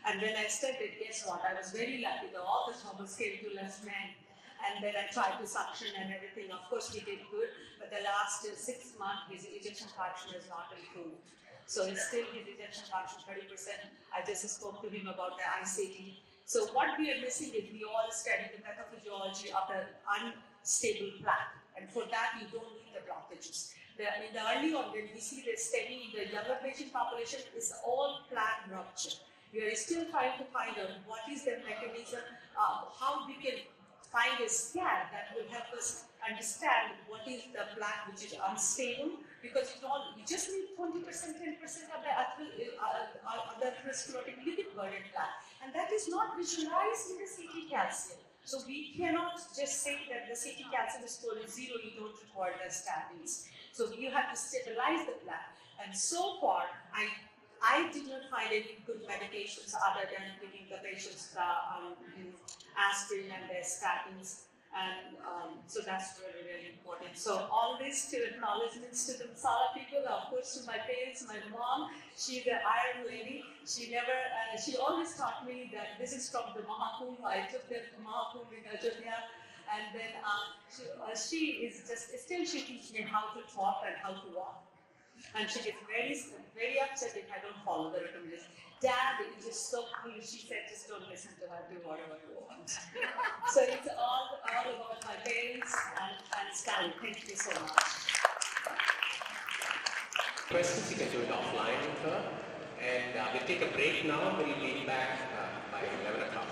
And when I stented, guess what? I was very lucky that all the thrombus came to left main. and then I tried to suction and everything. Of course, he did good, but the last 6 months, his ejection fraction has not improved. So it's still his ejection fraction 30%. I just spoke to him about the ICT. So what we are missing is we all study the pathophysiology of the unstable plaque, and for that you don't need the blockages. In the early on, when we see the study in the younger patient population, is all plaque rupture. We are still trying to find out what is the mechanism, how we can find a scan that will help us understand what is the plaque which is unstable, because you just need 20%, 10% of the atherosclerotic lipid burden plaque, and that is not visualized in the CT calcium. So we cannot just say that the CT calcium is score is 0, you don't require the statins. So you have to stabilize the plaque, and so far I did not find any good medications other than giving the patients the aspirin and the statins, and so that's really, really important. So all these two acknowledgements to the Sala people, of course to my parents, my mom, she's an Iron lady. She always taught me that this is from the Mahakumbh. I took the Mahakumbh in Ajodhya, and then she is just, still she teaches me how to talk and how to walk. And she gets very, very upset if I don't follow the recommendation. Dad is just so cool. She said, just don't listen to her, do whatever you want. So it's all about my parents and Stanley. Thank you so much. Questions, you can do it offline with her. And we'll take a break now. We'll be back by 11 o'clock.